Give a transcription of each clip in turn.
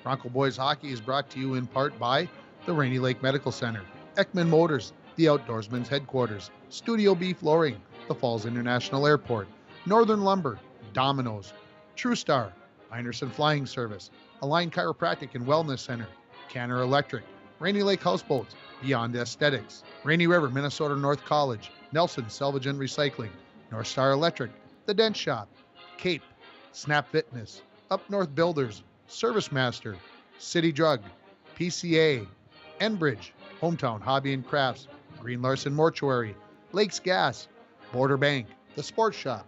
Bronco Boys Hockey is brought to you in part by the Rainy Lake Medical Center, Ekman Motors, the Outdoorsman's Headquarters, Studio B Flooring, the Falls International Airport, Northern Lumber, Domino's, TrueStar, Einerson Flying Service, Align Chiropractic and Wellness Center, Canner Electric, Rainy Lake Houseboats, Beyond Aesthetics, Rainy River, Minnesota North College, Nelson Salvage and Recycling, North Star Electric, The Dent Shop, Cape, Snap Fitness, Up North Builders, Service Master, City Drug, PCA, Enbridge, Hometown Hobby and Crafts, Green Larson Mortuary, Lakes Gas, Border Bank, The Sports Shop,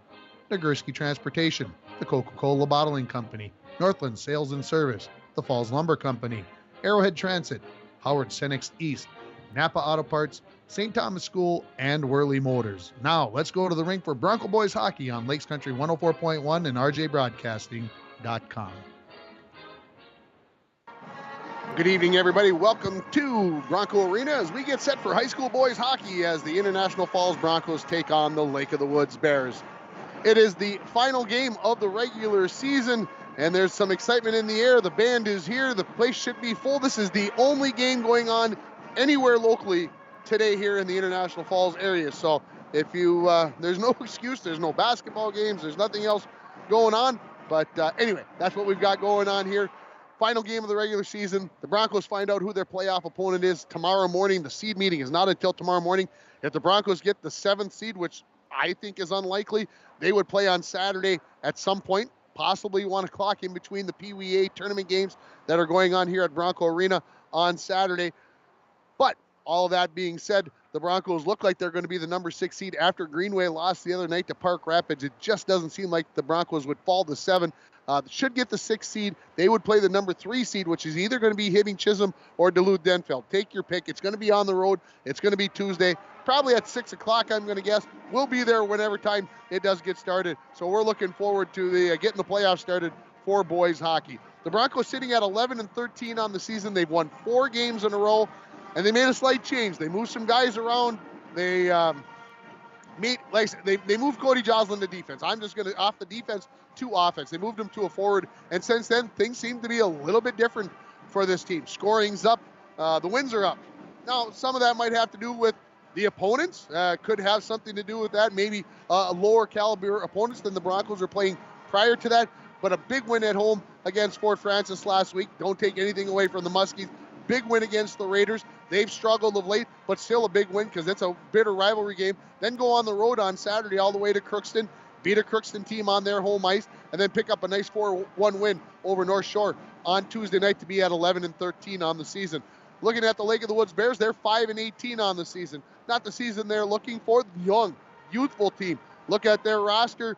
Nagurski Transportation, the Coca-Cola Bottling Company, Northland Sales and Service, the Falls Lumber Company, Arrowhead Transit, Howard Senex East, Napa Auto Parts, St. Thomas School, and Worley Motors. Now, let's go to the rink for Bronco Boys Hockey on Lakes Country 104.1 and rjbroadcasting.com. Good evening, everybody. Welcome to Bronco Arena as we get set for high school boys hockey as the International Falls Broncos take on the Lake of the Woods Bears. It is the final game of the regular season, and there's some excitement in the air. The band is here. The place should be full. This is the only game going on anywhere locally today here in the International Falls area. So if you, there's no excuse. There's no basketball games. There's nothing else going on. But anyway, that's what we've got going on here. Final game of the regular season. The Broncos find out who their playoff opponent is tomorrow morning. The seed meeting is not until tomorrow morning. If the Broncos get the 7th seed, which I think is unlikely, they would play on Saturday at some point, possibly 1 o'clock in between the Pee Wee A tournament games that are going on here at Bronco Arena on Saturday. But all of that being said, the Broncos look like they're going to be the number 6 seed after Greenway lost the other night to Park Rapids. It just doesn't seem like the Broncos would fall to 7. Should get the 6th seed. They would play the number 3 seed, which is either going to be Hibbing Chisholm or Duluth Denfeld. Take your pick. It's going to be on the road. It's going to be Tuesday, probably at 6 o'clock, I'm going to guess. We'll be there whenever time it does get started. So we're looking forward to the getting the playoffs started for boys hockey. The Broncos sitting at 11-13 on the season. They've won 4 games in a row, and they made a slight change. They moved some guys around. They they moved Cody Joslin to defense. I'm just going to off the defense to offense. They moved him to a forward, and since then, things seem to be a little bit different for this team. Scoring's up. The wins are up. Now, some of that might have to do with the opponents. Could have something to do with that. Maybe lower caliber opponents than the Broncos were playing prior to that. But a big win at home against Fort Francis last week. Don't take anything away from the Muskies. Big win against the Raiders. They've struggled of late, but still a big win because it's a bitter rivalry game. Then go on the road on Saturday all the way to Crookston, beat a Crookston team on their home ice, and then pick up a nice 4-1 win over North Shore on Tuesday night to be at 11-13 on the season. Looking at the Lake of the Woods Bears, they're 5-18 on the season. Not the season they're looking for. Young, youthful team. Look at their roster.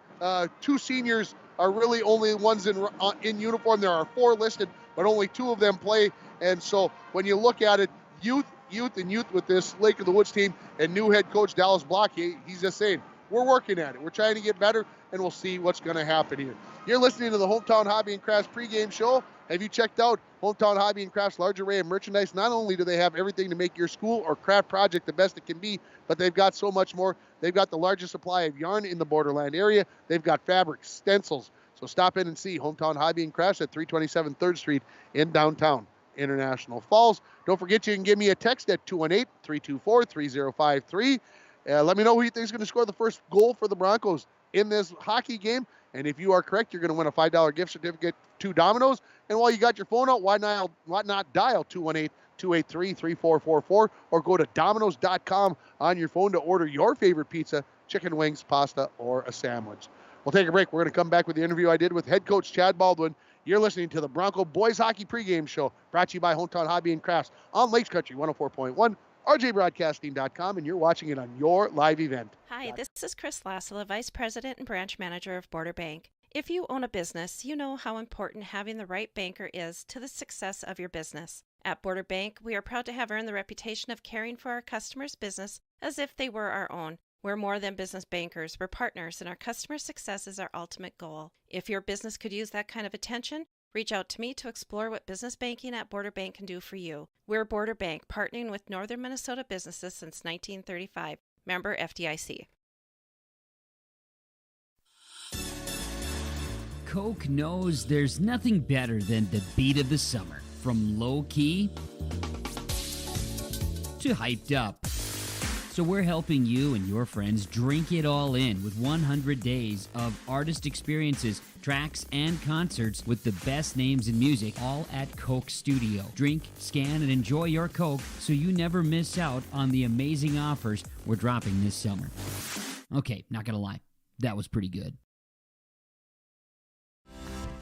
2 seniors are really only ones in uniform. There are 4 listed, but only 2 of them play. And so when you look at it, youth with this Lake of the Woods team, and new head coach Dallas Block, he's just saying, we're working at it. We're trying to get better, and we'll see what's going to happen here. You're listening to the Hometown Hobby and Crafts pregame show. Have you checked out Hometown Hobby and Crafts' large array of merchandise? Not only do they have everything to make your school or craft project the best it can be, but they've got so much more. They've got the largest supply of yarn in the borderland area. They've got fabric, stencils. So stop in and see Hometown Hobby and Crafts at 327 3rd Street in downtown International Falls. Don't forget, you can give me a text at 218-324-3053. Let me know who you think is going to score the first goal for the Broncos in this hockey game. And if you are correct, you're going to win a $5 gift certificate to Domino's. And while you got your phone out, why not dial 218-283-3444 or go to Domino's.com on your phone to order your favorite pizza, chicken wings, pasta, or a sandwich. We'll take a break. We're going to come back with the interview I did with head coach Chad Baldwin. You're listening to the Bronco Boys Hockey pregame show, brought to you by Hometown Hobby and Crafts on Lakes Country 104.1, rjbroadcasting.com, and you're watching it on your live event. Hi, this is Chris Lassila, Vice President and Branch Manager of Border Bank. If you own a business, you know how important having the right banker is to the success of your business. At Border Bank, we are proud to have earned the reputation of caring for our customers' business as if they were our own. We're more than business bankers, we're partners, and our customer success is our ultimate goal. If your business could use that kind of attention, reach out to me to explore what business banking at Border Bank can do for you. We're Border Bank, partnering with Northern Minnesota businesses since 1935. Member FDIC. Coke knows there's nothing better than the beat of the summer, from low-key to hyped up. So we're helping you and your friends drink it all in with 100 days of artist experiences, tracks, and concerts with the best names in music, all at Coke Studio. Drink, scan, and enjoy your Coke so you never miss out on the amazing offers we're dropping this summer. Okay, not gonna lie, that was pretty good.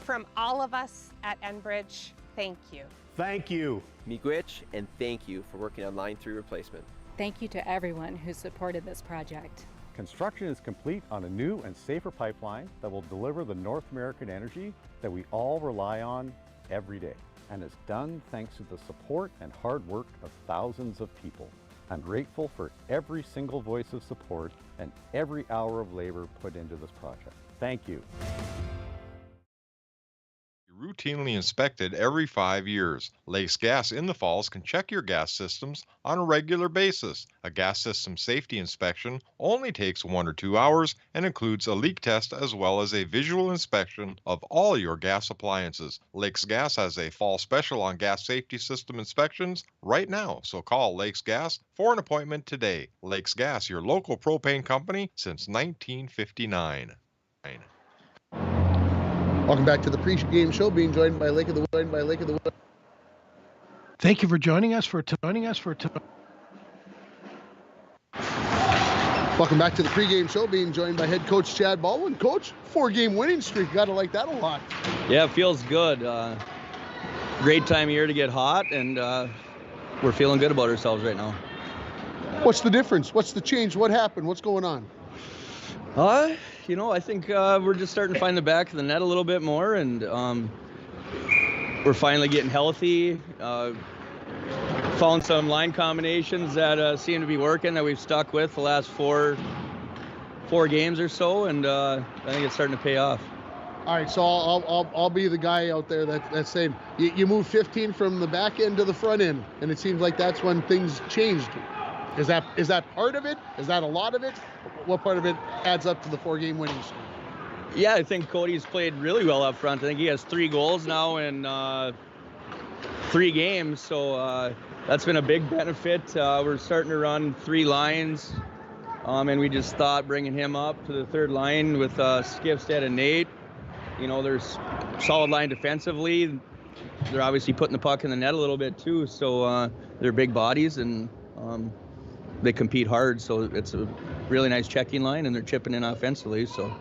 From all of us at Enbridge, thank you. Thank you. Miigwech, and thank you for working on Line 3 replacement. Thank you to everyone who supported this project. Construction is complete on a new and safer pipeline that will deliver the North American energy that we all rely on every day. And it's done thanks to the support and hard work of thousands of people. I'm grateful for every single voice of support and every hour of labor put into this project. Thank you. Routinely inspected every 5 years. Lakes Gas in the Falls can check your gas systems on a regular basis. A gas system safety inspection only takes 1 or 2 hours and includes a leak test as well as a visual inspection of all your gas appliances. Lakes Gas has a fall special on gas safety system inspections right now, so call Lakes Gas for an appointment today. Lakes Gas, your local propane company since 1959. Welcome back to the pregame show, being joined by Lake of the Wood. Thank you for joining us for Welcome back to the pregame show, being joined by head coach Chad Baldwin. Coach, 4-game winning streak. Gotta like that a lot. Yeah, it feels good. Great time of year to get hot, and we're feeling good about ourselves right now. What's the difference? What's the change? What happened? What's going on? I think we're just starting to find the back of the net a little bit more, and we're finally getting healthy. Found some line combinations that seem to be working that we've stuck with the last four games or so, and I think it's starting to pay off. All right, so I'll be the guy out there that's saying you move 15 from the back end to the front end, and it seems like that's when things changed. Is that part of it? Is that a lot of it? What part of it adds up to the 4-game winning streak? Yeah, I think Cody's played really well up front. I think he has 3 goals now in 3 games, so that's been a big benefit. We're starting to run 3 lines, and we just thought bringing him up to the 3rd line with Skipstead and Nate. There's solid line defensively. They're obviously putting the puck in the net a little bit too, so they're big bodies, and they compete hard, so it's a really nice checking line, and they're chipping in offensively, so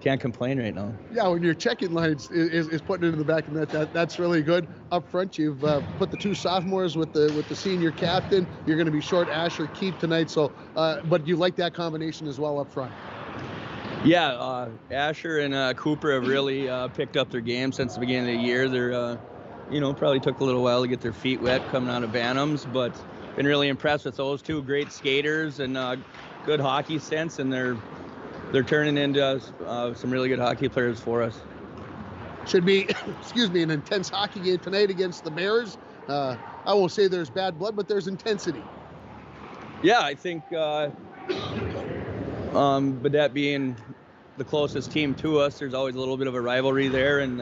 can't complain right now. Yeah, when your checking line is putting it in the back of the net, that's really good. Up front, you've put the 2 sophomores with the senior captain. You're going to be short Asher Keith tonight, so but you like that combination as well up front. Yeah, Asher and Cooper have really picked up their game since the beginning of the year. They're, probably took a little while to get their feet wet coming out of Bantams, but been really impressed with those 2 great skaters and good hockey sense, and they're turning into some really good hockey players for us. Should be, an intense hockey game tonight against the Bears. I won't say there's bad blood, but there's intensity. Yeah, I think Badet being the closest team to us, there's always a little bit of a rivalry there, and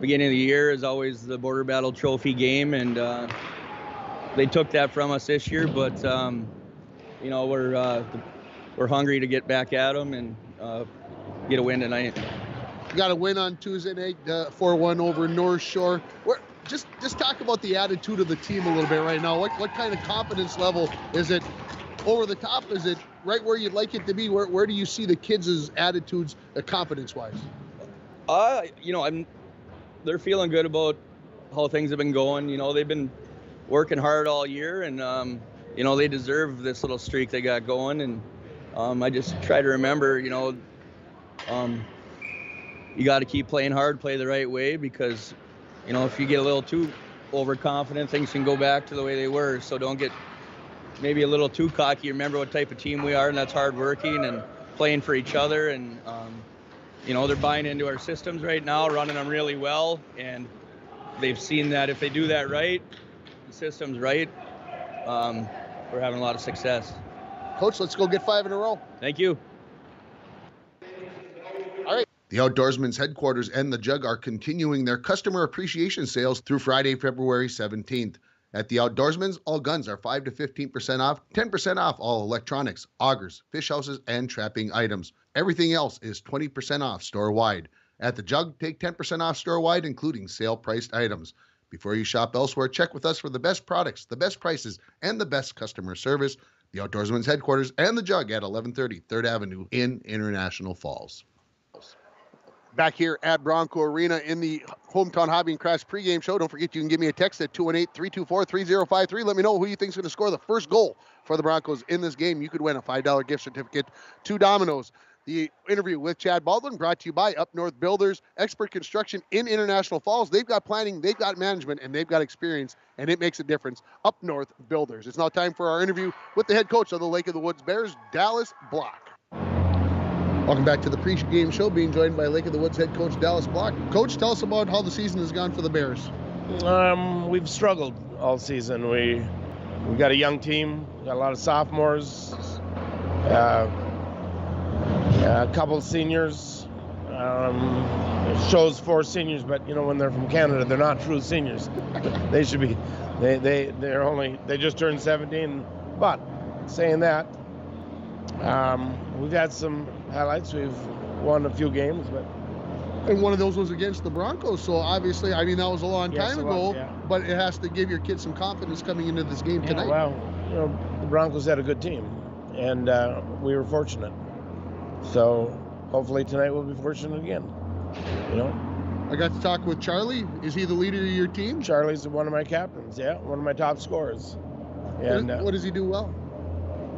beginning of the year is always the Border Battle Trophy game, and they took that from us this year, but we're hungry to get back at them and get a win tonight. You got a win on Tuesday night, 4-1 over North Shore. Just talk about the attitude of the team a little bit right now. What kind of confidence level is it? Over the top? Is it right where you'd like it to be? Where do you see the kids' attitudes, confidence-wise? They're feeling good about how things have been going. They've been working hard all year, and they deserve this little streak they got going. And I just try to remember, you got to keep playing hard, play the right way, because if you get a little too overconfident, things can go back to the way they were. So don't get maybe a little too cocky. Remember what type of team we are, and that's hard working and playing for each other. And they're buying into our systems right now, running them really well, and they've seen that if they do that right, the system's right, we're having a lot of success. Coach, let's go get 5 in a row. Thank you. All right. The Outdoorsman's headquarters and the Jug are continuing their customer appreciation sales through Friday, February 17th. At the Outdoorsman's, all guns are 5 to 15% off, 10% off all electronics, augers, fish houses, and trapping items. Everything else is 20% off store-wide. At the Jug, take 10% off store-wide, including sale-priced items. Before you shop elsewhere, check with us for the best products, the best prices, and the best customer service. The Outdoorsman's headquarters and the Jug at 1130 3rd Avenue in International Falls. Back here at Bronco Arena in the Hometown Hobby and Crafts pregame show. Don't forget you can give me a text at 218-324-3053. Let me know who you think is going to score the first goal for the Broncos in this game. You could win a $5 gift certificate to Domino's. The interview with Chad Baldwin brought to you by Up North Builders, expert construction in International Falls. They've got planning, they've got management, and they've got experience, and it makes a difference. Up North Builders. It's now time for our interview with the head coach of the Lake of the Woods Bears, Dallas Block. Welcome back to the pre-game show, being joined by Lake of the Woods head coach Dallas Block. Coach, tell us about how the season has gone for the Bears. We've struggled all season. We got a young team, we got a lot of sophomores, a couple of seniors. It shows 4 seniors, but you know when they're from Canada, they're not true seniors. They should be. They just turned 17. But saying that, we've had some highlights. We've won a few games, and one of those was against the Broncos. So obviously, I mean, that was a long time ago. Yeah. But it has to give your kids some confidence coming into this game tonight. Well, you know, the Broncos had a good team, and we were fortunate. So hopefully tonight we'll be fortunate again. You know. I got to talk with Charlie. Is he the leader of your team? Charlie's one of my captains. Yeah, one of my top scorers. And what does he do well?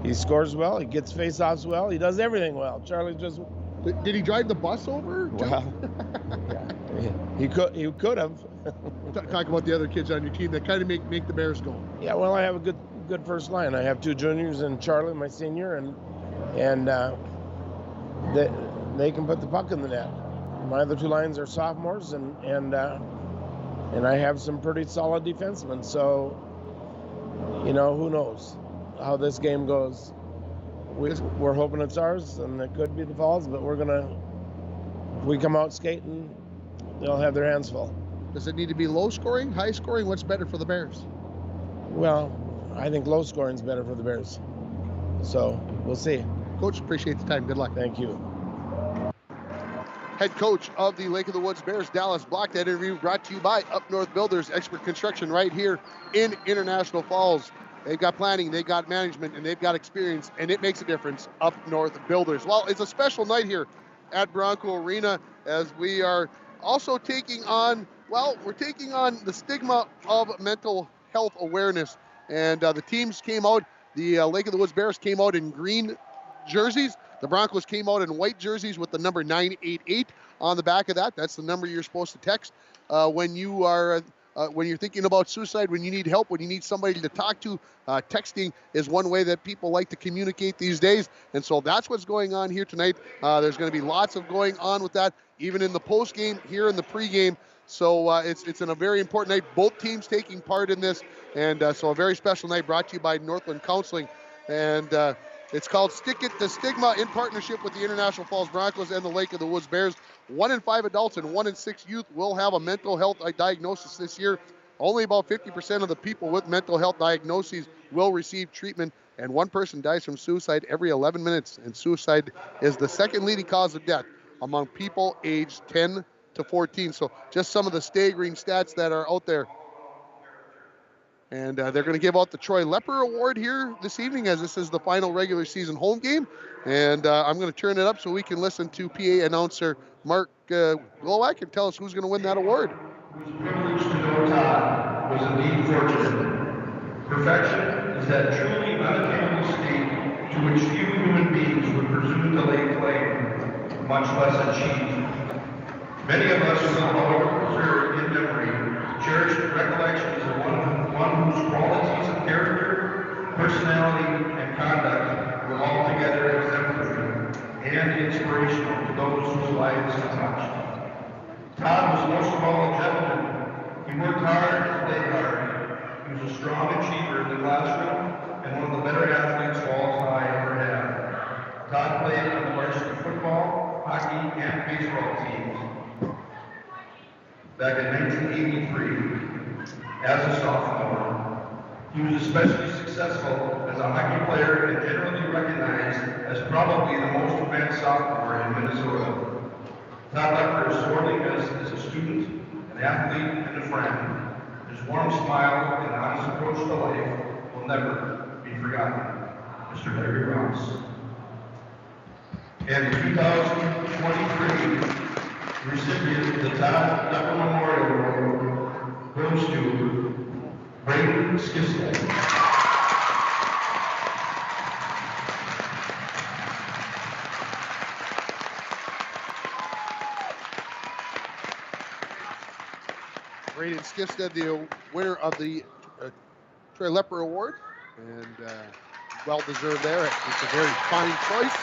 He scores well. He gets face-offs well. He does everything well. Charlie just. Did he drive the bus over? Well, yeah. He could have. Talk about the other kids on your team that kind of make the Bears go. Yeah, well, I have a good first line. I have 2 juniors and Charlie, my senior, and they can put the puck in the net. My other 2 lines are sophomores, and I have some pretty solid defensemen. So, you know, who knows how this game goes. We're hoping it's ours, and it could be the Falls, but if we come out skating, they'll have their hands full. Does it need to be low scoring, high scoring? What's better for the Bears? Well, I think low scoring is better for the Bears. So we'll see. Coach, appreciate the time. Good luck. Thank you. Head coach of the Lake of the Woods Bears, Dallas Block. That interview brought to you by Up North Builders, expert construction right here in International Falls. They've got planning, they've got management, and they've got experience, and it makes a difference. Up North Builders. Well, it's a special night here at Bronco Arena as we are also taking on the stigma of mental health awareness. And the teams came out, the Lake of the Woods Bears came out in green jerseys. The Broncos came out in white jerseys with the number 988 on the back of that. That's the number you're supposed to text when you're thinking about suicide, when you need help, when you need somebody to talk to. Texting is one way that people like to communicate these days. And so that's what's going on here tonight. There's going to be lots of going on with that, even in the postgame, here in the pregame. So it's in a very important night. Both teams taking part in this. And so a very special night brought to you by Northland Counseling. And it's called Stick It to Stigma in partnership with the International Falls Broncos and the Lake of the Woods Bears. 1 in 5 adults and 1 in 6 youth will have a mental health diagnosis this year. Only about 50% of the people with mental health diagnoses will receive treatment, and 1 person dies from suicide every 11 minutes. And suicide is the second leading cause of death among people aged 10 to 14. So just some of the staggering stats that are out there. And they're going to give out the Troy Lepper Award here this evening, as this is the final regular season home game. And I'm going to turn it up so we can listen to PA announcer Mark Glowak and tell us who's going to win that award. Whose privilege to know Todd was indeed fortunate. Perfection is that truly unattainable state to which few human beings would presume to lay claim, much less achieve. Many of us will, however, preserve in memory cherished recollections of one whose qualities of character, personality, and conduct were altogether exemplary and inspirational to those whose lives he touched. Todd was most of all a gentleman. He worked hard and played hard. He was a strong achiever in the classroom and one of the better athletes Falls High ever had. Todd played on the varsity football, hockey, and baseball team. 1983. As a sophomore, he was especially successful as a hockey player and generally recognized as probably the most advanced sophomore in Minnesota. Todd Lepper is sorely missed as a student, an athlete, and a friend. His warm smile and honest approach to life will never be forgotten. Mr. Larry Ross. And the 2023 recipient of the Todd Lepper Memorial Award goes to Braden Skistel. Braden Skisted, the winner of the Troy Lepper Award, and well deserved there. It's a very fine choice.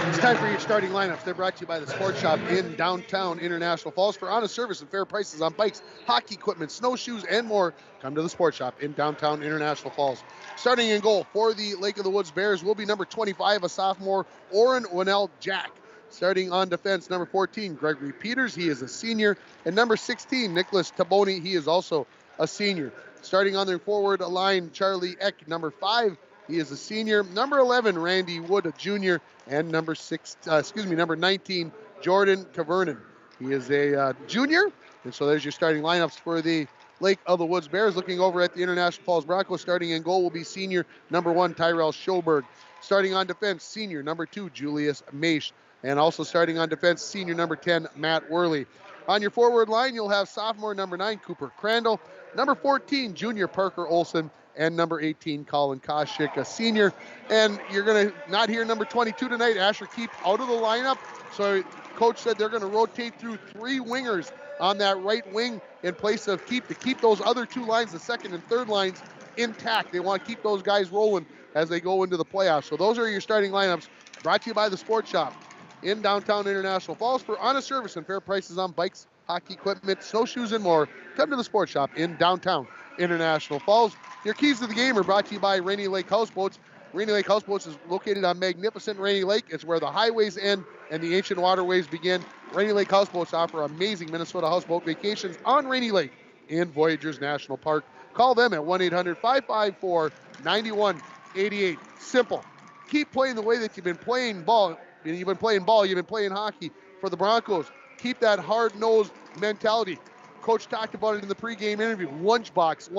It's time for your starting lineups. They're brought to you by the Sports Shop in downtown International Falls. For honest service and fair prices on bikes, hockey equipment, snowshoes, and more, come to the Sports Shop in downtown International Falls. Starting in goal for the Lake of the Woods Bears will be number 25, a sophomore, Oren Winnell Jack. Starting on defense, number 14, Gregory Peters. He is a senior. And number 16, Nicholas Taboni. He is also a senior. Starting on their forward line, Charlie Eck, number 5. He is a senior. Number 11, Randy Wood, a junior. And number 19, Jordan Kavernen. He is a junior. And so there's your starting lineups for the Lake of the Woods Bears. Looking over at the International Falls Broncos, starting in goal will be senior, number 1, Tyrell Schoberg. Starting on defense, senior, number 2, Julius Maish. And also starting on defense, senior number 10, Matt Worley. On your forward line, you'll have sophomore number 9, Cooper Crandall, number 14, junior Parker Olson, and number 18, Colin Koschik, a senior. And you're going to not hear number 22 tonight, Asher Keep, out of the lineup. So coach said they're going to rotate through 3 wingers on that right wing in place of Keep to keep those other 2 lines, the second and third lines, intact. They want to keep those guys rolling as they go into the playoffs. So those are your starting lineups, brought to you by the Sports Shop in downtown International Falls. For honest service and fair prices on bikes, hockey equipment, snowshoes, and more, come to the Sports Shop in downtown International Falls. Your keys to the game are brought to you by Rainy Lake Houseboats. Rainy Lake Houseboats is located on magnificent Rainy Lake. It's where the highways end and the ancient waterways begin. Rainy Lake Houseboats offer amazing Minnesota houseboat vacations on Rainy Lake in Voyageurs National Park. Call them at 1-800-554-9188. Simple. Keep playing the way that you've been playing ball. You've been playing ball, you've been playing hockey for the Broncos. Keep that hard-nosed mentality. Coach talked about it in the pregame interview. Lunchbox,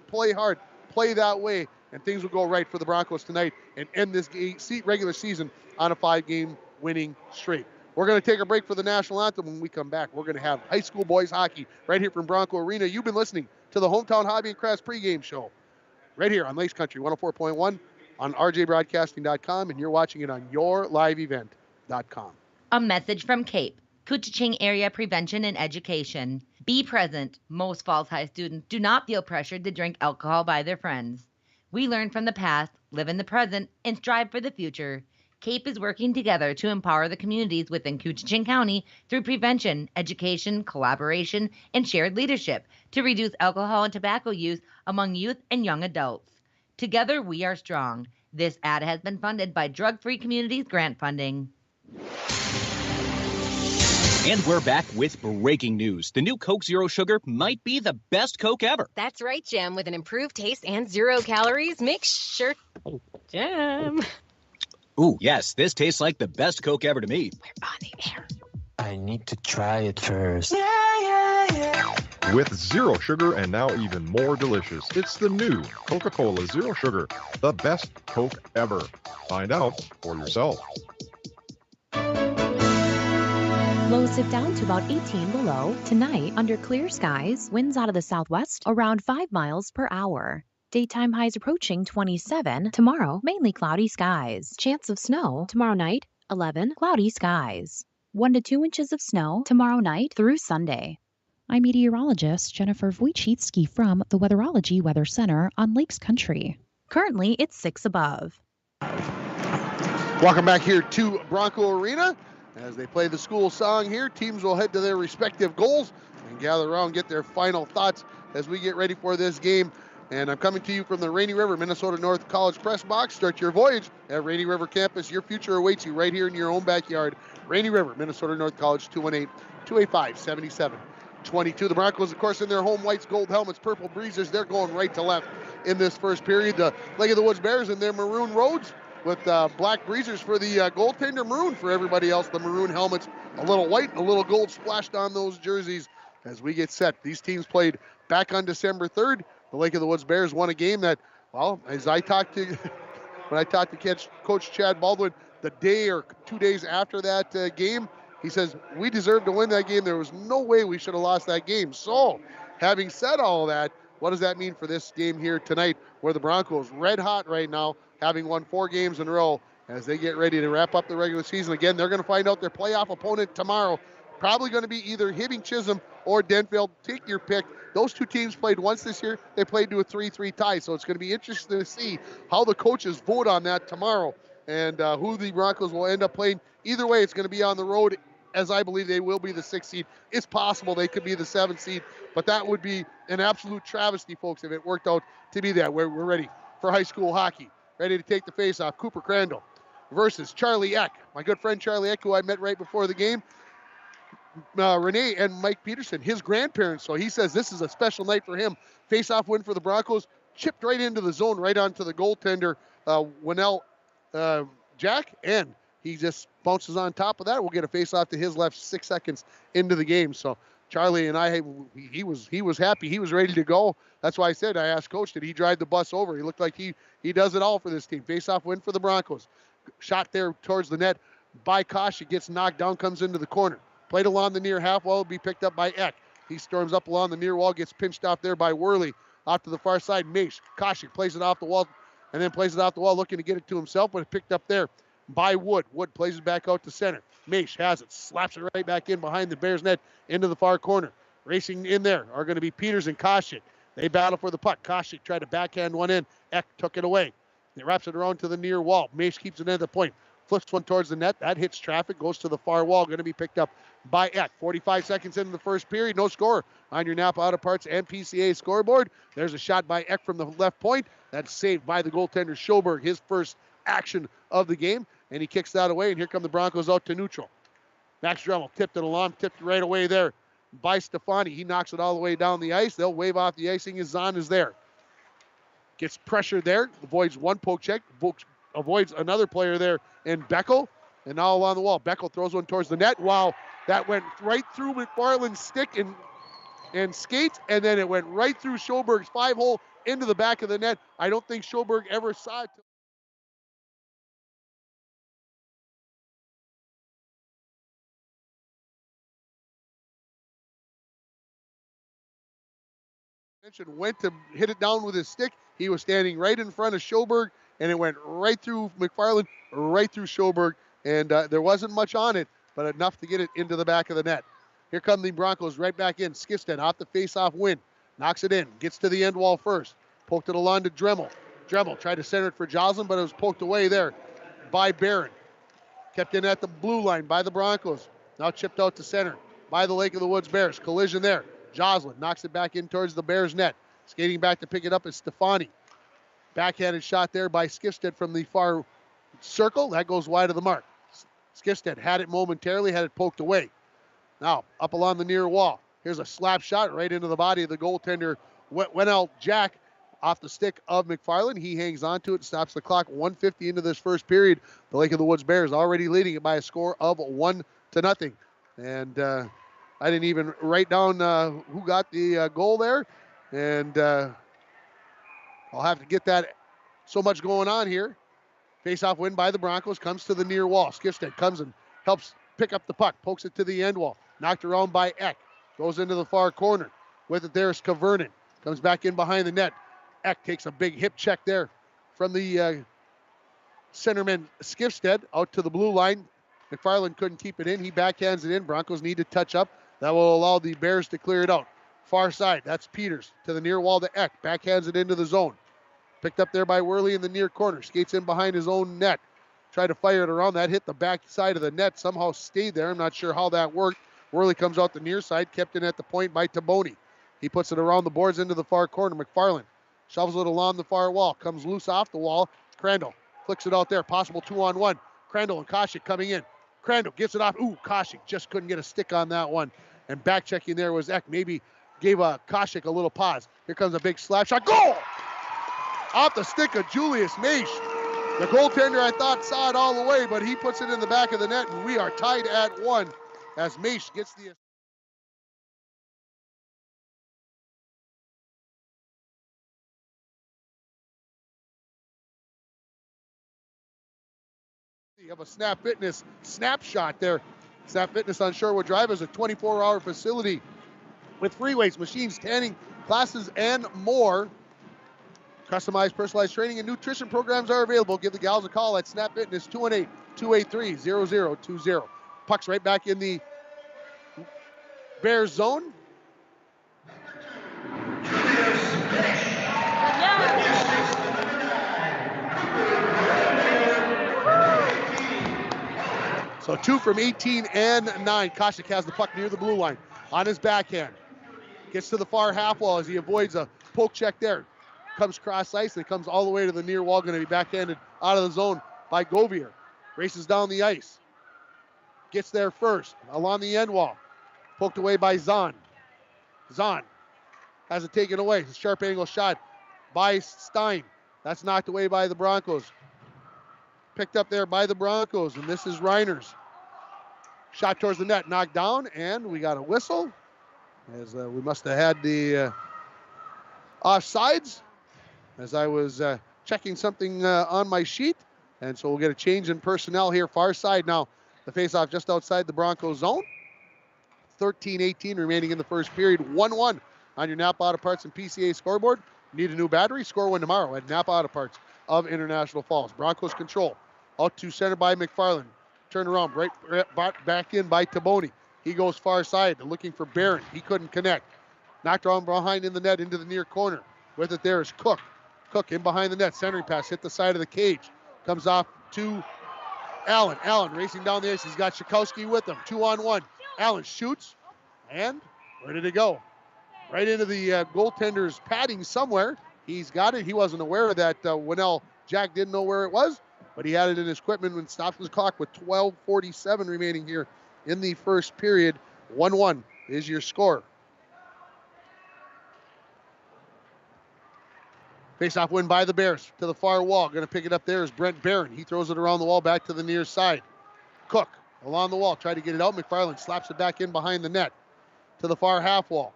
play hard, play that way, and things will go right for the Broncos tonight and end this regular season on a 5-game winning streak. We're going to take a break for the national anthem. When we come back, we're going to have high school boys hockey right here from Bronco Arena. You've been listening to the Hometown Hobby and Crafts pregame show right here on Lakes Country 104.1. on rjbroadcasting.com, and you're watching it on yourliveevent.com. A message from CAPE, Couchiching Area Prevention and Education. Be present. Most Falls High students do not feel pressured to drink alcohol by their friends. We learn from the past, live in the present, and strive for the future. CAPE is working together to empower the communities within Couchiching County through prevention, education, collaboration, and shared leadership to reduce alcohol and tobacco use among youth and young adults. Together, we are strong. This ad has been funded by Drug Free Communities grant funding. And we're back with breaking news. The new Coke Zero Sugar might be the best Coke ever. That's right, Jim. With an improved taste and 0 calories, make sure... Jim. Ooh, yes, this tastes like the best Coke ever to me. We're on the air. I need to try it first. With zero sugar and now even more delicious, it's the new Coca-Cola Zero Sugar, the best Coke ever. Find out for yourself. Lows dip down to about 18 below. Tonight, under clear skies, winds out of the southwest around 5 miles per hour. Daytime highs approaching 27. Tomorrow, mainly cloudy skies. Chance of snow tomorrow night, 11. Cloudy skies. 1 to 2 inches of snow tomorrow night through Sunday. I'm meteorologist Jennifer Wojcicki from the Weatherology Weather Center on Lakes Country. Currently, it's 6 above. Welcome back here to Bronco Arena. As they play the school song here, teams will head to their respective goals and gather around and get their final thoughts as we get ready for this game. And I'm coming to you from the Rainy River, Minnesota North College press box. Start your voyage at Rainy River campus. Your future awaits you right here in your own backyard. Rainy River, Minnesota North College, 218-285-7722. The Broncos, of course, in their home whites, gold helmets, purple breezers. They're going right to left in this first period. The Lake of the Woods Bears in their maroon roads with black breezers for the goaltender, maroon for everybody else. The maroon helmets, a little white, a little gold splashed on those jerseys as we get set. These teams played back on December 3rd. The Lake of the Woods Bears won a game that, well, as I talked to, when I talked to Coach Chad Baldwin the day or 2 days after that game, he says, we deserved to win that game. There was no way we should have lost that game. So, having said all that, what does that mean for this game here tonight, where the Broncos, red hot right now, having won 4 games in a row, as they get ready to wrap up the regular season. Again, they're going to find out their playoff opponent tomorrow. Probably going to be either Hibbing Chisholm or Denfield. Take your pick. Those two teams played once this year. They played to a 3-3 tie, so it's going to be interesting to see how the coaches vote on that tomorrow and who the Broncos will end up playing. Either way, it's going to be on the road, as I believe they will be the 6th seed. It's possible they could be the 7th seed, but that would be an absolute travesty, folks, if it worked out to be that. We're ready for high school hockey. Ready to take the face-off. Cooper Crandall versus Charlie Eck. My good friend Charlie Eck, who I met right before the game. Renee and Mike Peterson, his grandparents. So he says this is a special night for him. Face-off win for the Broncos. Chipped right into the zone, right onto the goaltender, Winnell Jack, and he just bounces on top of that. We'll get a face-off to his left 6 seconds into the game. So Charlie and I, he was happy. He was ready to go. That's why I said, I asked Coach, did he drive the bus over? He looked like he does it all for this team. Face-off win for the Broncos. Shot there towards the net by Kosh. It gets knocked down, comes into the corner. Played along the near half wall, will be picked up by Eck. He storms up along the near wall, gets pinched off there by Worley. Off to the far side, Mace. Koshik plays it off the wall, and then plays it off the wall, looking to get it to himself, but it's picked up there by Wood. Wood plays it back out to center. Mace has it, slaps it right back in behind the Bears net into the far corner. Racing in there are going to be Peters and Koshik. They battle for the puck. Koshik tried to backhand one in. Eck took it away. He wraps it around to the near wall. Mace keeps it at the point. Flips one towards the net. That hits traffic, goes to the far wall. Going to be picked up by Eck. 45 seconds into the first period. No score on your Napa Auto Parts and PCA scoreboard. There's a shot by Eck from the left point. That's saved by the goaltender Schoberg, his first action of the game. And he kicks that away, and here come the Broncos out to neutral. Max Dremel tipped it along, tipped right away there by Stefani. He knocks it all the way down the ice. They'll wave off the icing as Zahn is there. Gets pressured there. Avoids one poke check. Avoids another player there in Beckel. And now along the wall. Beckel throws one towards the net. Wow, that went right through McFarland's stick and skates. And then it went right through Schoberg's 5-hole into the back of the net. I don't think Schoberg ever saw it. Went to hit it down with his stick. He was standing right in front of Schoberg, and it went right through McFarland, right through Schoberg, and there wasn't much on it, but enough to get it into the back of the net. Here come the Broncos right back in. Skifstead off the face-off win. Knocks it in. Gets to the end wall first. Poked it along to Dremel. Dremel tried to center it for Joslin, but it was poked away there by Barron. Kept in at the blue line by the Broncos. Now chipped out to center by the Lake of the Woods Bears. Collision there. Joslin knocks it back in towards the Bears net. Skating back to pick it up is Stefani. Backhanded shot there by Skifstead from the far circle. That goes wide of the mark. Skifstead had it momentarily, had it poked away. Now, up along the near wall. Here's a slap shot right into the body of the goaltender, Winnell Jack, off the stick of McFarland. He hangs on to it, stops the clock. 1:50 into this first period. The Lake of the Woods Bears already leading it by a score of 1-0. And I didn't even write down who got the goal there. And I'll have to get that. So much going on here. Face-off win by the Broncos. Comes to the near wall. Skifstead comes and helps pick up the puck. Pokes it to the end wall. Knocked around by Eck. Goes into the far corner. With it there is Kavernen. Comes back in behind the net. Eck takes a big hip check there from the centerman Skifstead out to the blue line. McFarland couldn't keep it in. He backhands it in. Broncos need to touch up. That will allow the Bears to clear it out. Far side, that's Peters to the near wall to Eck. Backhands it into the zone. Picked up there by Worley in the near corner. Skates in behind his own net. Tried to fire it around. That hit the back side of the net. Somehow stayed there. I'm not sure how that worked. Worley comes out the near side. Kept in at the point by Taboni. He puts it around the boards into the far corner. McFarland Shovels it along the far wall. Comes loose off the wall. Crandall flicks it out there. Possible 2-on-1. Crandall and Koshik coming in. Crandall gets it off. Ooh, Koshik just couldn't get a stick on that one. And back checking there was Eck. Maybe gave Koshik a little pause. Here comes a big slap shot. Goal! Off the stick of Julius Maish. The goaltender, I thought, saw it all the way, but he puts it in the back of the net, and we are tied at 1 as Maish gets the... You have a Snap Fitness snapshot there. Snap Fitness on Shorewood Drive is a 24-hour facility with free weights, machines, tanning classes, and more. Customized, personalized training and nutrition programs are available. Give the gals a call at Snap Fitness, 218-283-0020. Puck's right back in the Bears zone. So 2 from 18 and 9. Koshik has the puck near the blue line on his backhand. Gets to the far half wall as he avoids a poke check there. Comes cross ice and comes all the way to the near wall. Going to be backhanded out of the zone by Govier. Races down the ice. Gets there first along the end wall. Poked away by Zahn. Zahn has it taken away. A sharp angle shot by Stein. That's knocked away by the Broncos. Picked up there by the Broncos, and this is Reiners. Shot towards the net, knocked down, and we got a whistle as we must have had the offsides as I was checking something on my sheet. And so we'll get a change in personnel here. Far side now. The faceoff just outside the Broncos zone. 13-18 remaining in the first period. 1-1 on your Napa Auto Parts and PCA scoreboard. Need a new battery? Score one tomorrow at Napa Auto Parts of International Falls. Broncos control. Out to center by McFarland. Turn around, right back in by Taboni. He goes far side, looking for Barron. He couldn't connect. Knocked around behind in the net into the near corner. With it there is Cook. Cook in behind the net. Centering pass hit the side of the cage. Comes off to Allen. Allen racing down the ice. He's got Shikowski with him. 2-on-1. Allen shoots. And where did it go? Right into the goaltender's padding somewhere. He's got it. He wasn't aware of that. Winnell Jack didn't know where it was, but he had it in his equipment and stopped his clock with 12:47 remaining here in the first period. 1-1 is your score. Face-off win by the Bears to the far wall. Going to pick it up there is Brent Barron. He throws it around the wall back to the near side. Cook along the wall. Tried to get it out. McFarland slaps it back in behind the net to the far half wall.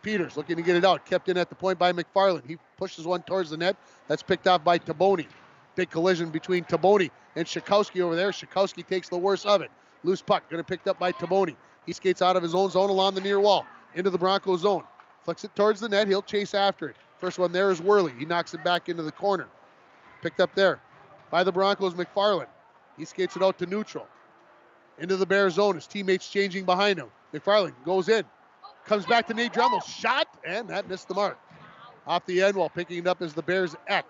Peters looking to get it out. Kept in at the point by McFarland. He pushes one towards the net. That's picked off by Taboni. Big collision between Taboni and Shikowski over there. Shikowski takes the worst of it. Loose puck. Going to picked up by Taboni. He skates out of his own zone along the near wall into the Broncos zone. Flicks it towards the net. He'll chase after it. First one there is Worley. He knocks it back into the corner. Picked up there by the Broncos, McFarland. He skates it out to neutral. Into the Bears zone. His teammates changing behind him. McFarland goes in. Comes back to Nate Dremel. Shot, and that missed the mark. Off the end wall. Picking it up is the Bears' Eck.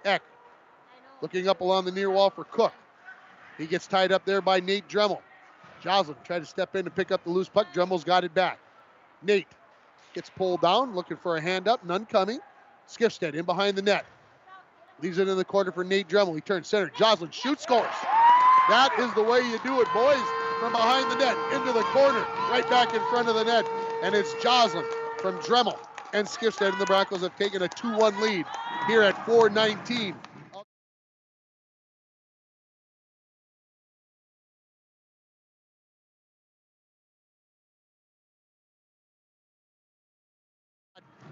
Eck looking up along the near wall for Cook. He gets tied up there by Nate Dremel. Joslin tried to step in to pick up the loose puck. Dremel's got it back. Nate gets pulled down, looking for a hand up. None coming. Skifstead in behind the net. Leaves it in the corner for Nate Dremel. He turns center. Joslin shoots, scores. That is the way you do it, boys. From behind the net, into the corner, right back in front of the net. And it's Joslin from Dremel and Skifstead, and the Broncos have taken a 2-1 lead here at 4:19.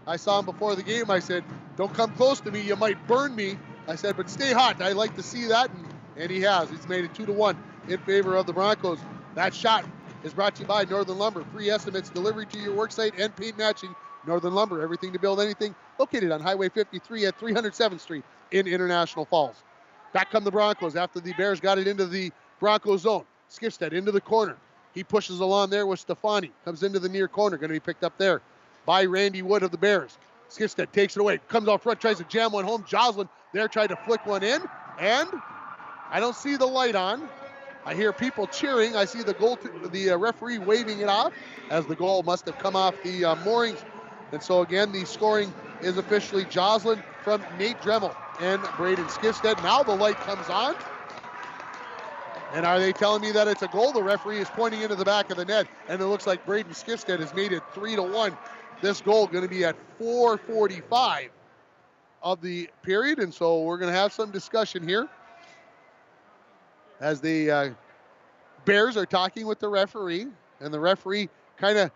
I saw him before the game. I said, don't come close to me. You might burn me. I said, but stay hot. I like to see that. And he has. He's made it 2-1 in favor of the Broncos. That shot is brought to you by Northern Lumber. Free estimates, delivery to your worksite, and paint matching. Northern Lumber, everything to build anything. Located on Highway 53 at 307th Street in International Falls. Back come the Broncos after the Bears got it into the Broncos zone. Skifstead into the corner. He pushes along there with Stefani. Comes into the near corner. Going to be picked up there by Randy Wood of the Bears. Skifstead takes it away. Comes out front. Tries to jam one home. Joslin there tried to flick one in. And I don't see the light on. I hear people cheering. I see the referee waving it off as the goal must have come off the moorings. And so again, the scoring is officially Joslin from Nate Dremel and Braden Skifstead. Now the light comes on. And are they telling me that it's a goal? The referee is pointing into the back of the net, and it looks like Braden Skifstead has made it 3-1. This goal going to be at 4:45 of the period, and so we're going to have some discussion here as the Bears are talking with the referee, and the referees kind of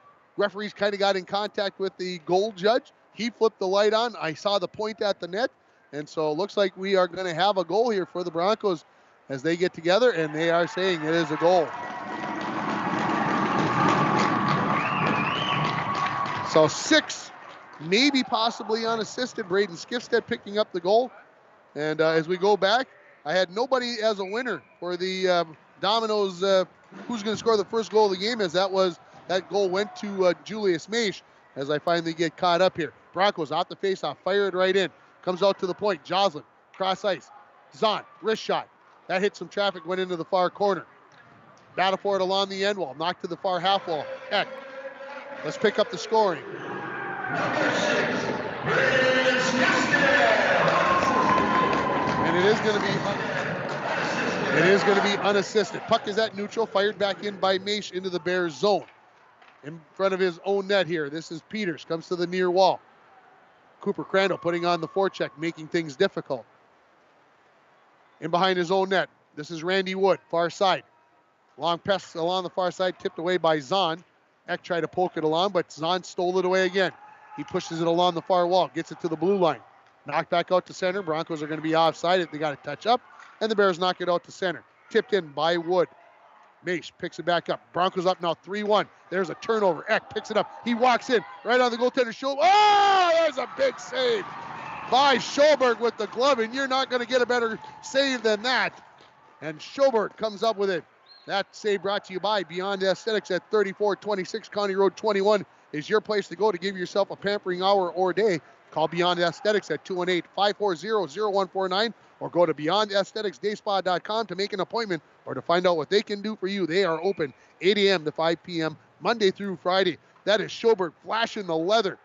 got in contact with the goal judge. He flipped the light on. I saw the point at the net, and so it looks like we are going to have a goal here for the Broncos as they get together, and they are saying it is a goal. So 6, maybe possibly unassisted. Braden Skifstead picking up the goal. And as we go back, I had nobody as a winner for the Dominoes. Who's going to score the first goal of the game? As that goal went to Julius Maish. As I finally get caught up here, Broncos off the faceoff, fire it right in. Comes out to the point. Joslin cross ice. Zahn wrist shot. That hit some traffic, went into the far corner. Battle for it along the end wall. Knocked to the far half wall. Eck. Let's pick up the scoring. Number 6, Braden And it is going to be unassisted. Puck is at neutral, fired back in by Maish into the Bears zone. In front of his own net here. This is Peters, comes to the near wall. Cooper Crandall putting on the forecheck, making things difficult. In behind his own net, this is Randy Wood, far side. Long pass along the far side, tipped away by Zahn. Eck tried to poke it along, but Zahn stole it away again. He pushes it along the far wall, gets it to the blue line. Knocked back out to center. Broncos are going to be offside if they got to touch up, and the Bears knock it out to center. Tipped in by Wood. Maish picks it back up. Broncos up now 3-1. There's a turnover. Eck picks it up. He walks in right on the goaltender's shoulder. Oh, there's a big save by Schoberg with the glove, and you're not going to get a better save than that. And Schoberg comes up with it. That save brought to you by Beyond Aesthetics at 3426 County Road 21 is your place to go to give yourself a pampering hour or day. Call Beyond Aesthetics at 218-540-0149 or go to beyondaestheticsdayspa.com to make an appointment or to find out what they can do for you. They are open 8 a.m. to 5 p.m. Monday through Friday. That is Schoberg flashing the leather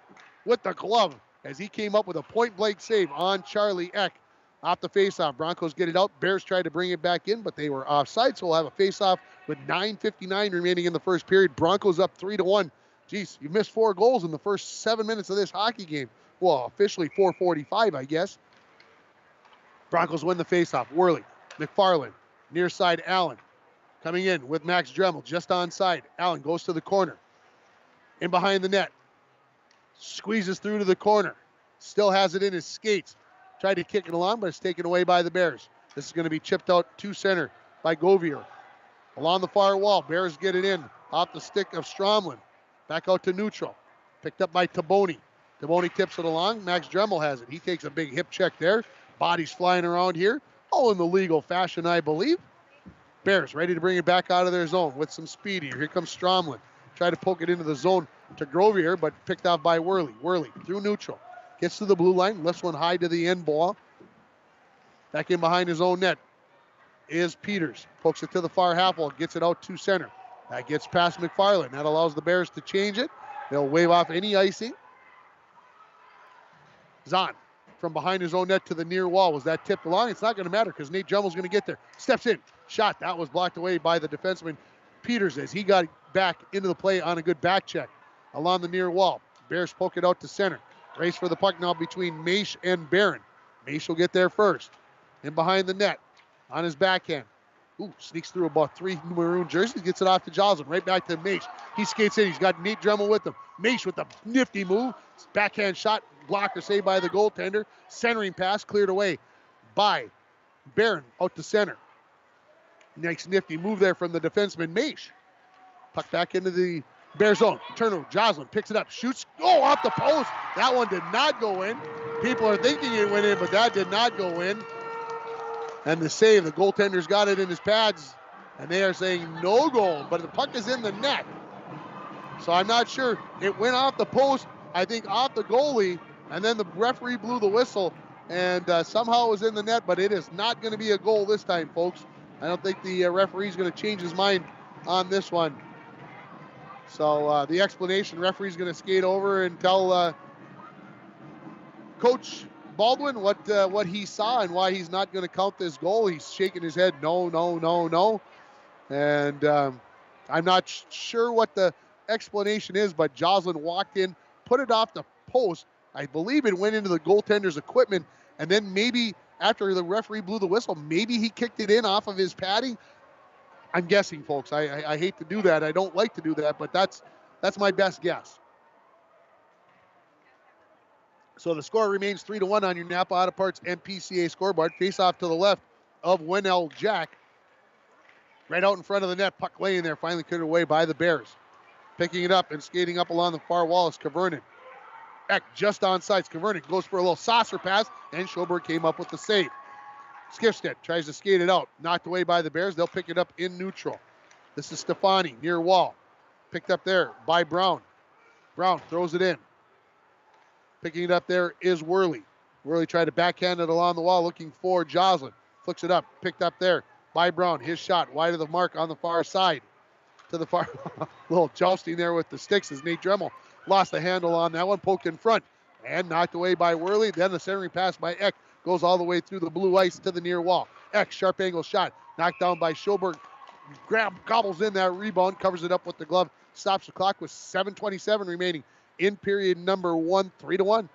with the glove as he came up with a point-blank save on Charlie Eck. Off the faceoff, Broncos get it out. Bears tried to bring it back in, but they were offside, so we'll have a faceoff with 9:59 remaining in the first period. Broncos up 3-1. Geez, you missed 4 goals in the first 7 minutes of this hockey game. Well, officially 4:45, I guess. Broncos win the faceoff. Worley, McFarland, near side Allen, coming in with Max Dremel just onside. Allen goes to the corner, in behind the net, squeezes through to the corner, still has it in his skates. Tried to kick it along, but it's taken away by the Bears. This is going to be chipped out to center by Govier. Along the far wall, Bears get it in off the stick of Stromlin. Back out to neutral. Picked up by Taboni. Taboni tips it along. Max Dremel has it. He takes a big hip check there. Bodies flying around here. All in the legal fashion, I believe. Bears ready to bring it back out of their zone with some speed here. Here comes Stromlin. Try to poke it into the zone to Grovier, but picked off by Worley. Worley through neutral. Gets to the blue line, lifts one high to the end ball. Back in behind his own net is Peters. Pokes it to the far half wall, gets it out to center. That gets past McFarland. That allows the Bears to change it. They'll wave off any icing. Zahn from behind his own net to the near wall. Was that tipped along? It's not going to matter because Nate Dremel's going to get there. Steps in. Shot. That was blocked away by the defenseman Peters as he got back into the play on a good back check along the near wall. Bears poke it out to center. Race for the puck now between Maish and Barron. Maish will get there first. In behind the net on his backhand. Ooh, sneaks through about 3 maroon jerseys. Gets it off to Joslin. Right back to Maish. He skates in. He's got Nate Dremel with him. Maish with a nifty move. Backhand shot. Blocker saved by the goaltender. Centering pass cleared away by Barron out to center. Nice nifty move there from the defenseman Maish. Puck back into the Bear zone. Turnover. Joslin picks it up. Shoots. Oh, off the post. That one did not go in. People are thinking it went in, but that did not go in. And the save, the goaltender's got it in his pads, and they are saying no goal, but the puck is in the net. So I'm not sure. It went off the post, I think off the goalie, and then the referee blew the whistle, and somehow it was in the net, but it is not going to be a goal this time, folks. I don't think the referee's going to change his mind on this one. So the explanation, referee's going to skate over and tell Coach Baldwin what he saw and why he's not going to count this goal. He's shaking his head, no. And I'm not sure what the explanation is, but Jocelyn walked in, put it off the post. I believe it went into the goaltender's equipment, and then maybe after the referee blew the whistle, maybe he kicked it in off of his padding. I'm guessing, folks. I hate to do that. I don't like to do that, but that's my best guess. So the score remains 3-1 on your Napa Auto Parts MPCA scoreboard. Face off to the left of Winnell Jack. Right out in front of the net. Puck laying there, finally cleared away by the Bears. Picking it up and skating up along the far wall is Kavernen. Eck just on sides. Kavernen goes for a little saucer pass, and Schoberg came up with the save. Skifstead tries to skate it out. Knocked away by the Bears. They'll pick it up in neutral. This is Stefani near wall. Picked up there by Brown. Brown throws it in. Picking it up there is Worley. Worley tried to backhand it along the wall, looking for Jocelyn. Flicks it up. Picked up there by Brown. His shot wide of the mark on the far side. To the far. Little jousting there with the sticks as Nate Dremel lost the handle on that one. Poked in front and knocked away by Worley. Then the centering pass by Eck goes all the way through the blue ice to the near wall. Eck, sharp angle shot. Knocked down by Schoberg. Gobbles in that rebound. Covers it up with the glove. Stops the clock with 7:27 remaining in period number 1, 3-1.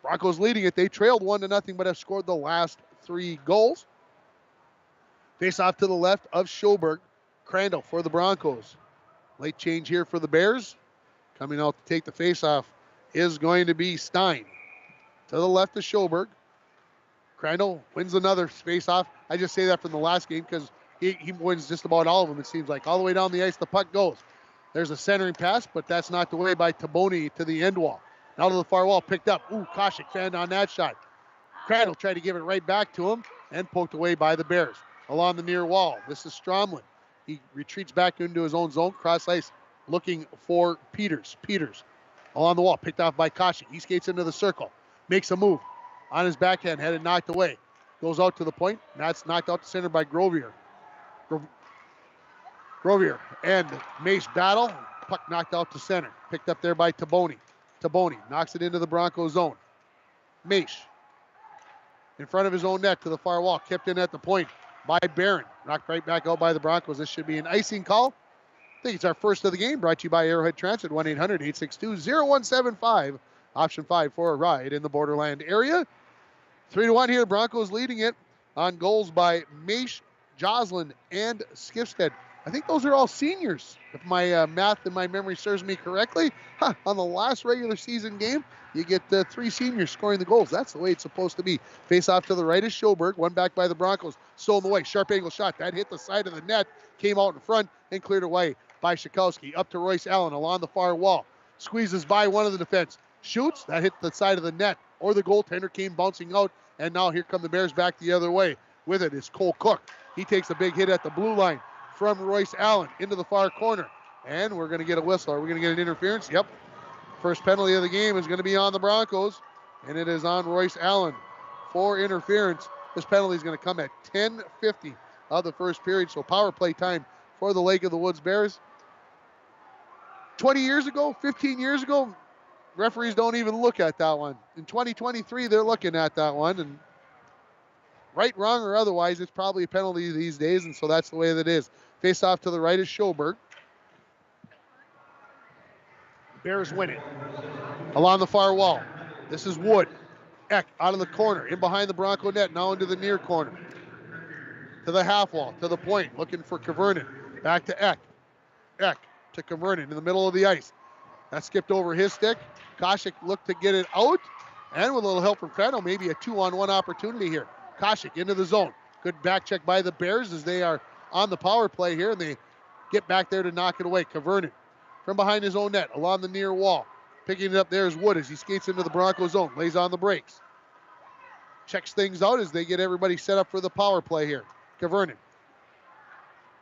Broncos leading it. They trailed 1-0, but have scored the last 3 goals. Face off to the left of Schoberg. Crandall for the Broncos. Late change here for the Bears. Coming out to take the face-off is going to be Stein. To the left of Schoberg. Crandall wins another face-off. I just say that from the last game because he wins just about all of them, it seems like. All the way down the ice, the puck goes. There's a centering pass, but that's knocked away by Taboni to the end wall. Now to the far wall, picked up. Ooh, Koshik fanned on that shot. Crandall tried to give it right back to him and poked away by the Bears. Along the near wall, this is Stromlin. He retreats back into his own zone, cross ice, looking for Peters. Peters along the wall, picked off by Koshik. He skates into the circle, makes a move on his backhand, had it knocked away. Goes out to the point. That's knocked out to center by Grovier. Grovier and Mace battle. Puck knocked out to center. Picked up there by Taboni. Taboni knocks it into the Broncos zone. Mace in front of his own net to the far wall. Kept in at the point by Barron. Knocked right back out by the Broncos. This should be an icing call. I think it's our first of the game. Brought to you by Arrowhead Transit. 1-800-862-0175. Option 5 for a ride in the Borderland area. 3-1 here. Broncos leading it on goals by Mace, Jocelyn, and Skifstead. I think those are all seniors, if my math and my memory serves me correctly. On the last regular season game, you get 3 seniors scoring the goals. That's the way it's supposed to be. Face off to the right is Schoberg. One back by the Broncos. Stolen away. Sharp angle shot. That hit the side of the net. Came out in front and cleared away by Shikowski. Up to Royce Allen along the far wall. Squeezes by one of the defense. Shoots. That hit the side of the net. Or the goaltender came bouncing out. And now here come the Bears back the other way. With it is Cole Cook. He takes a big hit at the blue line from Royce Allen into the far corner. And we're going to get a whistle. Are we going to get an interference? Yep. First penalty of the game is going to be on the Broncos. And it is on Royce Allen for interference. This penalty is going to come at 10:50 of the first period. So power play time for the Lake of the Woods Bears. 20 years ago, 15 years ago, referees don't even look at that one. In 2023, they're looking at that one. And right, wrong, or otherwise, it's probably a penalty these days, and so that's the way that it is. Face off to the right is Schoberg. Bears win it. Along the far wall, this is Wood. Eck out of the corner, in behind the Bronco net, now into the near corner. To the half wall, to the point, looking for Kavernen. Back to Eck. Eck to Kavernen in the middle of the ice. That skipped over his stick. Koshik looked to get it out, and with a little help from Crandall, maybe a 2-on-1 opportunity here. Koshik into the zone. Good back check by the Bears as they are on the power play here, and they get back there to knock it away. Kavernen from behind his own net along the near wall. Picking it up there is Wood as he skates into the Broncos zone. Lays on the brakes. Checks things out as they get everybody set up for the power play here. Kavernen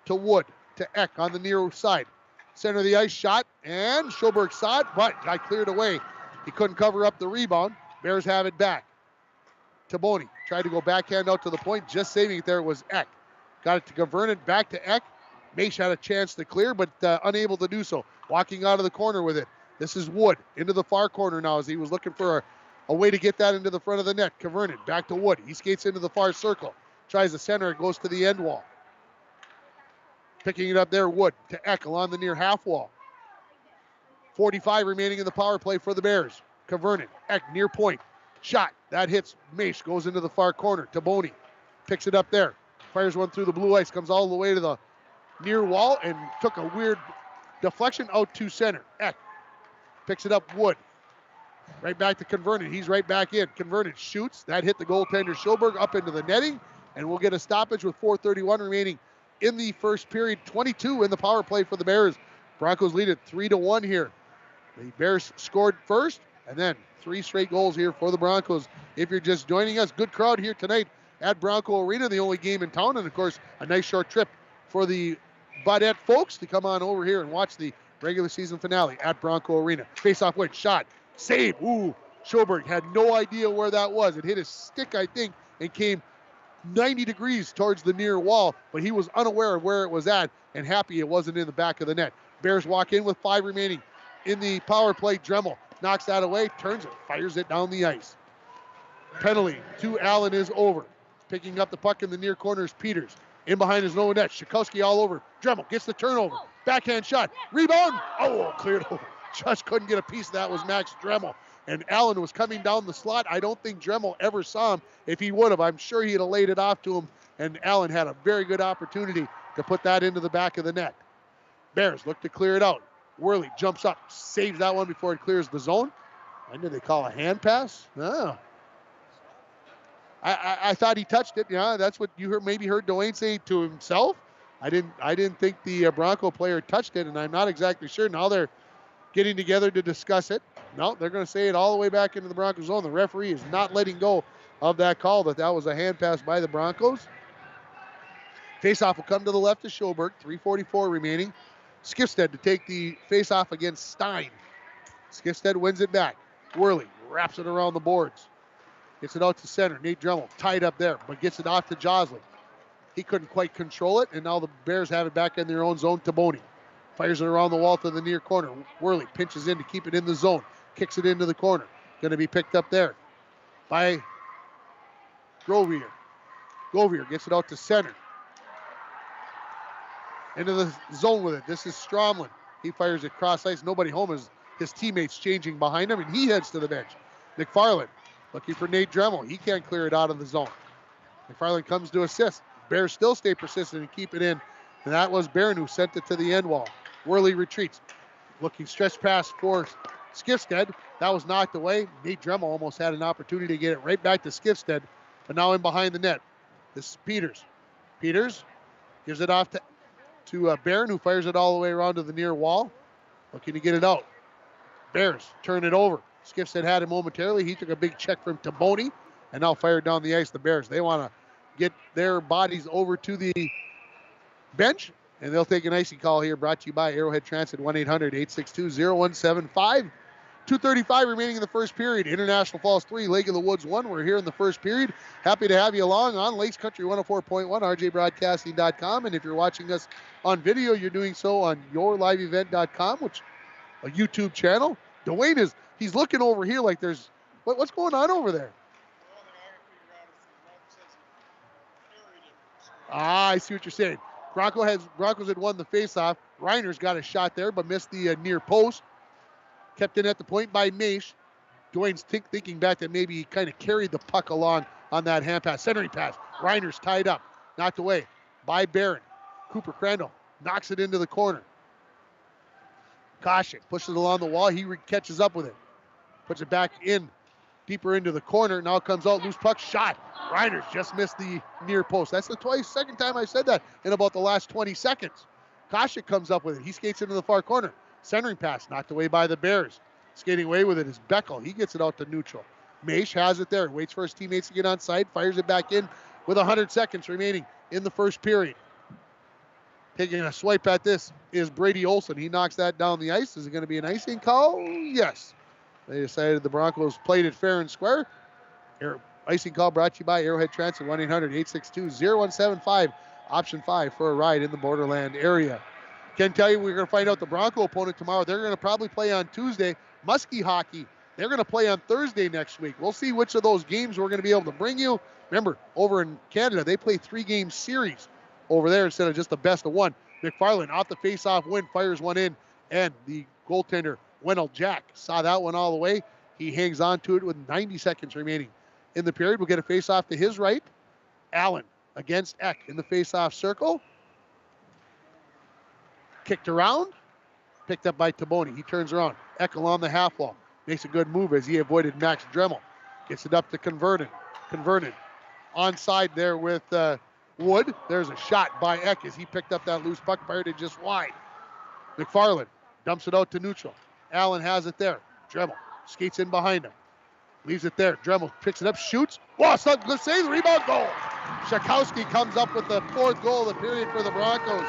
to Wood to Eck on the near side. Center of the ice shot, and Schoberg saw it, but got cleared away. He couldn't cover up the rebound. Bears have it back. Taboni tried to go backhand out to the point. Just saving it there was Eck. Got it to Kavernen, back to Eck. Mace had a chance to clear, but unable to do so. Walking out of the corner with it. This is Wood into the far corner now as he was looking for A way to get that into the front of the net. Kvernen back to Wood. He skates into the far circle. Tries the center. It goes to the end wall. Picking it up there, Wood to Eckel on the near half wall. 45 remaining in the power play for the Bears. Kvernen, Eck near point. Shot. That hits Mace. Goes into the far corner. Taboni picks it up there. Fires one through the blue ice. Comes all the way to the near wall and took a weird deflection out to center. Eck picks it up. Wood. Right back to Kvernen. He's right back in. Kvernen shoots. That hit the goaltender Schoberg up into the netting. And we'll get a stoppage with 4:31 remaining in the first period. 22 in the power play for the Bears. Broncos lead it 3-1 here. The Bears scored first, and then 3 straight goals here for the Broncos. If you're just joining us, good crowd here tonight at Bronco Arena, the only game in town, and of course, a nice short trip for the Baudette folks to come on over here and watch the regular season finale at Bronco Arena. Face-off win, shot, save. Ooh, Schoberg had no idea where that was. It hit his stick, I think, and came 90 degrees towards the near wall, but he was unaware of where it was at and happy it wasn't in the back of the net. Bears walk in with 5 remaining in the power play. Dremel knocks that away, turns it, fires it down the ice. Penalty to Allen is over. Picking up the puck in the near corner is Peters. In behind his low net, Shikowski all over. Dremel gets the turnover. Backhand shot. Rebound. Oh, cleared over. Just couldn't get a piece of that was Max Dremel. And Allen was coming down the slot. I don't think Dremel ever saw him. If he would have, I'm sure he'd have laid it off to him. And Allen had a very good opportunity to put that into the back of the net. Bears look to clear it out. Worley jumps up, saves that one before it clears the zone. When did they call a hand pass? Oh. I thought he touched it. Yeah, that's what you maybe heard Dwayne say to himself. I didn't think the Bronco player touched it, and I'm not exactly sure. Now they're getting together to discuss it. No, they're going to say it all the way back into the Broncos zone. The referee is not letting go of that call that was a hand pass by the Broncos. Faceoff will come to the left of Schoberg. 3:44 remaining. Skifstead to take the faceoff against Stein. Skifstead wins it back. Worley wraps it around the boards. Gets it out to center. Nate Dremel tied up there, but gets it off to Joslin. He couldn't quite control it, and now the Bears have it back in their own zone. Taboni fires it around the wall to the near corner. Worley pinches in to keep it in the zone. Kicks it into the corner. Going to be picked up there by Grovier. Grovier gets it out to center. Into the zone with it. This is Stromlin. He fires it cross ice. Nobody home as his teammates changing behind him, and he heads to the bench. McFarland looking for Nate Dremel. He can't clear it out of the zone. McFarland comes to assist. Bears still stay persistent and keep it in. And that was Barron who sent it to the end wall. Worley retreats. Looking stretch pass for Skifstead. That was knocked away. Nate Dremel almost had an opportunity to get it right back to Skifstead. But now in behind the net. This is Peters. Peters gives it off to Barron, who fires it all the way around to the near wall. Looking to get it out. Bears turn it over. Skifstead had it momentarily. He took a big check from Taboni and now fired down the ice. The Bears, they want to get their bodies over to the bench, and they'll take an icing call here, brought to you by Arrowhead Transit, 1-800-862-0175. 2:35 remaining in the first period. International Falls 3, Lake of the Woods 1. We're here in the first period. Happy to have you along on Lakes Country 104.1, rjbroadcasting.com. And if you're watching us on video, you're doing so on yourliveevent.com, which a YouTube channel. Dwayne he's looking over here like there's, what's going on over there? I see what you're saying. Broncos had won the faceoff. Reiner's got a shot there, but missed the near post. Kept in at the point by Mace. Dwayne's thinking back that maybe he kind of carried the puck along on that hand pass. Centering pass. Reiner's tied up. Knocked away by Barron. Cooper Crandall knocks it into the corner. Koshik pushes it along the wall. He catches up with it. Puts it back in, deeper into the corner. Now comes out, loose puck, shot. Reiner's just missed the near post. That's the second time I said that in about the last 20 seconds. Koshik comes up with it. He skates into the far corner. Centering pass knocked away by the Bears. Skating away with it is Beckel. He gets it out to neutral. Maish has it there. Waits for his teammates to get on side. Fires it back in with 100 seconds remaining in the first period. Taking a swipe at this is Brady Olson. He knocks that down the ice. Is it going to be an icing call? Yes. They decided the Broncos played it fair and square. Icing call brought to you by Arrowhead Transit, 1-800-862-0175, option 5 for a ride in the Borderland area. Can tell you we're going to find out the Bronco opponent tomorrow. They're going to probably play on Tuesday. Muskie hockey They're going to play on Thursday next week. We'll see which of those games we're going to be able to bring you. Remember, over in Canada, they play 3-game series over there instead of just the best of one. McFarland off the face-off win, fires one in, and the goaltender, Wendell Jack, saw that one all the way. He hangs on to it with 90 seconds remaining in the period. We'll get a face-off to his right. Allen against Eck in the face-off circle. Kicked around, picked up by Taboni. He turns around. Eck along the half wall. Makes a good move as he avoided Max Dremel. Gets it up to Converted. Onside there with Wood. There's a shot by Eck as he picked up that loose puck, fired it just wide. McFarland dumps it out to neutral. Allen has it there. Dremel skates in behind him. Leaves it there. Dremel picks it up, shoots. Wow, it's not good save. Rebound goal. Shakowski comes up with the 4th goal of the period for the Broncos.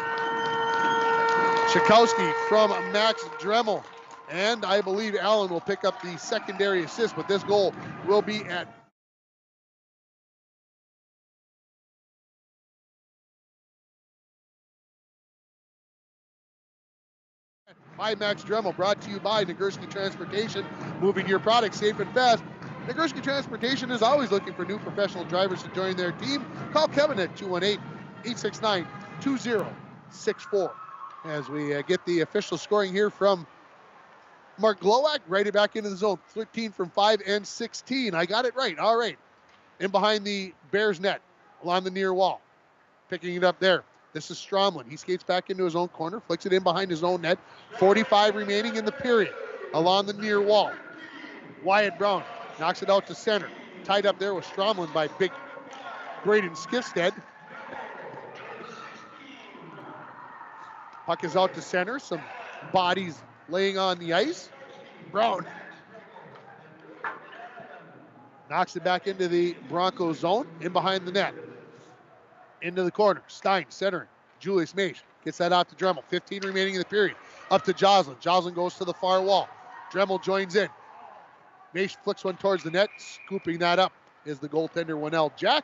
Shakowski from Max Dremel. And I believe Allen will pick up the secondary assist, but this goal will be at by Max Dremel, brought to you by Nagurski Transportation, moving your product safe and fast. Nagurski Transportation is always looking for new professional drivers to join their team. Call Kevin at 218-869-2064. As we get the official scoring here from Mark Glowak, right it back into the zone. 13 from 5 and 16. I got it right. All right. In behind the Bears net, along the near wall. Picking it up there. This is Stromlin. He skates back into his own corner, flicks it in behind his own net. 45 remaining in the period. Along the near wall. Wyatt Brown knocks it out to center. Tied up there with Stromlin by big Braden Skifstead. Puck is out to center. Some bodies laying on the ice. Brown knocks it back into the Broncos zone, in behind the net. Into the corner. Stein centering. Julius Maish gets that out to Dremel. 15 remaining in the period. Up to Joslin. Joslin goes to the far wall. Dremel joins in. Maish flicks one towards the net. Scooping that up is the goaltender, Wendell Jack.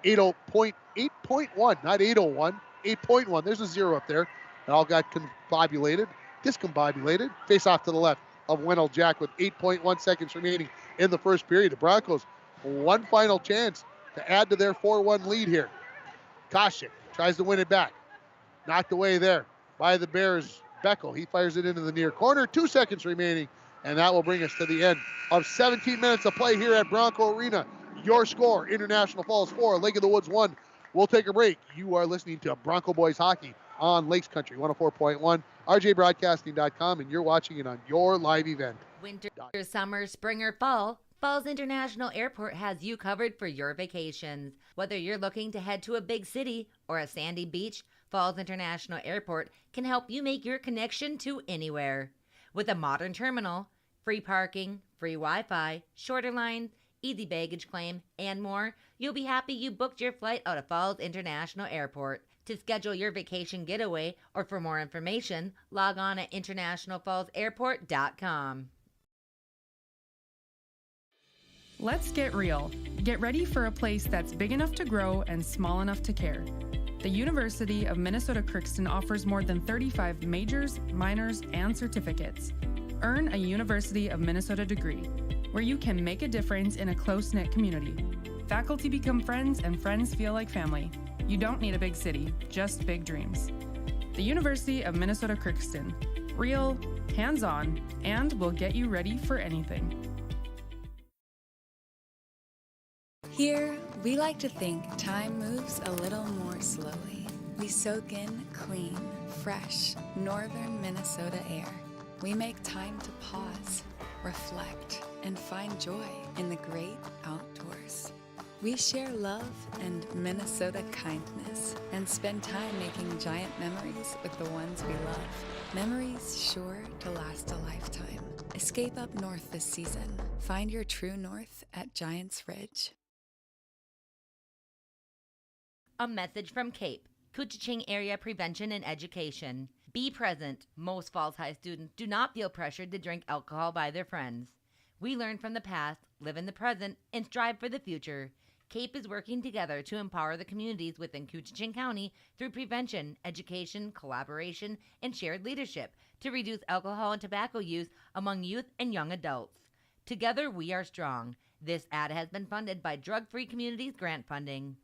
8.1, not 801. 8.1. There's a 0 up there. It all got discombobulated. Face off to the left of Wendell Jack with 8.1 seconds remaining in the first period. The Broncos, one final chance to add to their 4-1 lead here. Koshik tries to win it back. Knocked away there by the Bears' Beckel. He fires it into the near corner. 2 seconds remaining, and that will bring us to the end of 17 minutes of play here at Bronco Arena. Your score, International Falls 4, Lake of the Woods 1. We'll take a break. You are listening to Bronco Boys Hockey on Lakes Country 104.1, rjbroadcasting.com, and you're watching it on your live event. Winter, summer, spring, or fall, Falls International Airport has you covered for your vacations. Whether you're looking to head to a big city or a sandy beach, Falls International Airport can help you make your connection to anywhere. With a modern terminal, free parking, free Wi-Fi, shorter lines, easy baggage claim, and more, you'll be happy you booked your flight out of Falls International Airport. To schedule your vacation getaway or for more information, log on at internationalfallsairport.com. Let's get real. Get ready for a place that's big enough to grow and small enough to care. The University of Minnesota Crookston offers more than 35 majors, minors, and certificates. Earn a University of Minnesota degree, where you can make a difference in a close-knit community. Faculty become friends and friends feel like family. You don't need a big city, just big dreams. The University of Minnesota Crookston. Real, hands-on, and will get you ready for anything. Here, we like to think time moves a little more slowly. We soak in clean, fresh, northern Minnesota air. We make time to pause, reflect, and find joy in the great outdoors. We share love and Minnesota kindness and spend time making giant memories with the ones we love. Memories sure to last a lifetime. Escape up north this season. Find your true north at Giants Ridge. A message from CAPE, Couchiching Area Prevention and Education. Be present. Most Falls High students do not feel pressured to drink alcohol by their friends. We learn from the past, live in the present, and strive for the future. CAPE is working together to empower the communities within Couchiching County through prevention, education, collaboration, and shared leadership to reduce alcohol and tobacco use among youth and young adults. Together we are strong. This ad has been funded by Drug Free Communities Grant Funding.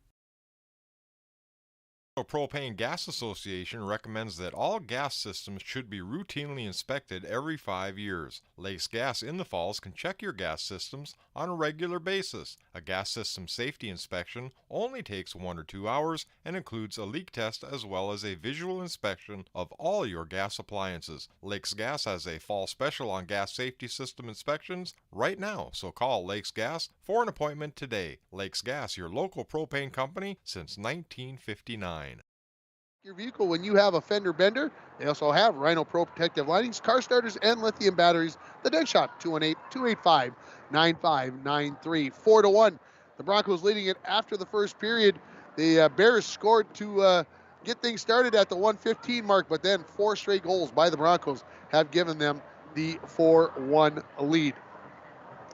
The Propane Gas Association recommends that all gas systems should be routinely inspected every 5 years. Lakes Gas in the Falls can check your gas systems on a regular basis. A gas system safety inspection only takes 1 or 2 hours and includes a leak test as well as a visual inspection of all your gas appliances. Lakes Gas has a fall special on gas safety system inspections right now, so call Lakes Gas for an appointment today. Lakes Gas, your local propane company since 1959. Your vehicle when you have a fender bender. They also have Rhino Pro protective linings, car starters, and lithium batteries. The Dent Shop, 218-285-9593. 4-1. The Broncos leading it after the first period. The Bears scored to get things started at the 1:15 mark, but then 4 straight goals by the Broncos have given them the 4-1 lead.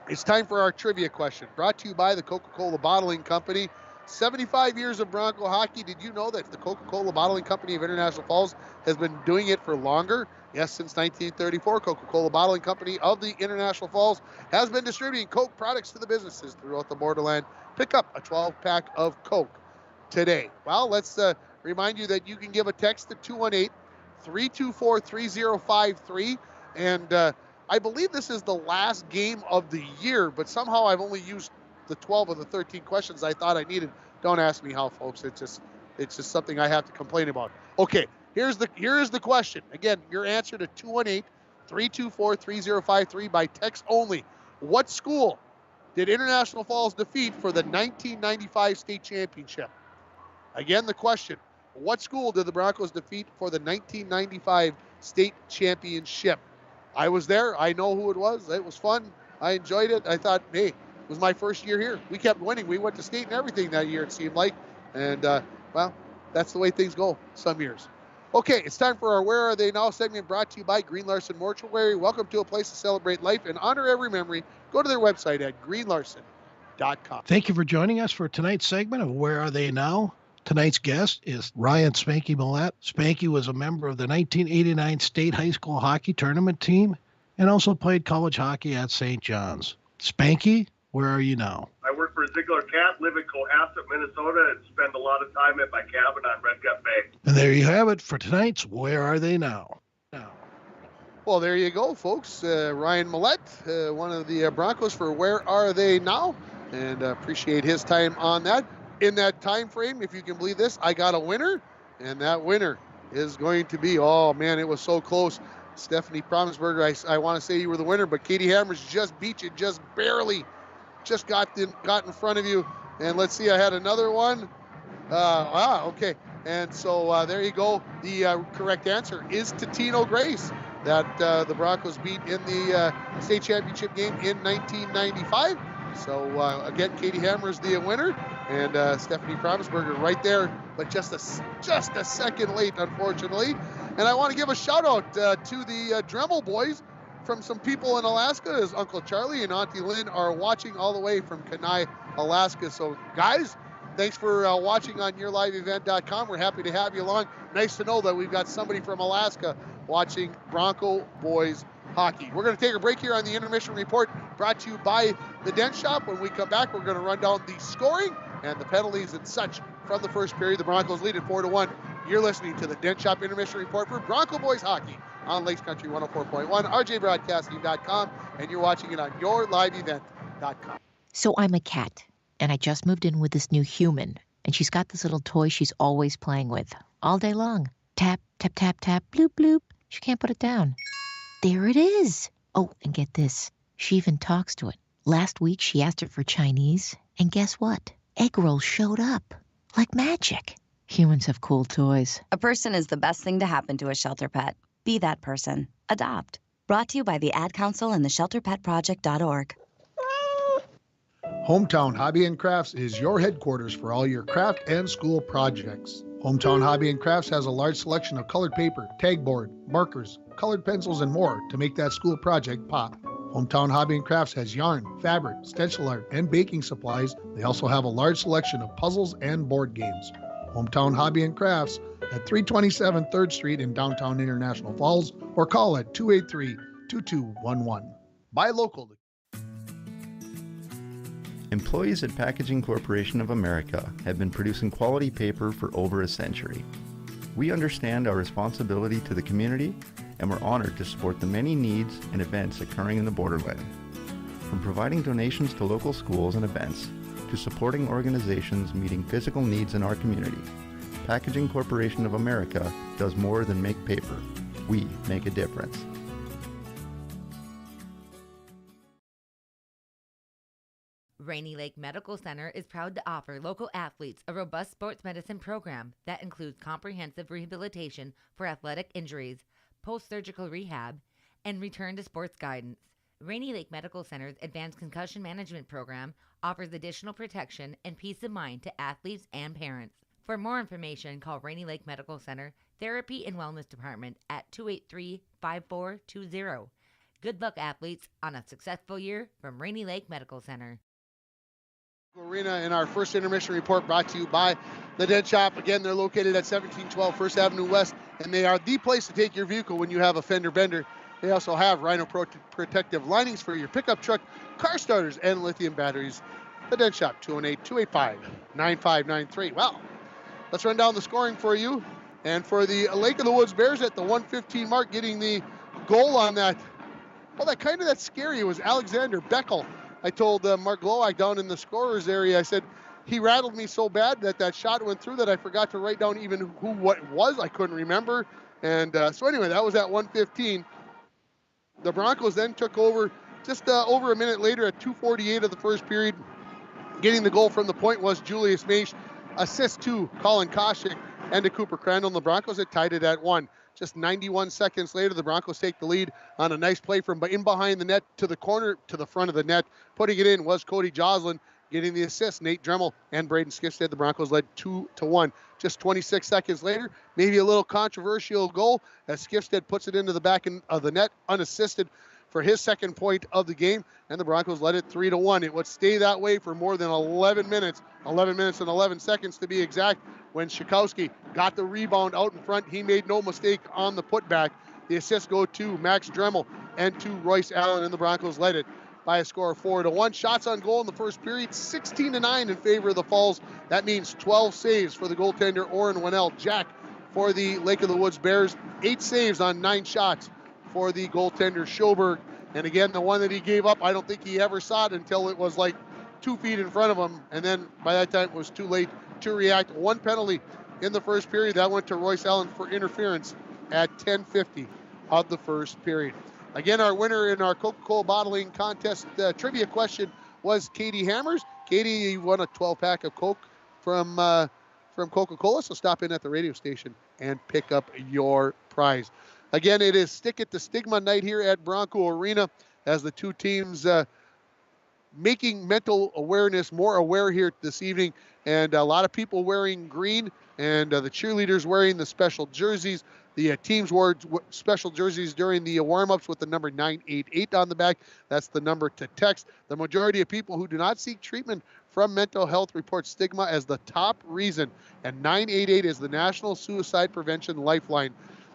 It's time for our trivia question, brought to you by the Coca-Cola Bottling Company. 75 years of Bronco hockey. Did you know that the Coca-Cola Bottling Company of International Falls has been doing it for longer? Yes, since 1934, Coca-Cola Bottling Company of the International Falls has been distributing Coke products to the businesses throughout the borderland. Pick up a 12-pack of Coke today. Well, let's remind you that you can give a text to 218-324-3053. And I believe this is the last game of the year, but somehow I've only used the 12 of the 13 questions I thought I needed. Don't ask me how, folks. It's just something I have to complain about. Okay, here is the question. Again, your answer to 218-324-3053 by text only. What school did International Falls defeat for the 1995 state championship? Again, the question. What school did the Broncos defeat for the 1995 state championship? I was there. I know who it was. It was fun. I enjoyed it. I thought, hey, it was my first year here. We kept winning. We went to state and everything that year, it seemed like. And, well, that's the way things go some years. Okay, it's time for our Where Are They Now segment, brought to you by Green Larson Mortuary. Welcome to a place to celebrate life and honor every memory. Go to their website at greenlarson.com. Thank you for joining us for tonight's segment of Where Are They Now? Tonight's guest is Ryan Spanky Millette. Spanky was a member of the 1989 state high school hockey tournament team and also played college hockey at St. John's. Spanky, where are you now? I work for Ziegler Cat, live in Cohasset, Minnesota, and spend a lot of time at my cabin on Red Gut Bay. And there you have it for tonight's Where Are They Now? Well, there you go, folks. Ryan Millette, one of the Broncos for Where Are They Now? And appreciate his time on that. In that time frame, if you can believe this, I got a winner, and that winner is going to be, oh man, it was so close. Stephanie Promsberger, I want to say you were the winner, but Katie Hammers just beat you, just barely. Just got in front of you. And let's see, I had another one. Okay. And so there you go. The correct answer is Totino Grace, that the Broncos beat in the state championship game in 1995. So again, Katie Hammer is the winner, and Stephanie Promsberger right there, but just a second late, unfortunately. And I want to give a shout out to the Dremel boys from some people in Alaska, as Uncle Charlie and Auntie Lynn are watching all the way from Kenai, Alaska. So guys, thanks for watching on yourliveevent.com. We're happy to have you along. Nice to know that we've got somebody from Alaska watching Bronco boys hockey. We're going to take a break here on the Intermission Report, brought to you by the Dent Shop. When we come back, we're going to run down the scoring and the penalties and such from the first period. The Broncos lead at 4-1. You're listening to the Dent Shop Intermission Report for Bronco boys hockey on Lakes Country 104.1, rjbroadcasting.com, and you're watching it on yourliveevent.com. So I'm a cat, and I just moved in with this new human, and she's got this little toy she's always playing with all day long. Tap, tap, tap, tap, bloop, bloop. She can't put it down. There it is. Oh, and get this. She even talks to it. Last week, she asked it for Chinese, and guess what? Egg rolls showed up. Like magic. Humans have cool toys. A person is the best thing to happen to a shelter pet. Be that person. Adopt. Brought to you by the Ad Council and the ShelterPetProject.org. Hometown Hobby and Crafts is your headquarters for all your craft and school projects. Hometown Hobby and Crafts has a large selection of colored paper, tag board, markers, colored pencils, and more to make that school project pop. Hometown Hobby and Crafts has yarn, fabric, stencil art, and baking supplies. They also have a large selection of puzzles and board games. Hometown Hobby and Crafts at 327 3rd Street in downtown International Falls, or call at 283-2211. Buy local. Employees at Packaging Corporation of America have been producing quality paper for over a century. We understand our responsibility to the community, and we're honored to support the many needs and events occurring in the borderland. From providing donations to local schools and events, to supporting organizations meeting physical needs in our community, Packaging Corporation of America does more than make paper. We make a difference. Rainy Lake Medical Center is proud to offer local athletes a robust sports medicine program that includes comprehensive rehabilitation for athletic injuries, post-surgical rehab, and return to sports guidance. Rainy Lake Medical Center's Advanced Concussion Management Program offers additional protection and peace of mind to athletes and parents. For more information, call Rainy Lake Medical Center Therapy and Wellness Department at 283-5420. Good luck, athletes, on a successful year from Rainy Lake Medical Center. Arena in our first intermission report brought to you by the Dent Shop. Again, they're located at 1712 First Avenue West, and they are the place to take your vehicle when you have a fender bender. They also have Rhino protective linings for your pickup truck, car starters, and lithium batteries. The Dent Shop, 218-285-9593. Well, let's run down the scoring for you. And for the Lake of the Woods Bears at the 1:15 mark, getting the goal on that. Well, that's scary. It was Alexander Beckel. I told Mark Glowak down in the scorer's area, I said, he rattled me so bad that shot went through that I forgot to write down even what it was. I couldn't remember. And so anyway, that was at 1:15. The Broncos then took over just over a minute later at 2:48 of the first period. Getting the goal from the point was Julius Maish. Assist to Colin Koshik and to Cooper Crandall. And the Broncos had tied it at 1. Just 91 seconds later, the Broncos take the lead on a nice play from in behind the net to the corner to the front of the net. Putting it in was Cody Joslin. Getting the assist, Nate Dremel and Braden Skifstead. The Broncos led 2-1. Just 26 seconds later, maybe a little controversial goal as Skifstead puts it into the back of the net unassisted for his second point of the game, and the Broncos led it 3-1. It would stay that way for more than 11 minutes and 11 seconds to be exact, when Schakowsky got the rebound out in front. He made no mistake on the putback. The assists go to Max Dremel and to Royce Allen, and the Broncos led it by a score of 4-1. Shots on goal in the first period, 16-9 in favor of the Falls. That means 12 saves for the goaltender, Oren Winnell. Jack for the Lake of the Woods Bears, 8 saves on 9 shots for the goaltender, Schoberg. And again, the one that he gave up, I don't think he ever saw it until it was like 2 feet in front of him. And then by that time, it was too late to react. 1 penalty in the first period. That went to Royce Allen for interference at 10:50 of the first period. Again, our winner in our Coca-Cola bottling contest trivia question was Katie Hammers. Katie won a 12-pack of Coke from Coca-Cola, so stop in at the radio station and pick up your prize. Again, it is Stick It to Stigma night here at Bronco Arena as the two teams making mental awareness more aware here this evening, and a lot of people wearing green, and the cheerleaders wearing the special jerseys. The teams wore special jerseys during the warm-ups with the number 988 on the back. That's the number to text. The majority of people who do not seek treatment from mental health report stigma as the top reason, and 988 is the National Suicide Prevention Lifeline.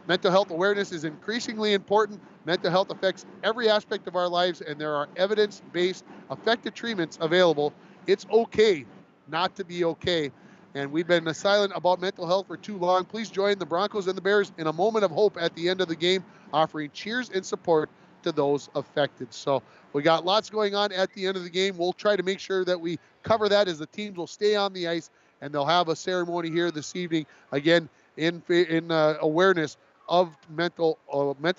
Mental health awareness is increasingly important. Mental health affects every aspect of our lives, and there are evidence-based effective treatments available. It's okay not to be okay. And we've been silent about mental health for too long. Please join the Broncos and the Bears in a moment of hope at the end of the game, offering cheers and support to those affected. So we got lots going on at the end of the game. We'll try to make sure that we cover that as the teams will stay on the ice, and they'll have a ceremony here this evening, again, in awareness of mental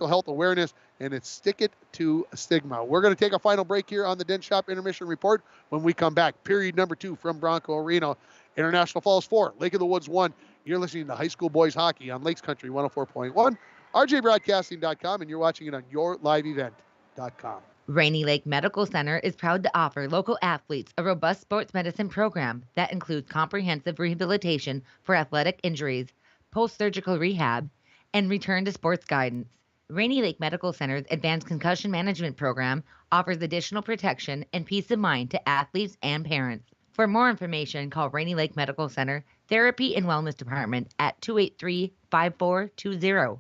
health awareness, and it's Stick It to Stigma. We're going to take a final break here on the Dent Shop Intermission Report. When we come back, period number 2 from Bronco Arena. International Falls 4, Lake of the Woods 1. You're listening to high school boys hockey on Lakes Country 104.1, rjbroadcasting.com, and you're watching it on yourliveevent.com. Rainy Lake Medical Center is proud to offer local athletes a robust sports medicine program that includes comprehensive rehabilitation for athletic injuries, post-surgical rehab, and return to sports guidance. Rainy Lake Medical Center's Advanced Concussion Management Program offers additional protection and peace of mind to athletes and parents. For more information, call Rainy Lake Medical Center Therapy and Wellness Department at 283-5420.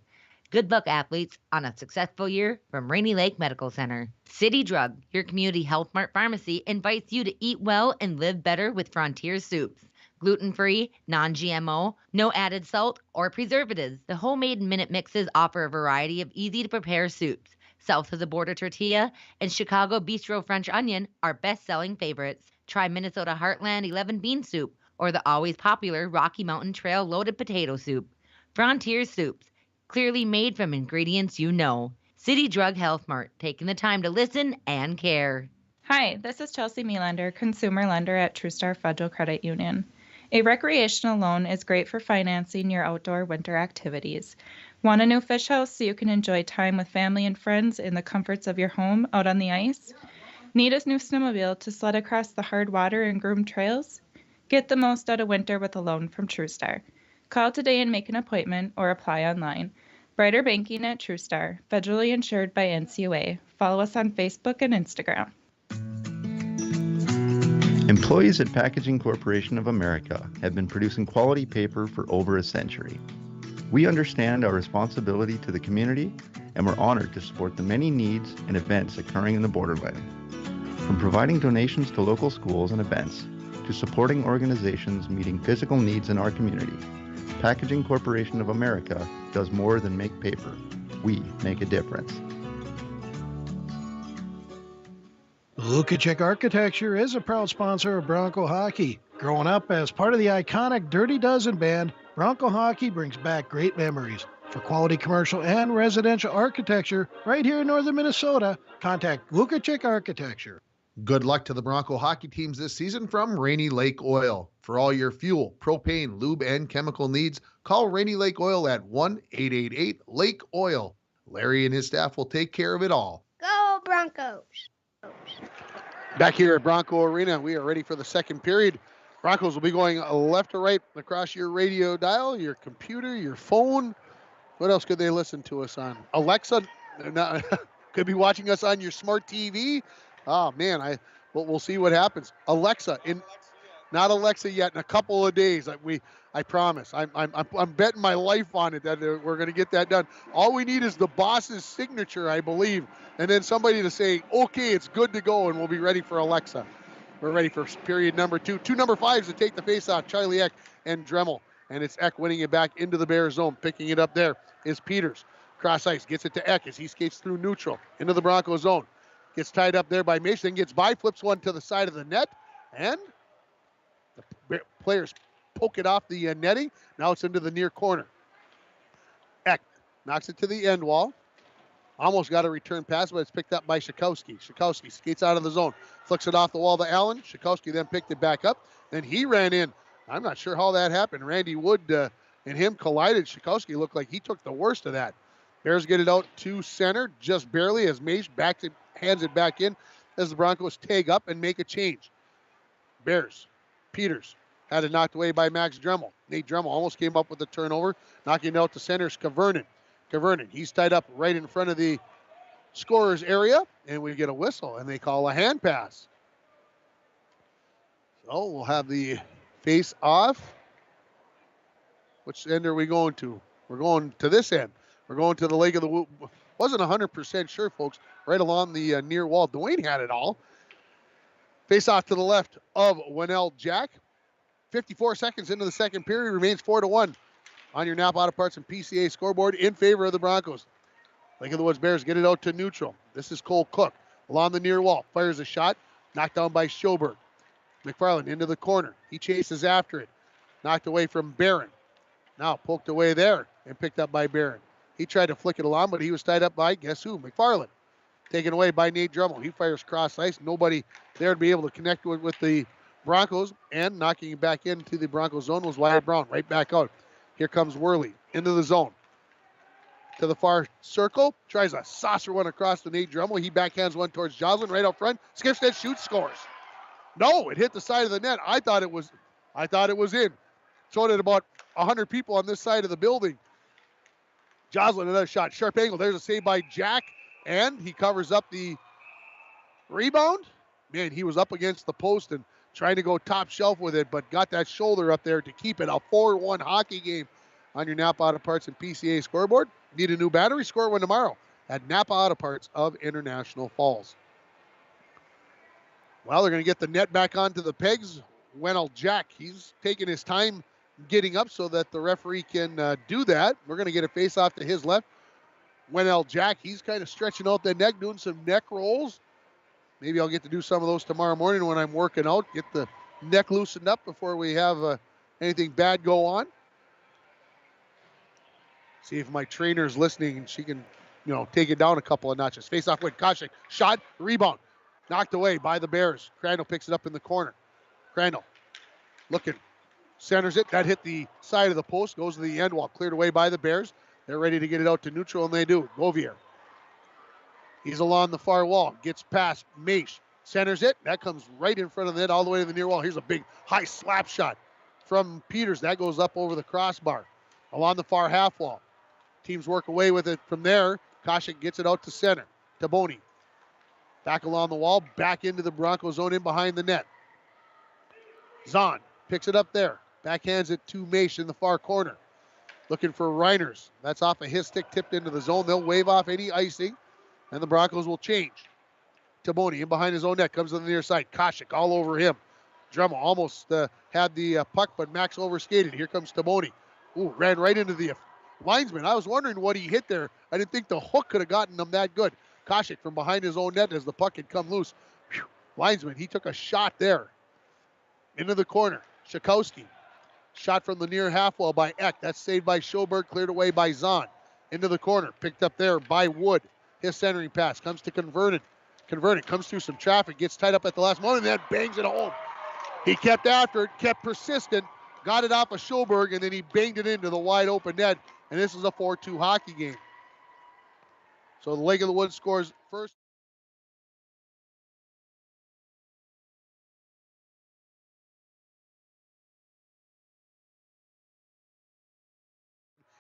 Good luck, athletes, on a successful year from Rainy Lake Medical Center. City Drug, your community Health Mart pharmacy, invites you to eat well and live better with Frontier Soups. Gluten-free, non-GMO, no added salt or preservatives. The homemade minute mixes offer a variety of easy-to-prepare soups. South of the Border Tortilla and Chicago Bistro French Onion are best-selling favorites. Try Minnesota Heartland 11 Bean Soup or the always popular Rocky Mountain Trail Loaded Potato Soup. Frontier Soups, clearly made from ingredients you know. City Drug Health Mart, taking the time to listen and care. Hi, this is Chelsea Melander, consumer lender at TrueStar Federal Credit Union. A recreational loan is great for financing your outdoor winter activities. Want a new fish house so you can enjoy time with family and friends in the comforts of your home out on the ice? Need a new snowmobile to sled across the hard water and groomed trails? Get the most out of winter with a loan from TrueStar. Call today and make an appointment or apply online. Brighter banking at TrueStar, federally insured by NCUA. Follow us on Facebook and Instagram. Employees at Packaging Corporation of America have been producing quality paper for over a century. We understand our responsibility to the community, and we're honored to support the many needs and events occurring in the borderland. From providing donations to local schools and events, to supporting organizations meeting physical needs in our community, Packaging Corporation of America does more than make paper. We make a difference. Lukacek Architecture is a proud sponsor of Bronco hockey. Growing up as part of the iconic Dirty Dozen band, Bronco hockey brings back great memories. For quality commercial and residential architecture right here in northern Minnesota, contact Lukacek Architecture. Good luck to the Bronco hockey teams this season from Rainy Lake Oil. For all your fuel, propane, lube, and chemical needs, call Rainy Lake Oil at 1-888-LAKE-OIL. Larry and his staff will take care of it all. Go Broncos! Back here at Bronco Arena, we are ready for the second period. Broncos will be going left to right across your radio dial, your computer, your phone. What else could they listen to us on? Alexa could be watching us on your smart TV. Oh man, we'll see what happens. Alexa, not Alexa yet. In a couple of days, I promise. I'm betting my life on it that we're going to get that done. All we need is the boss's signature, I believe, and then somebody to say, okay, it's good to go, and we'll be ready for Alexa. We're ready for period number 2. 2 number 5s to take the face-off, Charlie Eck and Dremel. And it's Eck winning it back into the Bear zone. Picking it up there is Peters. Cross ice, gets it to Eck as he skates through neutral into the Bronco zone. Gets tied up there by Mason, then gets by, flips one to the side of the net, and the players poke it off the netting. Now it's into the near corner. Eck knocks it to the end wall. Almost got a return pass, but it's picked up by Shikowski. Shikowski skates out of the zone, flicks it off the wall to Allen. Shikowski then picked it back up. Then he ran in. I'm not sure how that happened. Randy Wood and him collided. Shikowski looked like he took the worst of that. Bears get it out to center, just barely, as Mace hands it back in as the Broncos tag up and make a change. Bears, Peters, had it knocked away by Max Dremel. Nate Dremel almost came up with the turnover, knocking it out to center. Kavernen, he's tied up right in front of the scorer's area, and we get a whistle, and they call a hand pass. So we'll have the face off. Which end are we going to? We're going to this end. We're going to the leg of the Whoop. Wasn't 100% sure, folks. Right along the near wall. Dwayne had it all. Face off to the left of Winnell Jack. 54 seconds into the second period. Remains 4-1 on your Napa Auto Parts and PCA scoreboard in favor of the Broncos. Lake of the Woods Bears get it out to neutral. This is Cole Cook along the near wall. Fires a shot. Knocked down by Schoberg. McFarland into the corner. He chases after it. Knocked away from Barron. Now poked away there and picked up by Barron. He tried to flick it along, but he was tied up by, guess who? McFarland. Taken away by Nate Dremel. He fires cross ice. Nobody there to be able to connect with the Broncos. And knocking it back into the Broncos zone was Wyatt Brown. Right back out. Here comes Worley into the zone. To the far circle. Tries a saucer one across to Nate Dremel. He backhands one towards Joslin right out front. Skips that, shoots, scores. No, it hit the side of the net. I thought it was in. So did about 100 people on this side of the building. Joslin, another shot. Sharp angle. There's a save by Jack. And he covers up the rebound. Man, he was up against the post and trying to go top shelf with it, but got that shoulder up there to keep it. A 4-1 hockey game on your Napa Auto Parts and PCA scoreboard. Need a new battery? Score one tomorrow at Napa Auto Parts of International Falls. Well, they're going to get the net back onto the pegs. Wendell Jack, he's taking his time getting up so that the referee can do that. We're going to get a face-off to his left. Wendell Jack, he's kind of stretching out the neck, doing some neck rolls. Maybe I'll get to do some of those tomorrow morning when I'm working out, get the neck loosened up before we have anything bad go on. See if my trainer's listening and she can, take it down a couple of notches. Face-off win. Koshik, shot, rebound. Knocked away by the Bears. Crandall picks it up in the corner. Crandall looking, centers it. That hit the side of the post, goes to the end wall. Cleared away by the Bears. They're ready to get it out to neutral, and they do. Govier. He's along the far wall. Gets past Maish. Centers it. That comes right in front of the net all the way to the near wall. Here's a big high slap shot from Peters. That goes up over the crossbar. Along the far half wall. Teams work away with it from there. Koshik gets it out to center. Taboni. Back along the wall. Back into the Broncos zone in behind the net. Zahn picks it up there. Backhands it to Maish in the far corner. Looking for Reiners. That's off of his stick, tipped into the zone. They'll wave off any icing, and the Broncos will change. Taboni in behind his own net. Comes to the near side. Koshik all over him. Dremel almost had the puck, but Max overskated. Here comes Taboni. Ooh, ran right into the linesman. I was wondering what he hit there. I didn't think the hook could have gotten him that good. Koshik from behind his own net as the puck had come loose. Whew. Linesman, he took a shot there. Into the corner. Shakowski. Shot from the near half wall by Eck. That's saved by Schoberg, cleared away by Zahn. Into the corner. Picked up there by Wood. His centering pass comes to Converted. Converted comes through some traffic, gets tied up at the last moment, and then bangs it home. He kept after it, kept persistent, got it off of Schoberg, and then he banged it into the wide open net. And this is a 4-2 hockey game. So the Lake of the Woods scores first.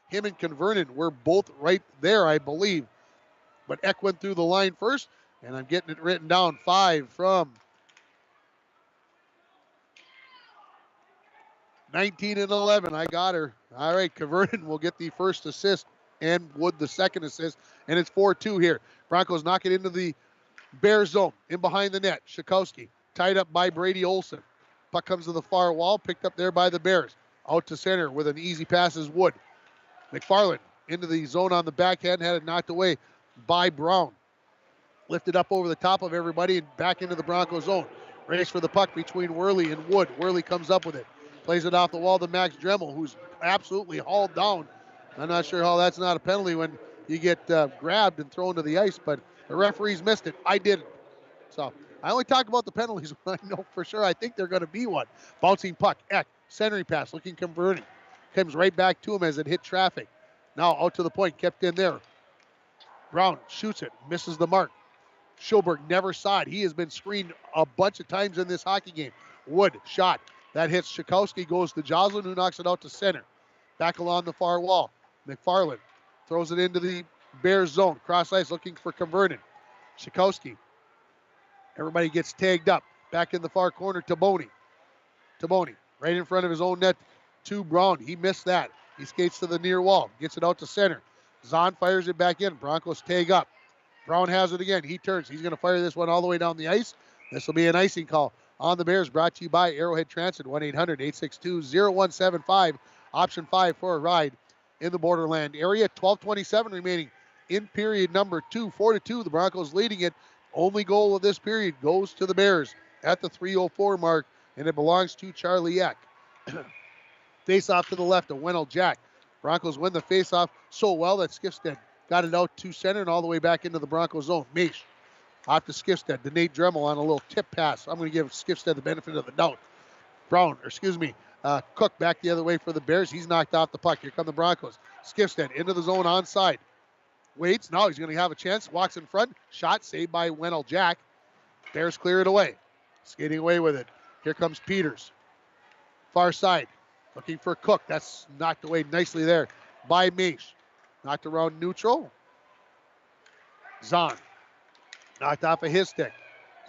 Him and Converted were both right there, I believe. But Eck went through the line first, and I'm getting it written down. 5 from 19 and 11. I got her. All right, Converted will get the first assist and Wood the second assist, and it's 4-2 here. Broncos knock it into the Bears zone, in behind the net. Shakowski tied up by Brady Olson. Puck comes to the far wall, picked up there by the Bears. Out to center with an easy pass is Wood. McFarland into the zone on the backhand, had it knocked away by Brown. Lifted up over the top of everybody and back into the Broncos zone. Race for the puck between Worley and Wood. Worley comes up with it. Plays it off the wall to Max Dremel, who's absolutely hauled down. I'm not sure how that's not a penalty when you get grabbed and thrown to the ice, but the referees missed it. I didn't. So I only talk about the penalties when I know for sure I think they're going to be one. Bouncing puck. Eck. Centering pass. Looking converting. Comes right back to him as it hit traffic. Now out to the point. Kept in there. Brown shoots it. Misses the mark. Schoberg never saw it. He has been screened a bunch of times in this hockey game. Wood shot. That hits Shakowski. Goes to Joslin, who knocks it out to center. Back along the far wall. McFarland throws it into the Bears zone. Cross ice looking for Converted. Shakowski. Everybody gets tagged up. Back in the far corner, Taboni. Taboni right in front of his own net to Brown. He missed that. He skates to the near wall. Gets it out to center. Zahn fires it back in. Broncos tag up. Brown has it again. He turns. He's going to fire this one all the way down the ice. This will be an icing call on the Bears, brought to you by Arrowhead Transit, 1-800-862-0175. Option 5 for a ride in the Borderland area. 12:27 remaining in period number 2. 4-2. The Broncos leading it. Only goal of this period goes to the Bears at the 3:04 mark, and it belongs to Charlie Eck. Face off to the left of Wendell Jack. Broncos win the face off so well that Skifstead got it out to center and all the way back into the Broncos zone. Maish off to Skifstead. To Nate Dremel on a little tip pass. I'm going to give Skifstead the benefit of the doubt. Cook back the other way for the Bears. He's knocked off the puck. Here come the Broncos. Skifstead into the zone onside. Waits. Now he's going to have a chance. Walks in front. Shot saved by Wendell Jack. Bears clear it away. Skating away with it. Here comes Peters. Far side. Looking for Cook. That's knocked away nicely there by Maish. Knocked around neutral. Zahn. Knocked off of his stick.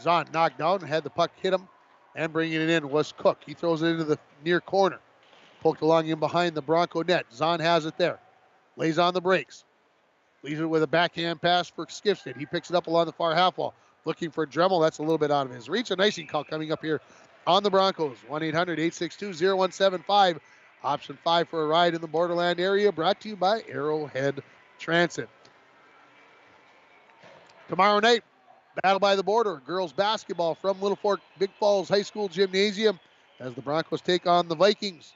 Zahn knocked down and had the puck hit him. And bringing it in was Cook. He throws it into the near corner. Poked along in behind the Bronco net. Zahn has it there. Lays on the brakes. Leaves it with a backhand pass for Skifsted. He picks it up along the far half wall. Looking for Dremel. That's a little bit out of his reach. An icing call coming up here on the Broncos. 1-800-862-0175. Option 5 for a ride in the Borderland area. Brought to you by Arrowhead Transit. Tomorrow night, Battle by the Border. Girls basketball from Little Fork Big Falls High School Gymnasium as the Broncos take on the Vikings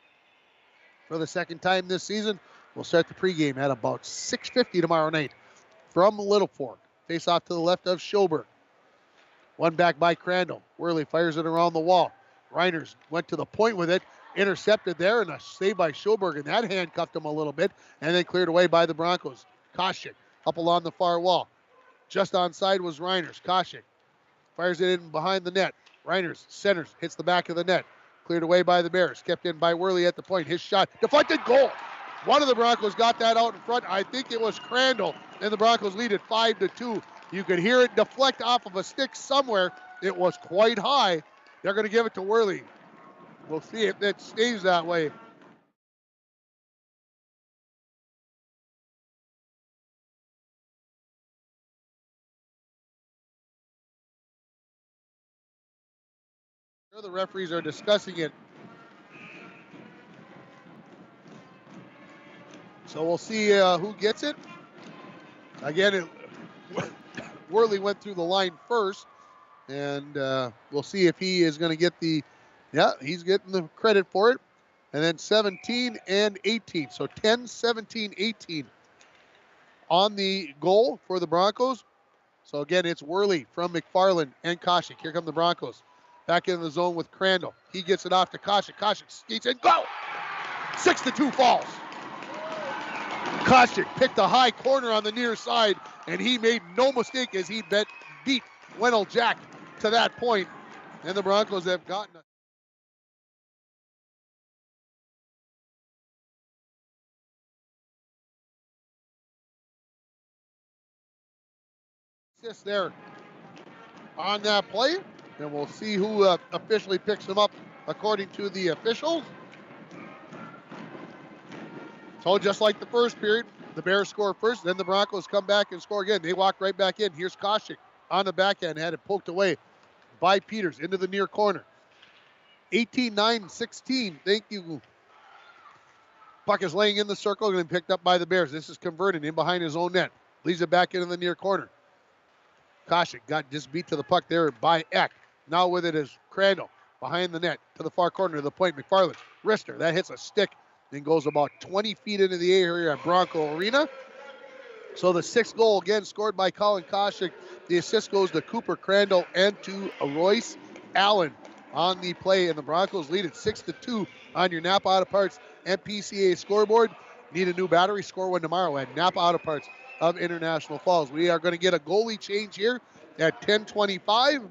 for the second time this season. We'll start the pregame at about 6:50 tomorrow night from Little Fork. Face off to the left of Schoberg. One back by Crandall. Worley fires it around the wall. Reiners went to the point with it. Intercepted there, and a save by Schoberg, and that handcuffed him a little bit, and then cleared away by the Broncos. Koscheck up along the far wall. Just onside was Reiners. Koscheck fires it in behind the net. Reiners centers, hits the back of the net. Cleared away by the Bears. Kept in by Worley at the point. His shot, deflected, goal. One of the Broncos got that out in front. I think it was Crandall, and the Broncos lead it 5-2. You could hear it deflect off of a stick somewhere. It was quite high. They're going to give it to Worley. We'll see if it stays that way. The referees are discussing it. So we'll see who gets it. Again, Worley went through the line first, and we'll see if he is going to get the, he's getting the credit for it. And then 17 and 18. So 10, 17, 18 on the goal for the Broncos. So again, it's Worley from McFarland and Koscheck. Here come the Broncos. Back in the zone with Crandall. He gets it off to Koscheck. Koscheck skates in, go! 6-2 falls. Koscheck picked a high corner on the near side, and he made no mistake as he beat Wendell Jack to that point. And the Broncos have gotten a assist there on that play. And we'll see who officially picks him up according to the officials. So just like the first period, the Bears score first, then the Broncos come back and score again. They walk right back in. Here's Koscheck on the backhand, had it poked away by Peters into the near corner. 18-9-16. Thank you. Puck is laying in the circle and picked up by the Bears. This is converted in behind his own net. Leaves it back into the near corner. Koscheck got just beat to the puck there by Eck. Now with it is Crandall behind the net to the far corner to the point. McFarland, wrister, that hits a stick and goes about 20 feet into the area at Bronco Arena. So the sixth goal again scored by Colin Koscheck. The assist goes to Cooper Crandall and to Royce Allen on the play, and the Broncos lead it 6-2 on your Napa Auto Parts and PCA scoreboard. Need a new battery? Score one tomorrow at Napa Auto Parts of International Falls. We are going to get a goalie change here at 10:25.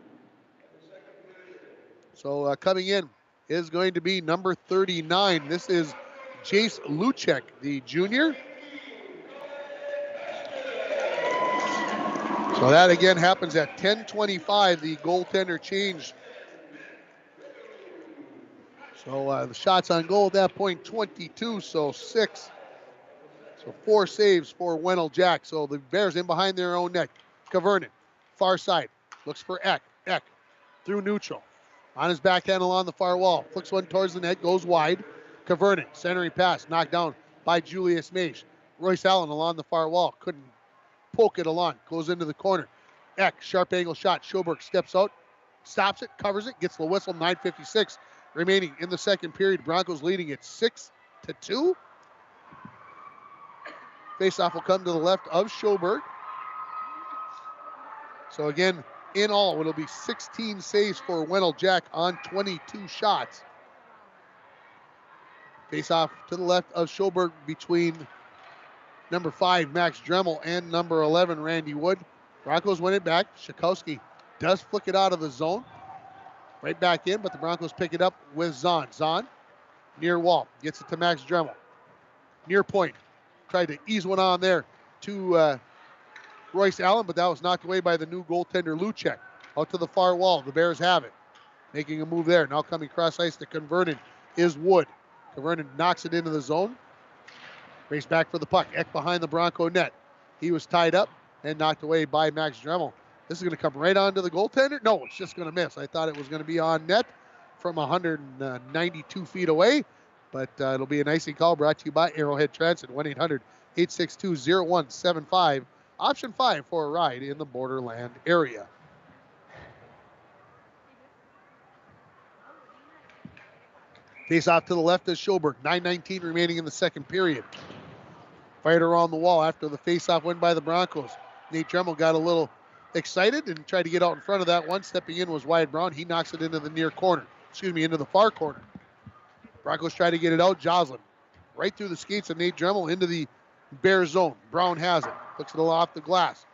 So coming in is going to be number 39. This is Jace Luchek, the junior. So that again happens at 10:25, the goaltender change. So the shots on goal at that point, 22, so 6. So 4 saves for Wendell Jack. So the Bears in behind their own net. Kavernen, far side, looks for Eck. Eck through neutral. On his backhand along the far wall. Flicks one towards the net, goes wide. Kavernen, centering pass, knocked down by Julius Mage. Royce Allen along the far wall. Couldn't poke it along. Goes into the corner. Eck, sharp angle shot. Schoberg steps out, stops it, covers it, gets the whistle. 9:56 remaining in the second period. Broncos leading it 6-2. Faceoff will come to the left of Schoberg. So again, in all, it'll be 16 saves for Wendell Jack on 22 shots. Faceoff to the left of Schoberg between number 5, Max Dremel, and number 11, Randy Wood. Broncos win it back. Shakowski does flick it out of the zone. Right back in, but the Broncos pick it up with Zahn. Zahn, near wall, gets it to Max Dremel. Near point, tried to ease one on there to Royce Allen, but that was knocked away by the new goaltender Luchek. Out to the far wall, the Bears have it. Making a move there, now coming cross ice to Converted is Wood. Converted knocks it into the zone. Race back for the puck. Eck behind the Bronco net. He was tied up and knocked away by Max Dremel. This is going to come right onto the goaltender. No, it's just going to miss. I thought it was going to be on net from 192 feet away, but it'll be an icing call brought to you by Arrowhead Transit, 1-800-862-0175, option 5 for a ride in the Borderland area. Face off to the left is Schoberg. 9:19 remaining in the second period. Fired around the wall after the face-off win by the Broncos. Nate Dremel got a little excited and tried to get out in front of that one. Stepping in was Wyatt Brown. He knocks it into the into the far corner. Broncos try to get it out. Joslin right through the skates of Nate Dremel into the Bear zone. Brown has it. Looks it off the glass.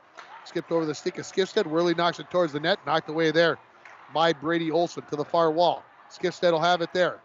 Skipped over the stick of Skifstead. Worley knocks it towards the net. Knocked away there by Brady Olson to the far wall. Skifstead will have it there.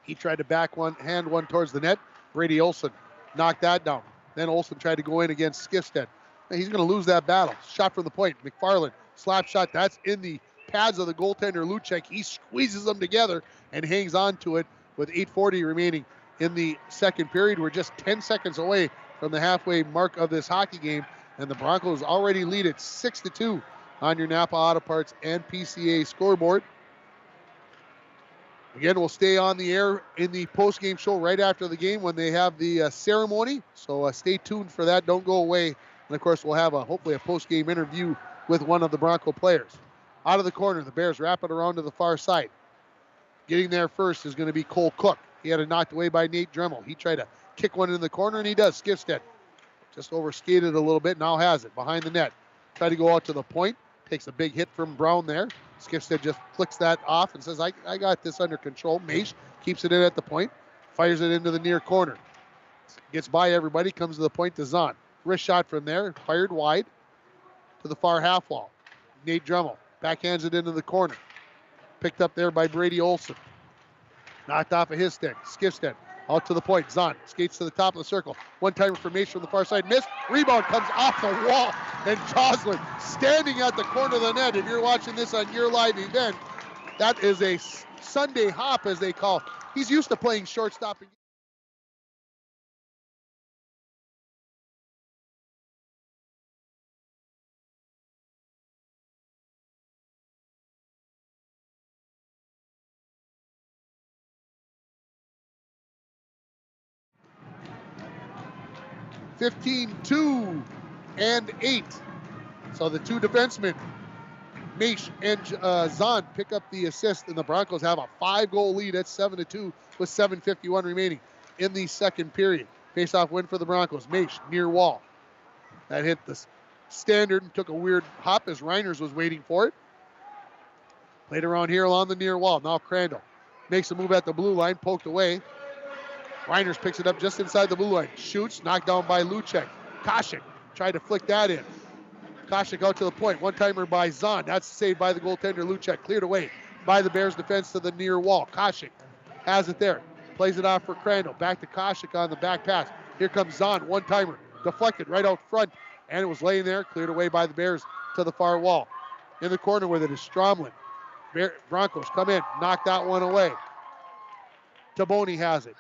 He tried to hand one towards the net. Brady Olson knocked that down. Then Olson tried to go in against Skifstead. He's going to lose that battle. Shot from the point. McFarland, slap shot. That's in the pads of the goaltender, Luchek. He squeezes them together and hangs on to it with 8:40 remaining in the second period. We're just 10 seconds away from the halfway mark of this hockey game, and the Broncos already lead it 6-2 on your Napa Auto Parts and PCA scoreboard. Again, we'll stay on the air in the post-game show right after the game when they have the ceremony. So stay tuned for that. Don't go away. And, of course, we'll have hopefully a post-game interview with one of the Bronco players. Out of the corner, the Bears wrap it around to the far side. Getting there first is going to be Cole Cook. He had it knocked away by Nate Dremel. He tried to kick one in the corner, and he does. Skifstead just overskated a little bit. Now has it behind the net. Tried to go out to the point. Takes a big hit from Brown there. Skifstead just flicks that off and says, I got this under control. Maish keeps it in at the point. Fires it into the near corner. Gets by everybody. Comes to the point to Zahn. Wrist shot from there. Fired wide to the far half wall. Nate Dremel backhands it into the corner. Picked up there by Brady Olson. Knocked off of his stick. Skifstead out to the point. Zahn skates to the top of the circle. One-timer for Maish from the far side. Missed. Rebound comes off the wall. And Joslin standing at the corner of the net. If you're watching this on your live event, that is a Sunday hop, as they call. He's used to playing shortstop. 15-2 and 8. So the two defensemen, Maish and Zahn, pick up the assist, and the Broncos have a 5-goal lead at 7-2 with 7:51 remaining in the second period. Face-off win for the Broncos. Maish near wall. That hit the standard and took a weird hop as Reiners was waiting for it. Played around here along the near wall. Now Crandall makes a move at the blue line, poked away. Reiners picks it up just inside the blue line. Shoots, knocked down by Luchek. Koshik tried to flick that in. Koshik out to the point. One-timer by Zahn. That's saved by the goaltender, Luchek. Cleared away by the Bears defense to the near wall. Koshik has it there. Plays it off for Crandall. Back to Koshik on the back pass. Here comes Zahn. One-timer. Deflected right out front. And it was laying there. Cleared away by the Bears to the far wall. In the corner with it is Stromlin. Broncos come in. Knock that one away. Taboni has it.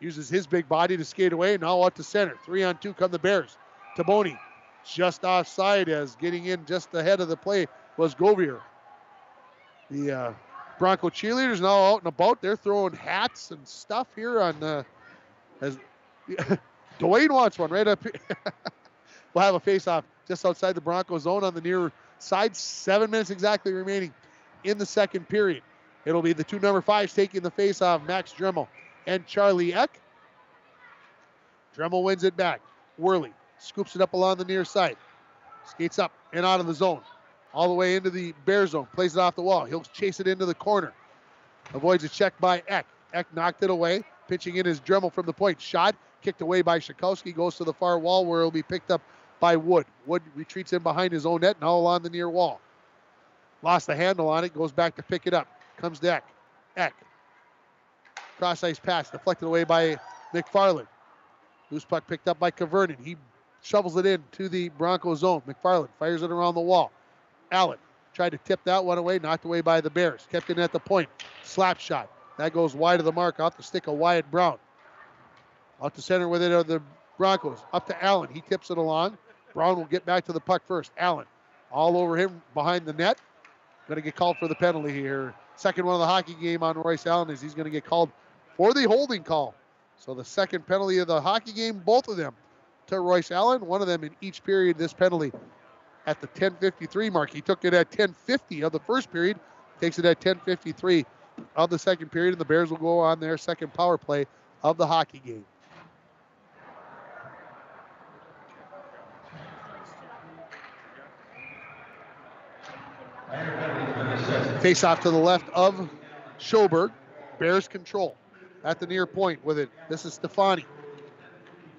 Uses his big body to skate away. Now out to center. 3-on-2 come the Bears. Taboni just offside, as getting in just ahead of the play was Govier. The Bronco cheerleaders now out and about. They're throwing hats and stuff here on as Dwayne wants one right up here. We'll have a face-off just outside the Bronco zone on the near side. 7 minutes exactly remaining in the second period. It'll be the two number 5s taking the face-off, Max Dremel and Charlie Eck. Dremel wins it back. Worley scoops it up along the near side. Skates up and out of the zone. All the way into the Bear zone. Plays it off the wall. He'll chase it into the corner. Avoids a check by Eck. Eck knocked it away. Pitching in is Dremel from the point. Shot. Kicked away by Shakowski. Goes to the far wall where it'll be picked up by Wood. Wood retreats in behind his own net. Now along the near wall. Lost the handle on it. Goes back to pick it up. Comes to Eck. Eck. Cross ice pass. Deflected away by McFarland. Loose puck picked up by Kavernen. He shovels it in to the Bronco zone. McFarland fires it around the wall. Allen tried to tip that one away. Knocked away by the Bears. Kept it at the point. Slap shot. That goes wide of the mark off the stick of Wyatt Brown. Out to center with it are the Broncos. Up to Allen. He tips it along. Brown will get back to the puck first. Allen all over him behind the net. Going to get called for the penalty here. Second one of the hockey game on Royce Allen is he's going to get called for the holding call. So the second penalty of the hockey game, both of them to Royce Allen. One of them in each period, this penalty at the 10:53 mark. He took it at 10:50 of the first period, takes it at 10:53 of the second period, and the Bears will go on their second power play of the hockey game. Face off to the left of Schoberg. Bears control at the near point with it. This is Stefani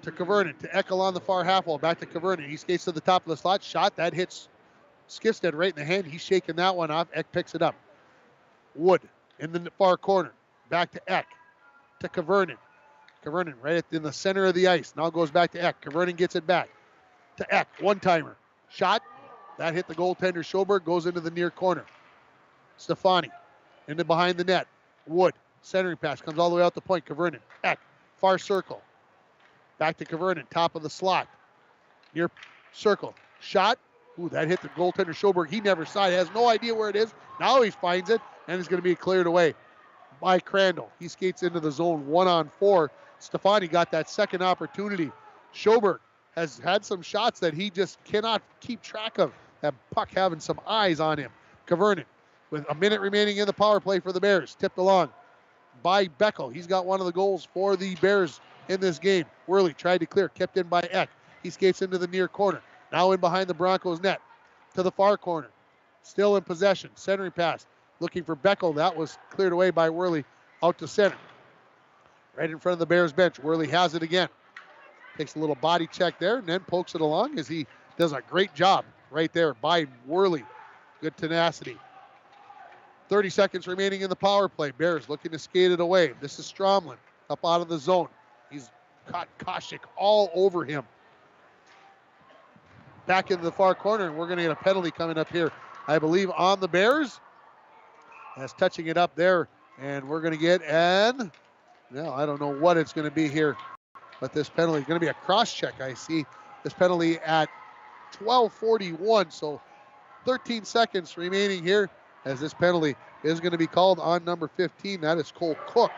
to Kavernen, to Eckel on the far half wall, back to Kavernen. He skates to the top of the slot. Shot, that hits Skifstad right in the hand. He's shaking that one off. Eck picks it up. Wood in the far corner. Back to Eck, to Kavernen. Kavernen right in the center of the ice. Now goes back to Eck. Kavernen gets it back to Eck. One-timer. Shot, that hit the goaltender. Schoberg goes into the near corner. Stefani into behind the net. Wood, centering pass, comes all the way out the point. Kavernen, Eck, far circle. Back to Kavernen, top of the slot. Near circle. Shot. Ooh, that hit the goaltender Schoberg. He never saw it. He has no idea where it is. Now he finds it, and it's going to be cleared away by Crandall. He skates into the zone 1-on-4. Stefani got that second opportunity. Schoberg has had some shots that he just cannot keep track of. That puck having some eyes on him. Kavernen with a minute remaining in the power play for the Bears. Tipped along by Beckel. He's got one of the goals for the Bears in this game. Worley tried to clear, kept in by Eck. He skates into the near corner. Now in behind the Broncos net to the far corner. Still in possession. Centering pass. Looking for Beckel. That was cleared away by Worley out to center. Right in front of the Bears bench. Worley has it again. Takes a little body check there and then pokes it along as he does a great job right there by Worley. Good tenacity. 30 seconds remaining in the power play. Bears looking to skate it away. This is Stromlin up out of the zone. He's caught Koshik all over him. Back into the far corner, and we're going to get a penalty coming up here, I believe, on the Bears. That's touching it up there, and we're going to get I don't know what it's going to be here, but this penalty is going to be a cross check. I see this penalty at 12:41, so 13 seconds remaining here as this penalty is going to be called on number 15. That is Cole Cook.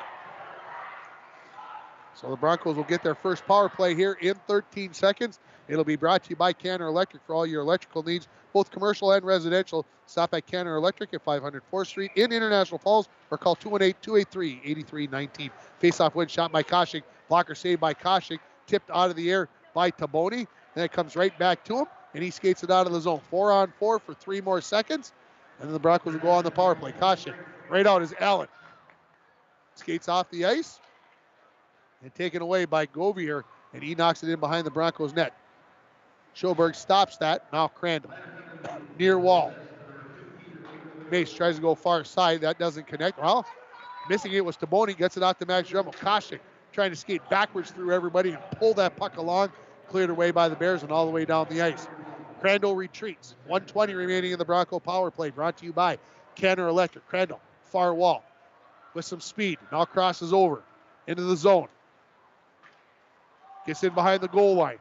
So the Broncos will get their first power play here in 13 seconds. It'll be brought to you by Canner Electric for all your electrical needs, both commercial and residential. Stop at Canner Electric at 500 4th Street in International Falls or call 218-283-8319. Face-off win shot by Koshik. Blocker saved by Koshik. Tipped out of the air by Taboni. Then it comes right back to him, and he skates it out of the zone. 4-on-4 for 3 more seconds. And then the Broncos will go on the power play. Koshik. Right out is Allen. Skates off the ice. And taken away by Govier, and he knocks it in behind the Broncos net. Schoberg stops that. Now Crandall. Near wall. Mace tries to go far side. That doesn't connect. Well, missing it was Taboni. Gets it out to Max Dremel. Koshik trying to skate backwards through everybody and pull that puck along. Cleared away by the Bears and all the way down the ice. Crandall retreats. 1:20 remaining in the Bronco power play. Brought to you by Canner Electric. Crandall, far wall with some speed. Now crosses over into the zone. Gets in behind the goal line.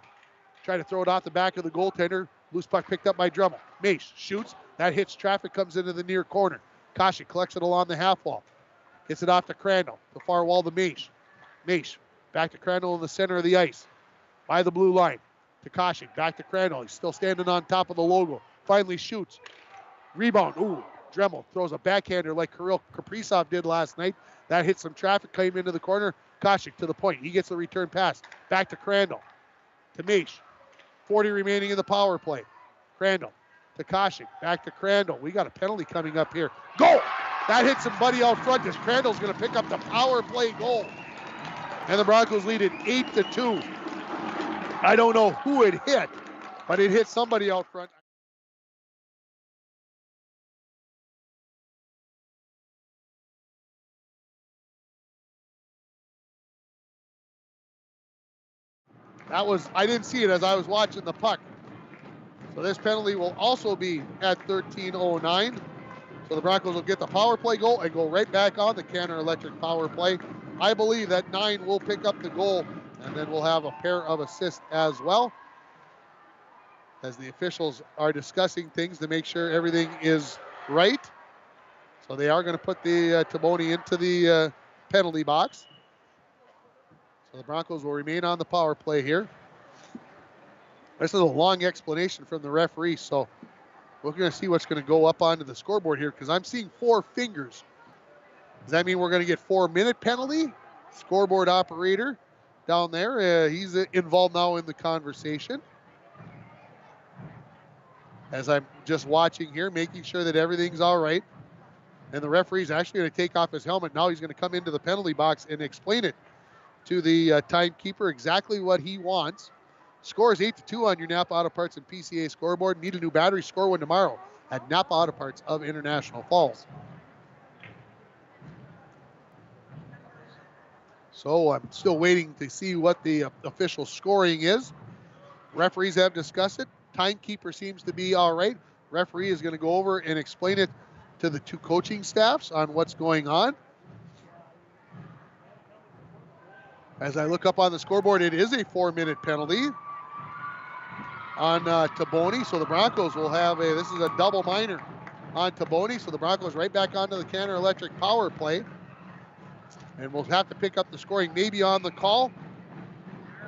Try to throw it off the back of the goaltender. Loose puck picked up by Drummond. Mace shoots. That hits traffic, comes into the near corner. Koshik collects it along the half wall. Gets it off to Crandall. The far wall to Mace. Mace back to Crandall in the center of the ice. By the blue line. To Koshik. Back to Crandall. He's still standing on top of the logo. Finally shoots. Rebound. Ooh. Dremel throws a backhander like Kirill Kaprizov did last night. That hit some traffic, came into the corner. Koshik to the point. He gets the return pass. Back to Crandall. To Mish. 40 remaining in the power play. Crandall to Koshik. Back to Crandall. We got a penalty coming up here. Goal! That hit somebody out front as Crandall's going to pick up the power play goal. And the Broncos lead it 8-2. I don't know who it hit, but it hit somebody out front. I didn't see it as I was watching the puck. So this penalty will also be at 13:09. So the Broncos will get the power play goal and go right back on the Canner Electric power play. I believe that 9 will pick up the goal And then we'll have a pair of assists as well, as the officials are discussing things to make sure everything is right. So they are going to put the Taboni into the penalty box. So the Broncos will remain on the power play here. This is a long explanation from the referee, so we're going to see what's going to go up onto the scoreboard here, because I'm seeing 4 fingers. Does that mean we're going to get 4-minute penalty? Scoreboard operator down there, he's involved now in the conversation. As I'm just watching here, making sure that everything's all right. And the referee's actually going to take off his helmet. Now he's going to come into the penalty box and explain it to the timekeeper exactly what he wants. Score is 8-2 on your Napa Auto Parts and PCA scoreboard. Need a new battery? Score one tomorrow at Napa Auto Parts of International Falls. So I'm still waiting to see what the official scoring is. Referees have discussed it. Timekeeper seems to be all right. Referee is going to go over and explain it to the 2 coaching staffs on what's going on. As I look up on the scoreboard, it is a 4-minute penalty on Taboni. So the Broncos will have this is a double minor on Taboni. So the Broncos right back onto the Canner Electric power play. And we'll have to pick up the scoring maybe on the call,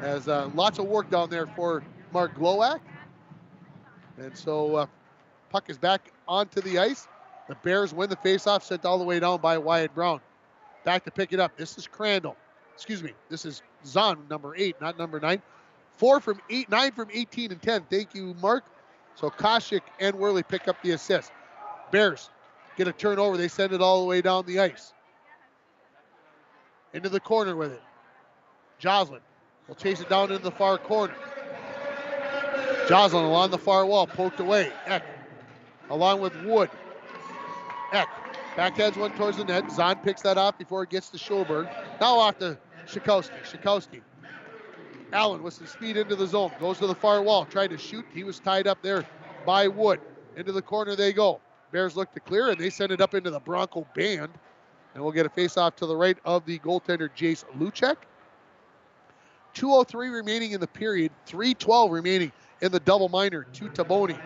as lots of work down there for Mark Glowak. And so puck is back onto the ice. The Bears win the faceoff, sent all the way down by Wyatt Brown. Back to pick it up. This is Crandall. Excuse me. This is Zahn, number 8, not number 9. 9 from 18 and 10. Thank you, Mark. So Koshik and Worley pick up the assist. Bears get a turnover. They send it all the way down the ice. Into the corner with it. Joslin will chase it down into the far corner. Joslin along the far wall, poked away. Eck along with Wood. Eck backheads one towards the net. Zahn picks that off before it gets to Schoberg. Now off to Schikowski. Allen with some speed into the zone. Goes to the far wall. Tried to shoot. He was tied up there by Wood. Into the corner they go. Bears look to clear, and they send it up into the Bronco band. And we'll get a face-off to the right of the goaltender, Jace Luchek. 2:03 remaining in the period. 3:12 remaining in the double minor to Taboni.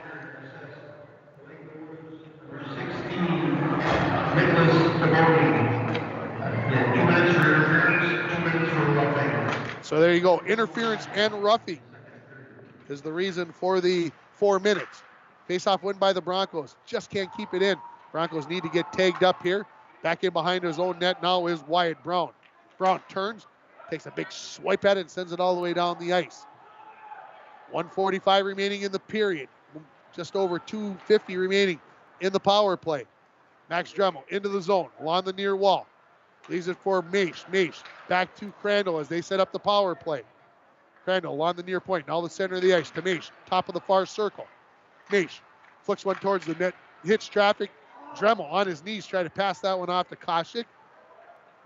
So there you go. Interference and roughing is the reason for the 4 minutes. Face-off win by the Broncos. Just can't keep it in. Broncos need to get tagged up here. Back in behind his own net now is Wyatt Brown. Brown turns, takes a big swipe at it, and sends it all the way down the ice. 1:45 remaining in the period. Just over 2:50 remaining in the power play. Max Dremel into the zone, along the near wall. Leaves it for Maish. Maish back to Crandall as they set up the power play. Crandall along the near point, now the center of the ice to Maish, top of the far circle. Maish flicks one towards the net, hits traffic. Dremel on his knees trying to pass that one off to Koshik.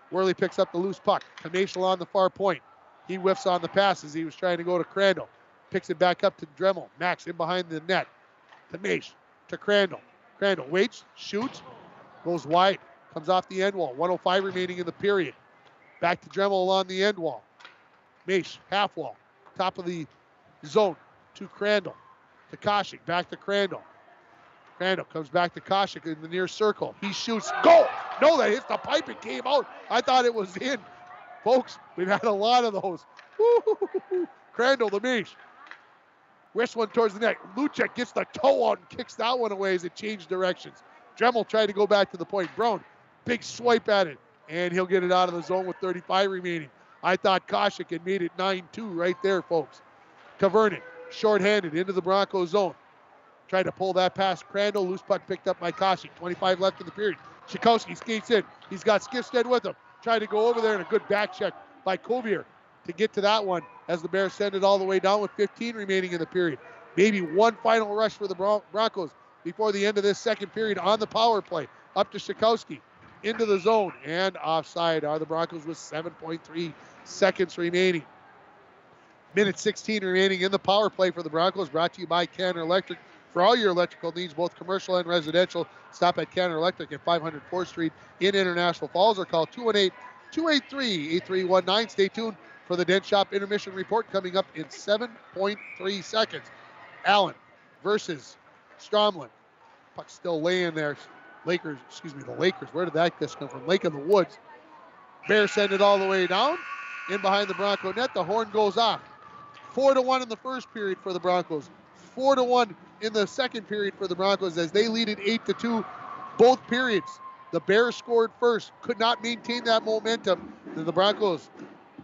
Worley picks up the loose puck. Kameshel on the far point. He whiffs on the pass as he was trying to go to Crandall. Picks it back up to Dremel. Max in behind the net. Kamesh to Crandall. Crandall waits, shoots, goes wide, comes off the end wall. 1:05 remaining in the period. Back to Dremel along the end wall. Mace, half wall, top of the zone to Crandall. To Koshik, back to Crandall. Crandall comes back to Koshik in the near circle. He shoots, goal! No, that hits the pipe, it came out. I thought it was in. Folks, we've had a lot of those. Woo-hoo-hoo-hoo. Crandall, the Mish. Wrists one towards the net. Luchek gets the toe out and kicks that one away as it changed directions. Dremel tried to go back to the point. Brown, big swipe at it, and he'll get it out of the zone with 35 remaining. I thought Koshik had made it 9-2 right there, folks. Kavernen, shorthanded into the Broncos zone. Tried to pull that past Crandall. Loose puck picked up by Koshik. 25 left in the period. Schikowski skates in. He's got Skifstead with him. Tried to go over there and a good back check by Kovier to get to that one as the Bears send it all the way down with 15 remaining in the period. Maybe one final rush for the Broncos before the end of this second period on the power play. Up to Schikowski into the zone and offside are the Broncos with 7.3 seconds remaining. Minute 16 remaining in the power play for the Broncos, brought to you by Canner Electric. For all your electrical needs, both commercial and residential, stop at Canner Electric at 500 4th Street in International Falls or call 218-283-8319. Stay tuned for the Dent Shop intermission report coming up in 7.3 seconds. Allen versus Stromlin. Puck still laying there. The Lakers. Where did that come from? Lake in the Woods. Bears send it all the way down. In behind the Bronco net. The horn goes off. 4-1 in the first period for the Broncos. 4-1 in the second period for the Broncos as they lead it 8-2 both periods. The Bears scored first, could not maintain that momentum. Then the Broncos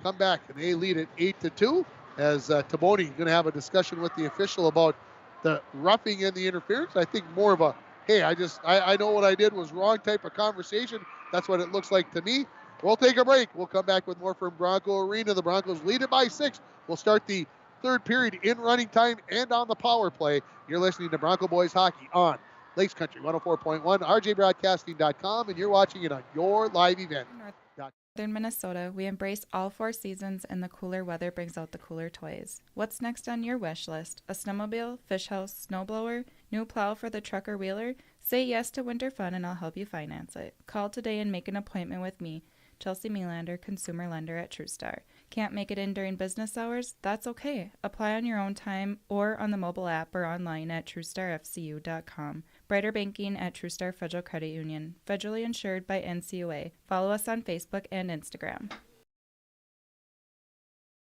come back and they lead it 8-2 as Taboni going to have a discussion with the official about the roughing and the interference. I think more of a, hey, I know what I did was wrong type of conversation. That's what it looks like to me. We'll take a break. We'll come back with more from Bronco Arena. The Broncos lead it by 6. We'll start the third period in running time and on the power play. You're listening to Bronco Boys Hockey on Lakes Country 104.1, rjbroadcasting.com, and you're watching it on your live event. Northern Minnesota, we embrace all 4 seasons, and the cooler weather brings out the cooler toys. What's next on your wish list? A snowmobile, fish house, snowblower, new plow for the truck or wheeler? Say yes to winter fun and I'll help you finance it. Call today and make an appointment with me, Chelsea Melander, consumer lender at TrueStar. Can't make it in during business hours? That's okay. Apply on your own time or on the mobile app or online at TrueStarFCU.com. Brighter banking at TrueStar Federal Credit Union. Federally insured by NCUA. Follow us on Facebook and Instagram.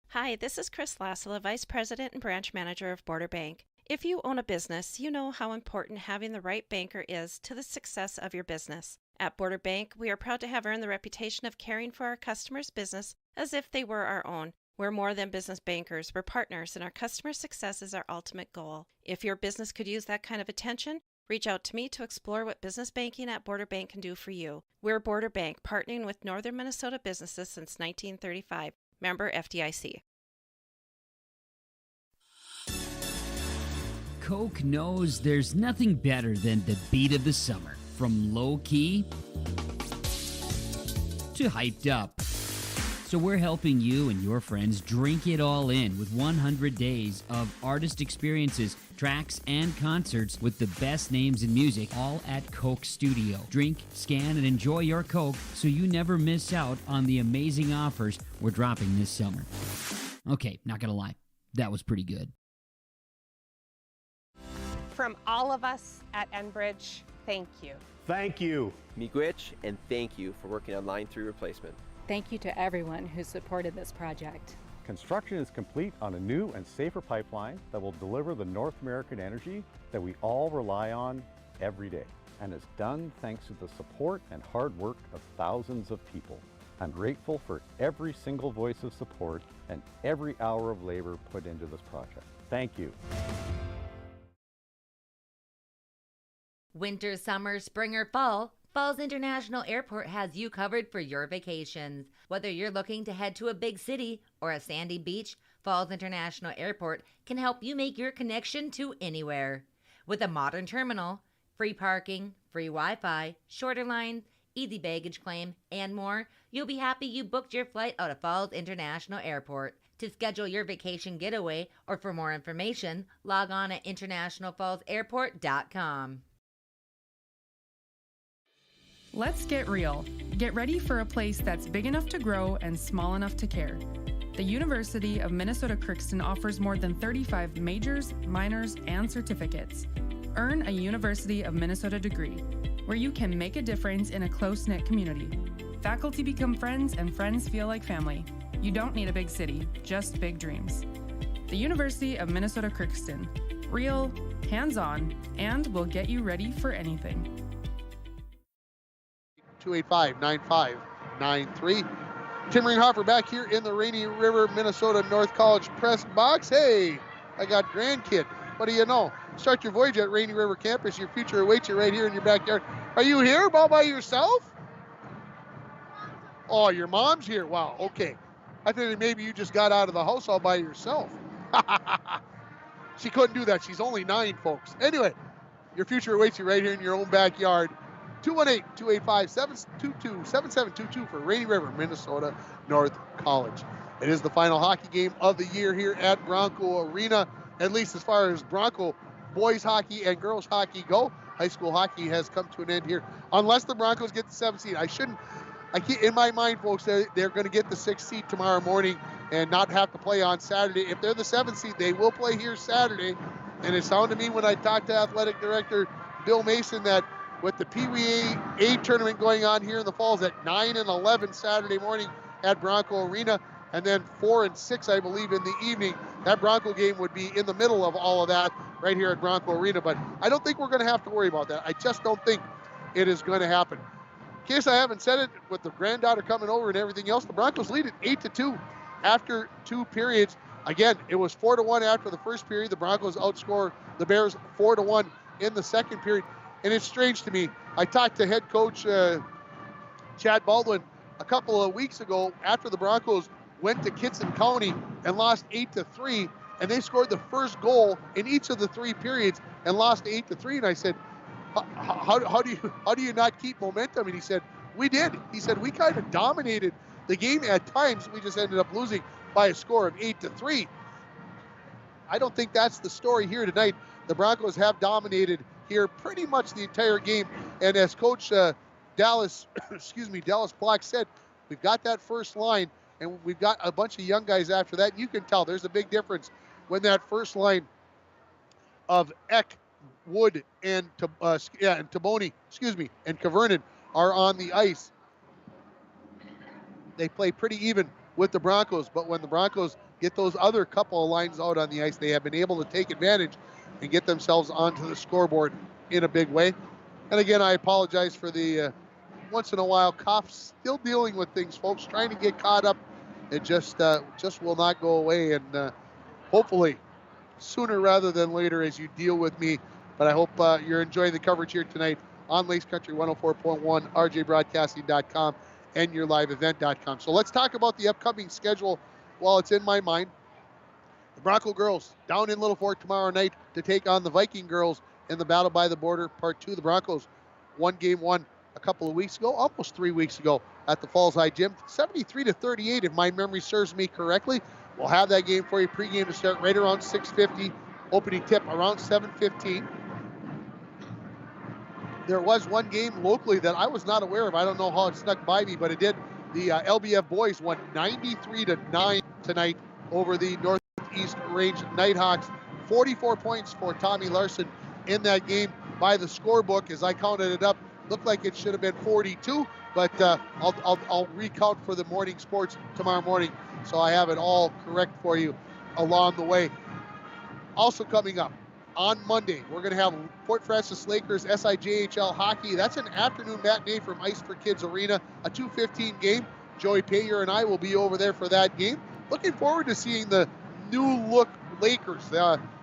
Hi, this is Chris Lassila, Vice President and Branch Manager of Border Bank. If you own a business, you know how important having the right banker is to the success of your business. At Border Bank, we are proud to have earned the reputation of caring for our customers' business as if they were our own. We're more than business bankers, we're partners, and our customer success is our ultimate goal. If your business could use that kind of attention, reach out to me to explore what business banking at Border Bank can do for you. We're Border Bank, partnering with Northern Minnesota businesses since 1935. Member FDIC. Coke knows there's nothing better than the beat of the summer. From low-key to hyped up. So we're helping you and your friends drink it all in with 100 days of artist experiences, tracks, and concerts with the best names in music, all at Coke Studio. Drink, scan, and enjoy your Coke so you never miss out on the amazing offers we're dropping this summer. Okay, not gonna lie, that was pretty good. From all of us at Enbridge, thank you. Thank you. Miigwech, and thank you for working on Line 3 replacement. Thank you to everyone who supported this project. Construction is complete on a new and safer pipeline that will deliver the North American energy that we all rely on every day. And it's done thanks to the support and hard work of thousands of people. I'm grateful for every single voice of support and every hour of labor put into this project. Thank you. Winter, summer, spring, or fall, Falls International Airport has you covered for your vacations. Whether you're looking to head to a big city or a sandy beach, Falls International Airport can help you make your connection to anywhere. With a modern terminal, free parking, free Wi-Fi, shorter lines, easy baggage claim, and more, you'll be happy you booked your flight out of Falls International Airport. To schedule your vacation getaway or for more information, log on at internationalfallsairport.com. Let's get real. Get ready for a place that's big enough to grow and small enough to care. The University of Minnesota Crookston offers more than 35 majors, minors, and certificates. Earn a University of Minnesota degree, where you can make a difference in a close-knit community. Faculty become friends and friends feel like family. You don't need a big city, just big dreams. The University of Minnesota Crookston. Real, hands-on, and will get you ready for anything. 285-9593. Tim Ringhofer back here in the Rainy River, Minnesota North College press box. Hey, I got grandkid. What do you know? Start your voyage at Rainy River campus. Your future awaits you right here in your backyard. Are you here all by yourself? Oh, your mom's here. Wow, okay. I thought maybe you just got out of the house all by yourself. She couldn't do that. She's only 9, folks. Anyway, your future awaits you right here in your own backyard. 218-285-7722 for Rainy River, Minnesota North College. It is the final hockey game of the year here at Bronco Arena, at least as far as Bronco boys hockey and girls hockey go. High school hockey has come to an end here, unless the Broncos get the 7th seed. In my mind, folks, they're going to get the 6th seed tomorrow morning. and not have to play on Saturday. If they're the 7th seed, they will play here Saturday. And it sounded to me when I talked to Athletic Director Bill Mason that with the Pee Wee A tournament going on here in the Falls at 9 and 11 Saturday morning at Bronco Arena, and then 4 and 6, I believe, in the evening, that Bronco game would be in the middle of all of that right here at Bronco Arena. But I don't think we're going to have to worry about that. I just don't think it is going to happen. In case I haven't said it, with the granddaughter coming over and everything else, the Broncos lead at 8-2 after 2 periods. Again, it was 4-1 after the first period. The Broncos outscore the Bears 4-1 in the second period. And it's strange to me. I talked to head coach Chad Baldwin a couple of weeks ago after the Broncos went to Kitson County and lost 8-3, and they scored the first goal in each of the 3 periods and lost 8-3. And I said, how do you not keep momentum? And he said, we did. He said, we kind of dominated the game at times. We just ended up losing by a score of 8-3. I don't think that's the story here tonight. The Broncos have dominated here pretty much the entire game. And as Coach Dallas Block said, we've got that first line, and we've got a bunch of young guys after that. You can tell there's a big difference when that first line of Eck, Wood, and Taboni, and Kavernen are on the ice. They play pretty even with the Broncos, but when the Broncos get those other couple of lines out on the ice, they have been able to take advantage and get themselves onto the scoreboard in a big way. And again, I apologize for the once in a while cough. Still dealing with things, folks, trying to get caught up. It just will not go away, and hopefully sooner rather than later as you deal with me. But I hope you're enjoying the coverage here tonight on Lace Country 104.1, rjbroadcasting.com, and yourliveevent.com. So let's talk about the upcoming schedule while it's in my mind. The Bronco girls down in Little Fork tomorrow night to take on the Viking girls in the Battle by the Border Part 2. The Broncos won Game 1 a couple of weeks ago, almost 3 weeks ago at the Falls High Gym, 73-38 if my memory serves me correctly. We'll have that game for you. Pregame to start right around 6:50. Opening tip around 7:15. There was one game locally that I was not aware of. I don't know how it snuck by me, but it did. The LBF boys won 93-9 tonight over the Northeast Range Nighthawks. 44 points for Tommy Larson in that game by the scorebook. As I counted it up, looked like it should have been 42, but I'll recount for the morning sports tomorrow morning, so I have it all correct for you along the way. Also coming up on Monday, we're going to have Fort Francis Lakers SIJHL hockey. That's an afternoon matinee from Ice for Kids Arena, a 2:15 game. Joey Payer and I will be over there for that game. Looking forward to seeing the new look Lakers.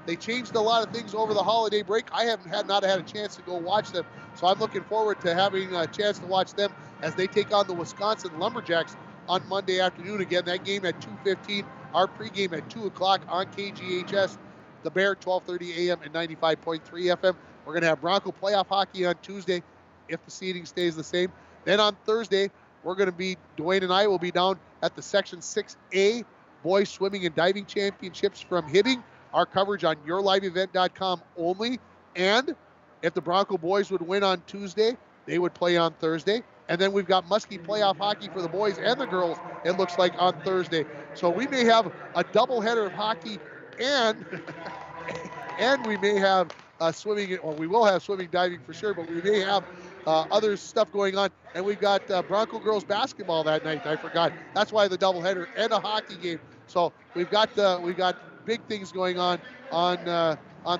They changed a lot of things over the holiday break. I haven't not had a chance to go watch them, so I'm looking forward to having a chance to watch them as they take on the Wisconsin Lumberjacks on Monday afternoon. Again, that game at 2:15. Our pregame at 2 o'clock on KGHS. The Bear, 12:30 a.m. and 95.3 FM. We're going to have Bronco playoff hockey on Tuesday if the seating stays the same. Then on Thursday, we're going to be, Dwayne and I will be down at the Section 6A Boys Swimming and Diving Championships from Hibbing. Our coverage on yourliveevent.com only. And if the Bronco boys would win on Tuesday, they would play on Thursday. And then we've got Muskie playoff hockey for the boys and the girls, it looks like, on Thursday. So we may have a doubleheader of hockey and we may have swimming, or we will have swimming, diving for sure, but we may have other stuff going on. And we've got Bronco girls basketball that night. I forgot. That's why the doubleheader and a hockey game. So we've got big things going on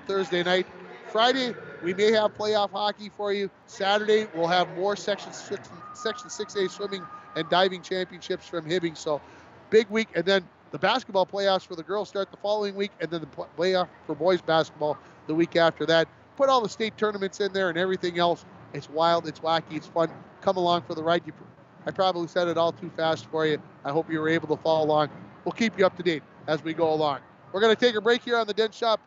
Thursday night. Friday, we may have playoff hockey for you. Saturday, we'll have more Section 6A swimming and diving championships from Hibbing. So big week. And then the basketball playoffs for the girls start the following week, and then the playoff for boys basketball the week after that. Put all the state tournaments in there and everything else. It's wild, it's wacky, it's fun. Come along for the ride. I probably said it all too fast for you. I hope you were able to follow along. We'll keep you up to date as we go along. We're going to take a break here on the Den Shop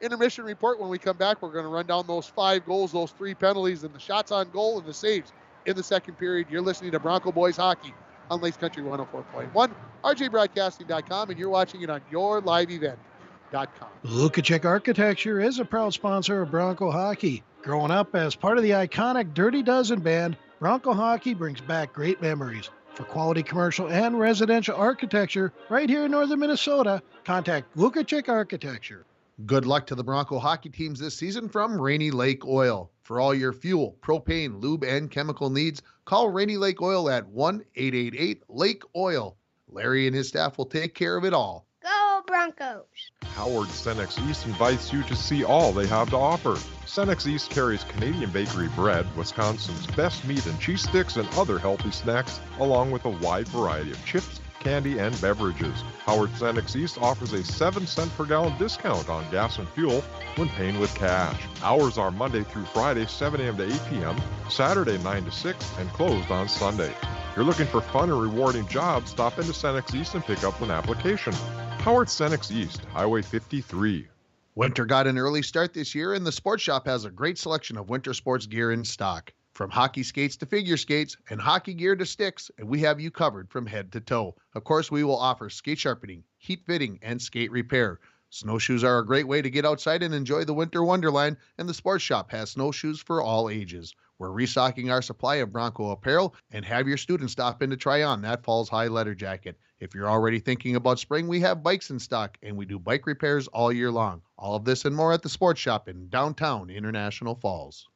intermission report. When we come back, we're going to run down those 5 goals, those 3 penalties, and the shots on goal and the saves in the second period. You're listening to Bronco Boys Hockey on Lace Country 104.1, rjbroadcasting.com, and you're watching it on yourliveevent.com. Lukacek Architecture is a proud sponsor of Bronco Hockey. Growing up as part of the iconic Dirty Dozen band, Bronco Hockey brings back great memories. For quality commercial and residential architecture right here in northern Minnesota, contact Vukacic Architecture. Good luck to the Bronco hockey teams this season from Rainy Lake Oil. For all your fuel, propane, lube, and chemical needs, call Rainy Lake Oil at 1-888-LAKE-OIL. Larry and his staff will take care of it all. Go Broncos! Howard Cenex East invites you to see all they have to offer. Cenex East carries Canadian bakery bread, Wisconsin's best meat and cheese sticks, and other healthy snacks, along with a wide variety of chips, candy, and beverages. Howard Cenex East offers a 7-cent per gallon discount on gas and fuel when paying with cash. Hours are Monday through Friday, 7 a.m. to 8 p.m., Saturday 9 to 6, and closed on Sunday. If you're looking for fun and rewarding jobs, stop into Cenex East and pick up an application. Howard Cenex East, Highway 53. Winter got an early start this year, and the Sports Shop has a great selection of winter sports gear in stock. From hockey skates to figure skates and hockey gear to sticks, and we have you covered from head to toe. Of course, we will offer skate sharpening, heat fitting, and skate repair. Snowshoes are a great way to get outside and enjoy the winter wonderland, and the Sports Shop has snowshoes for all ages. We're restocking our supply of Bronco apparel, and have your students stop in to try on that fall's high leather jacket. If you're already thinking about spring, we have bikes in stock, and we do bike repairs all year long. All of this and more at the Sports Shop in downtown International Falls.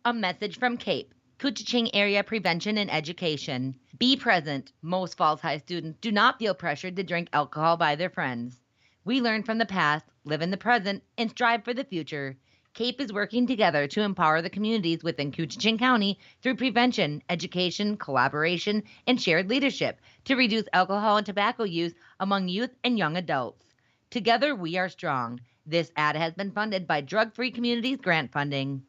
A message from CAPE, Couchiching Area Prevention and Education. Be present. Most Falls High students do not feel pressured to drink alcohol by their friends. We learn from the past, live in the present, and strive for the future. CAPE is working together to empower the communities within Couchiching County through prevention, education, collaboration, and shared leadership to reduce alcohol and tobacco use among youth and young adults. Together, we are strong. This ad has been funded by Drug Free Communities grant funding.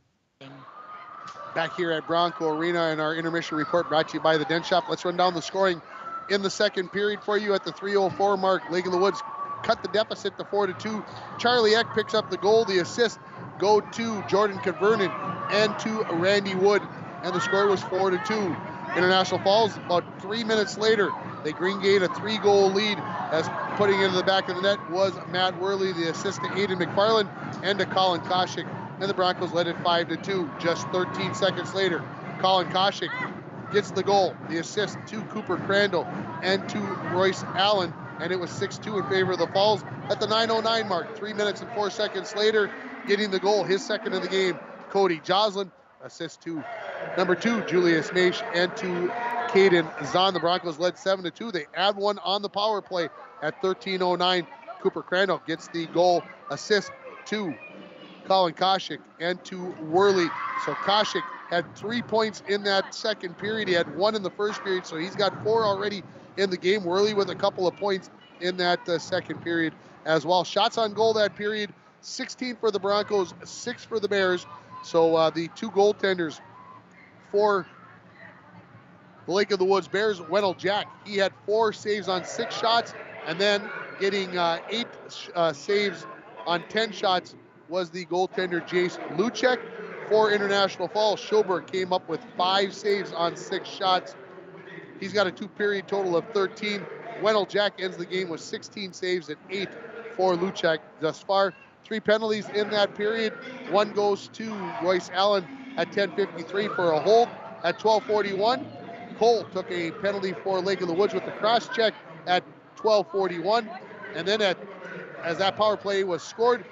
Back here at Bronco Arena in our intermission report brought to you by the Dent Shop. Let's run down the scoring in the second period for you at the 3:04 mark. Lake of the Woods cut the deficit to 4-2. Charlie Eck picks up the goal. The assist go to Jordan Convernon and to Randy Wood, and the score was 4-2. International Falls, about 3 minutes later, they Green Gate a 3-goal lead, as putting it into the back of the net was Matt Worley, the assist to Aiden McFarland and to Colin Koshik, and the Broncos led it 5-2. Just 13 seconds later, Colin Koshik gets the goal, the assist to Cooper Crandall and to Royce Allen, and it was 6-2 in favor of the Falls at the 9:09 mark. 3 minutes and 4 seconds later, getting the goal, his second of the game, Cody Joslin, assist to number 2, Julius Maish, and to Caden Zahn. The Broncos led 7-2. They add one on the power play at 13:09. Cooper Crandall gets the goal, assist to Colin Koshik and to Worley. So Koshik had 3 points in that second period. He had 1 in the first period, so he's got 4 already in the game. Worley with a couple of points in that second period as well. Shots on goal that period, 16 for the Broncos, 6 for the Bears. So the 2 goaltenders for the Lake of the Woods Bears, Wendell Jack, he had 4 saves on 6 shots, and then getting 8 saves on 10 shots was the goaltender Jace Luchek. For International Falls, Schoberg came up with 5 saves on 6 shots. He's got a 2-period total of 13. Wendell Jack ends the game with 16 saves and 8 for Luchek thus far. 3 penalties in that period. 1 goes to Royce Allen at 10:53 for a hold. At 12:41, Cole took a penalty for Lake of the Woods with the cross check at 12:41. And then as that power play was scored,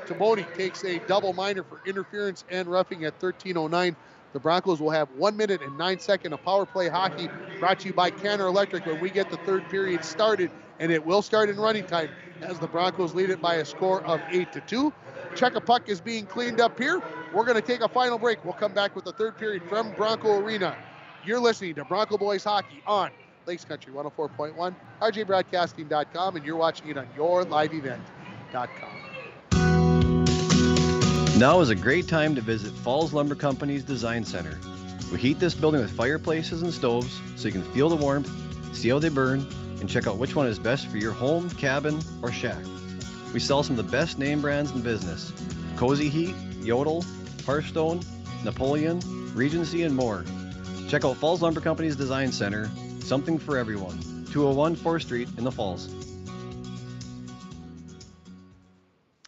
Taboni takes a double minor for interference and roughing at 13:09. The Broncos will have 1 minute and 9 seconds of power play hockey, brought to you by Canner Electric, when we get the third period started, and it will start in running time as the Broncos lead it by a score of 8-2. Check a puck is being cleaned up here. We're going to take a final break. We'll come back with the third period from Bronco Arena. You're listening to Bronco Boys Hockey on Lakes Country 104.1, rjbroadcasting.com, and you're watching it on yourliveevent.com. Now is a great time to visit Falls Lumber Company's Design Center. We heat this building with fireplaces and stoves so you can feel the warmth, see how they burn, and check out which one is best for your home, cabin, or shack. We sell some of the best name brands in business: Cozy Heat, Yodel, Hearthstone, Napoleon, Regency, and more. Check out Falls Lumber Company's Design Center, something for everyone. 201 4th Street in the Falls.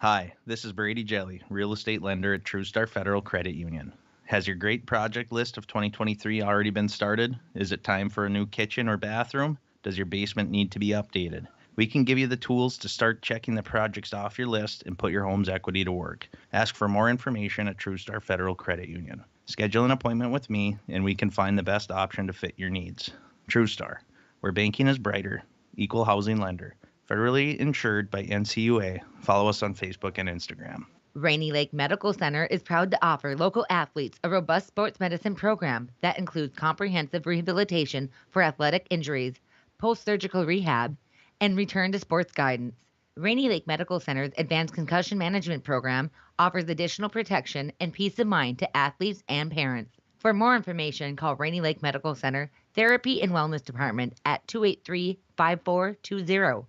Hi, this is Brady Jelly, real estate lender at TrueStar Federal Credit Union. Has your great project list of 2023 already been started? Is it time for a new kitchen or bathroom? Does your basement need to be updated? We can give you the tools to start checking the projects off your list and put your home's equity to work. Ask for more information at TrueStar Federal Credit Union. Schedule an appointment with me and we can find the best option to fit your needs. TrueStar, where banking is brighter, equal housing lender, federally insured by NCUA. Follow us on Facebook and Instagram. Rainy Lake Medical Center is proud to offer local athletes a robust sports medicine program that includes comprehensive rehabilitation for athletic injuries, post-surgical rehab, and return to sports guidance. Rainy Lake Medical Center's Advanced Concussion Management Program offers additional protection and peace of mind to athletes and parents. For more information, call Rainy Lake Medical Center Therapy and Wellness Department at 283-5420.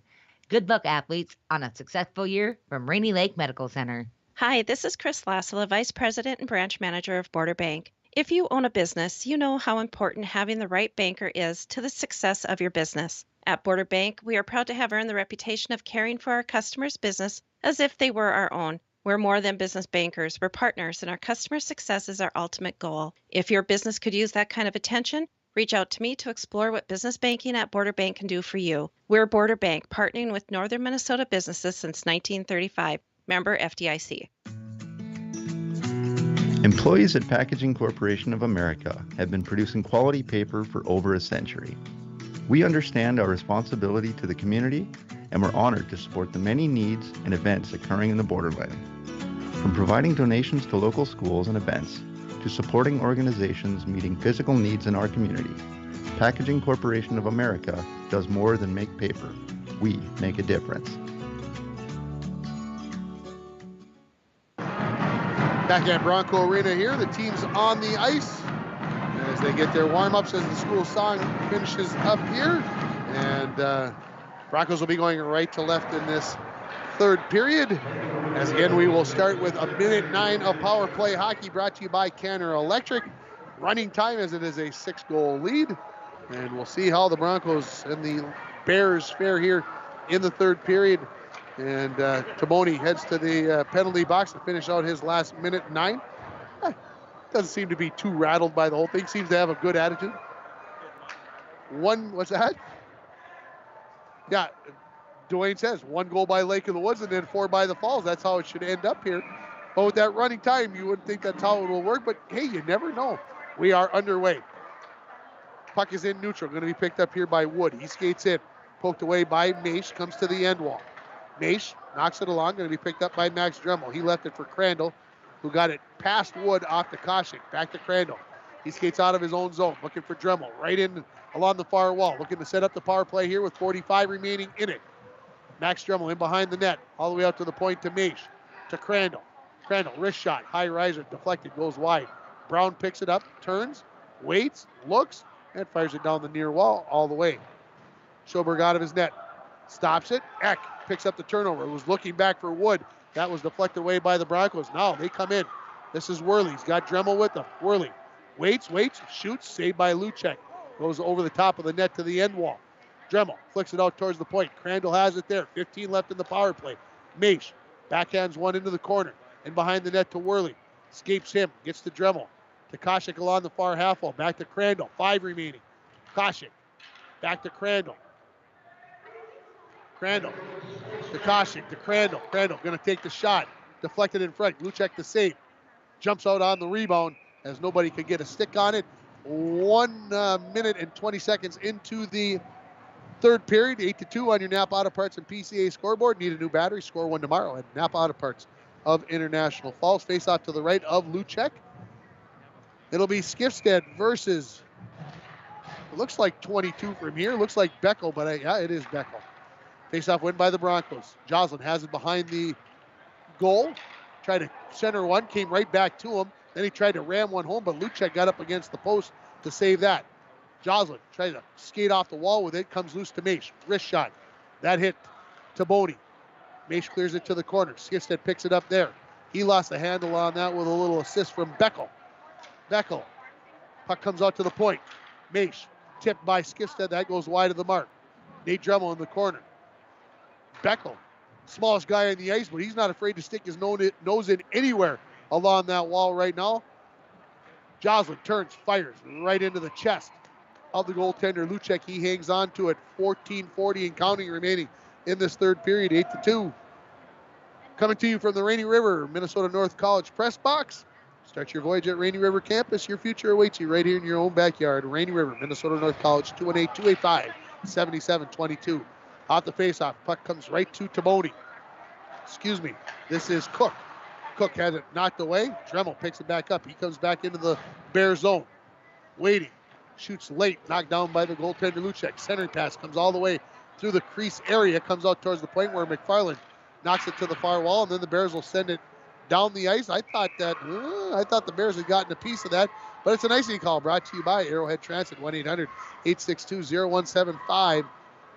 Good luck, athletes, on a successful year from Rainy Lake Medical Center. Hi, this is Chris Lassila, Vice President and Branch Manager of Border Bank. If you own a business, you know how important having the right banker is to the success of your business. At Border Bank, we are proud to have earned the reputation of caring for our customers' business as if they were our own. We're more than business bankers, we're partners, and our customer success is our ultimate goal. If your business could use that kind of attention, reach out to me to explore what business banking at Border Bank can do for you. We're Border Bank, partnering with Northern Minnesota businesses since 1935. Member FDIC. Employees at Packaging Corporation of America have been producing quality paper for over a century. We understand our responsibility to the community, and we're honored to support the many needs and events occurring in the borderland. From providing donations to local schools and events, to supporting organizations meeting physical needs in our community, Packaging Corporation of America does more than make paper. We make a difference. Back at Bronco Arena here, the team's on the ice as they get their warm-ups as the school song finishes up here. And Broncos will be going right to left in this third period. As again, we will start with a minute 9 of power play hockey brought to you by Canner Electric. Running time as it is a 6-goal lead. And we'll see how the Broncos and the Bears fare here in the third period. And Taboni heads to the penalty box to finish out his last minute 9. Doesn't seem to be too rattled by the whole thing. Seems to have a good attitude. What's that? Yeah, Dwayne says 1 goal by Lake of the Woods and then 4 by the Falls. That's how it should end up here. But with that running time, you wouldn't think that's how it will work. But hey, you never know. We are underway. Puck is in neutral. Going to be picked up here by Wood. He skates in. Poked away by Maish. Comes to the end wall. Maish knocks it along, going to be picked up by Max Dremel. He left it for Crandall, who got it past Wood off to Koshik. Back to Crandall. He skates out of his own zone, looking for Dremel. Right in along the far wall, looking to set up the power play here with 45 remaining in it. Max Dremel in behind the net, all the way out to the point to Maish. To Crandall. Crandall, wrist shot, high riser, deflected, goes wide. Brown picks it up, turns, waits, looks, and fires it down the near wall all the way. Schoberg out of his net. Stops it. Eck picks up the turnover. Was looking back for Wood. That was deflected away by the Broncos. Now they come in. This is Worley. He's got Dremel with him. Worley waits, shoots. Saved by Luchek. Goes over the top of the net to the end wall. Dremel flicks it out towards the point. Crandall has it there. 15 left in the power play. Maish backhands one into the corner. And behind the net to Worley. Escapes him. Gets to Dremel. To Koshik along the far half wall. Back to Crandall. 5 remaining. Koshik. Back to Crandall. Crandall to Koshik, to Crandall. Crandall going to take the shot. Deflected in front. Luchek the save. Jumps out on the rebound as nobody could get a stick on it. 1 minute and 20 seconds into the third period. 8-2 on your Napa Auto Parts and PCA scoreboard. Need a new battery? Score one tomorrow at Napa Auto Parts of International Falls. Face off to the right of Luchek. It'll be Skifstead versus, it looks like 22 from here. Looks like Beckel, but yeah, it is Beckel. Face-off win by the Broncos. Joslin has it behind the goal. Tried to center one, came right back to him. Then he tried to ram one home, but Luchek got up against the post to save that. Joslin tried to skate off the wall with it. Comes loose to Maish. Wrist shot. That hit Taboni. Maish clears it to the corner. Skifstead picks it up there. He lost the handle on that with a little assist from Beckel. Beckel. Puck comes out to the point. Maish tipped by Skifstead. That goes wide of the mark. Nate Dremel in the corner. Beckel, smallest guy on the ice, but he's not afraid to stick his nose in anywhere along that wall right now. Jocelyn turns, fires right into the chest of the goaltender Luchek. He hangs on to it. 14:40 and counting remaining in this third period. 8-2. Coming to you from the Rainy River, Minnesota North College press box. Start your voyage at Rainy River campus. Your future awaits you right here in your own backyard. Rainy River, Minnesota North College, 218-285-7722. Off the faceoff, puck comes right to Taboni. Excuse me, this is Cook. Cook has it knocked away. Dremel picks it back up. He comes back into the Bear zone. Waiting, shoots late, knocked down by the goaltender Luchek. Centering pass comes all the way through the crease area, comes out towards the point where McFarland knocks it to the far wall, and then the Bears will send it down the ice. I thought the Bears had gotten a piece of that, but it's an icing call brought to you by Arrowhead Transit, 1-800-862-0175.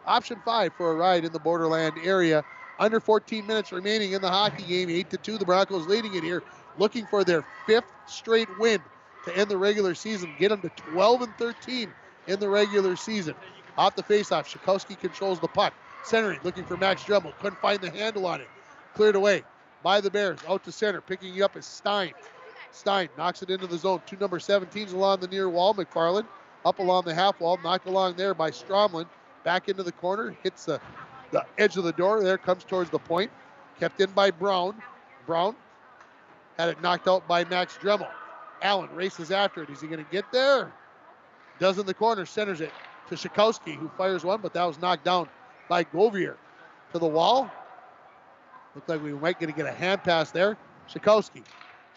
Option 5 for a ride in the Borderland area. Under 14 minutes remaining in the hockey game, 8-2. The Broncos leading it here, looking for their 5th straight win to end the regular season, get them to 12-13 in the regular season. Off the faceoff, Shikowski controls the puck. Centering, looking for Max Dremel. Couldn't find the handle on it. Cleared away by the Bears. Out to center. Picking it up is Stein. Stein knocks it into the zone. 2 number 17s along the near wall. McFarland up along the half wall. Knocked along there by Stromlin. Back into the corner. Hits the edge of the door. There comes towards the point. Kept in by Brown. Brown had it knocked out by Max Dremel. Allen races after it. Is he going to get there? Does in the corner. Centers it to Shikowski, who fires one, but that was knocked down by Govier. To the wall. Looked like we might get a hand pass there. Shikowski,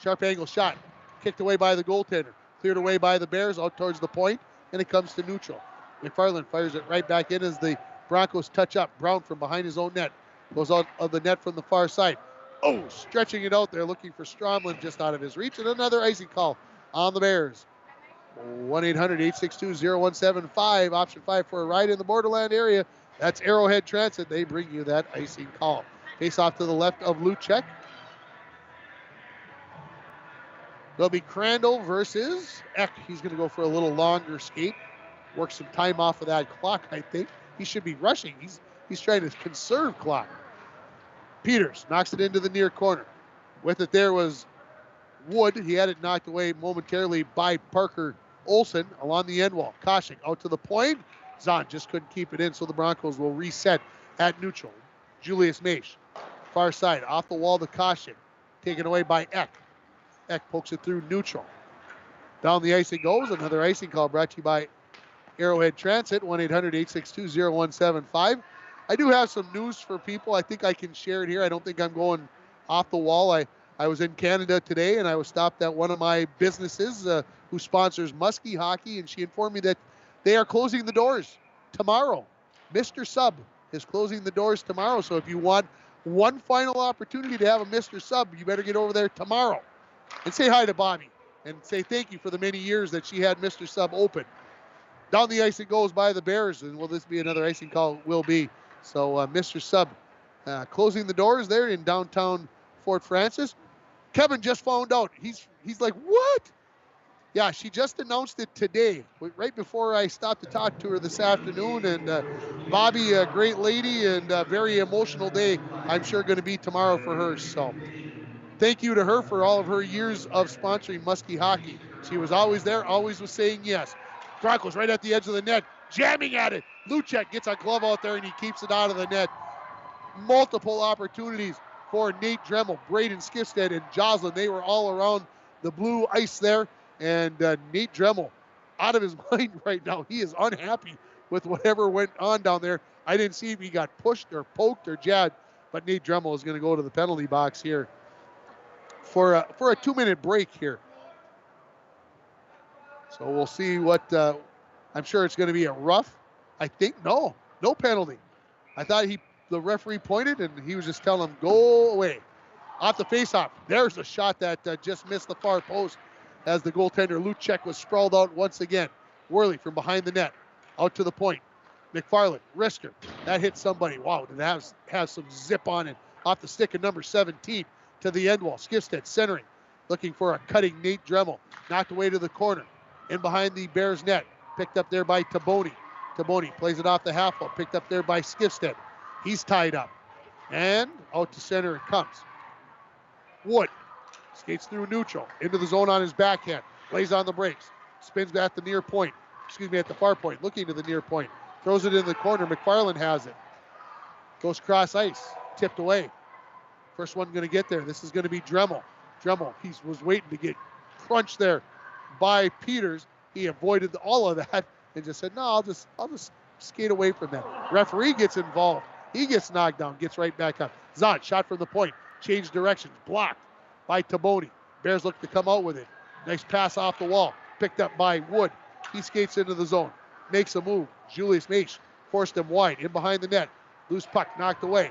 sharp angle shot. Kicked away by the goaltender. Cleared away by the Bears out towards the point, and it comes to neutral. McFarland fires it right back in as the Broncos touch up. Brown from behind his own net. Goes out of the net from the far side. Oh, stretching it out there, looking for Stromlin just out of his reach, and another icing call on the Bears. 1-800-862-0175. Option 5 for a ride in the Borderland area. That's Arrowhead Transit. They bring you that icing call. Face off to the left of Luchek. There'll be Crandall versus Eck. He's going to go for a little longer skate. Work some time off of that clock, I think. He should be rushing. He's trying to conserve clock. Peters knocks it into the near corner. With it there was Wood. He had it knocked away momentarily by Parker Olsen along the end wall. Koshik out to the point. Zahn just couldn't keep it in, so the Broncos will reset at neutral. Julius Maish, far side, off the wall to Koshik. Taken away by Eck. Eck pokes it through neutral. Down the ice it goes. Another icing call brought to you by Arrowhead Transit, 1-800-862-0175. I do have some news for people. I think I can share it here. I don't think I'm going off the wall. I was in Canada today, and I was stopped at one of my businesses who sponsors Muskie Hockey, and she informed me that they are closing the doors tomorrow. Mr. Sub is closing the doors tomorrow, so if you want one final opportunity to have a Mr. Sub, you better get over there tomorrow and say hi to Bobby and say thank you for the many years that she had Mr. Sub open. Down the ice it goes by the Bears, and will this be another icing call? Will be. So Mr. Sub closing the doors there in downtown Fort Francis. Kevin just found out. He's like, what? Yeah, she just announced it today, right before I stopped to talk to her this afternoon. And Bobby, a great lady and a very emotional day, I'm sure going to be tomorrow for her. So thank you to her for all of her years of sponsoring Muskie Hockey. She was always there, always was saying yes. Broncos right at the edge of the net, jamming at it. Luchek gets a glove out there and he keeps it out of the net. Multiple opportunities for Nate Dremel, Braden Skifstead, and Jocelyn. They were all around the blue ice there. And Nate Dremel, out of his mind right now. He is unhappy with whatever went on down there. I didn't see if he got pushed or poked or jabbed, but Nate Dremel is going to go to the penalty box here for a 2-minute break here. So we'll see what, I'm sure it's going to be a rough. I think, no penalty. I thought the referee pointed and he was just telling him, go away. Off the faceoff, there's a shot that just missed the far post as the goaltender Luchek was sprawled out once again. Worley from behind the net, out to the point. McFarland, wrister, that hit somebody. Wow, did it have some zip on it. Off the stick of number 17 to the end wall. Skifstead centering, looking for a cutting Nate Dremel. Knocked away to the corner. In behind the Bears net. Picked up there by Taboni. Taboni plays it off the half wall. Picked up there by Skifstead. He's tied up. And out to center it comes. Wood skates through neutral. Into the zone on his backhand. lays on the brakes, spins at the near point, at the far point, looking to the near point, throws it in the corner. McFarland has it. Goes cross ice, tipped away. First one going to get there. This is going to be Dremel. Dremel, he was waiting to get crunched there by Peters. He avoided all of that and just said, no, I'll just skate away from that. Referee gets involved. He gets knocked down, gets right back up. Zahn, shot from the point, changed directions, blocked by Taboni. Bears look to come out with it. Nice pass off the wall, picked up by Wood. He skates into the zone, makes a move. Julius Maish forced him wide, in behind the net. Loose puck knocked away.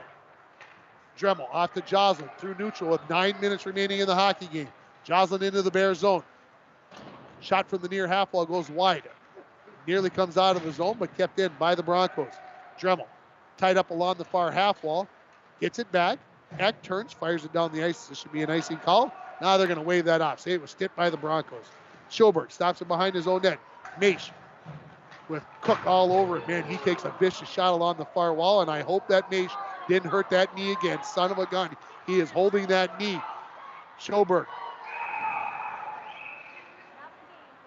Dremel off to Joslin through neutral with 9 minutes remaining in the hockey game. Joslin into the Bears zone. Shot from the near half wall goes wide. Nearly comes out of the zone, but kept in by the Broncos. Dremel tied up along the far half wall. Gets it back. Eck turns, fires it down the ice. This should be an icing call. Now they're going to wave that off. Say it was tipped by the Broncos. Schoberg stops it behind his own net. Maish with Cook all over it. Man, he takes a vicious shot along the far wall, and I hope that Maish didn't hurt that knee again. Son of a gun. He is holding that knee. Schoberg.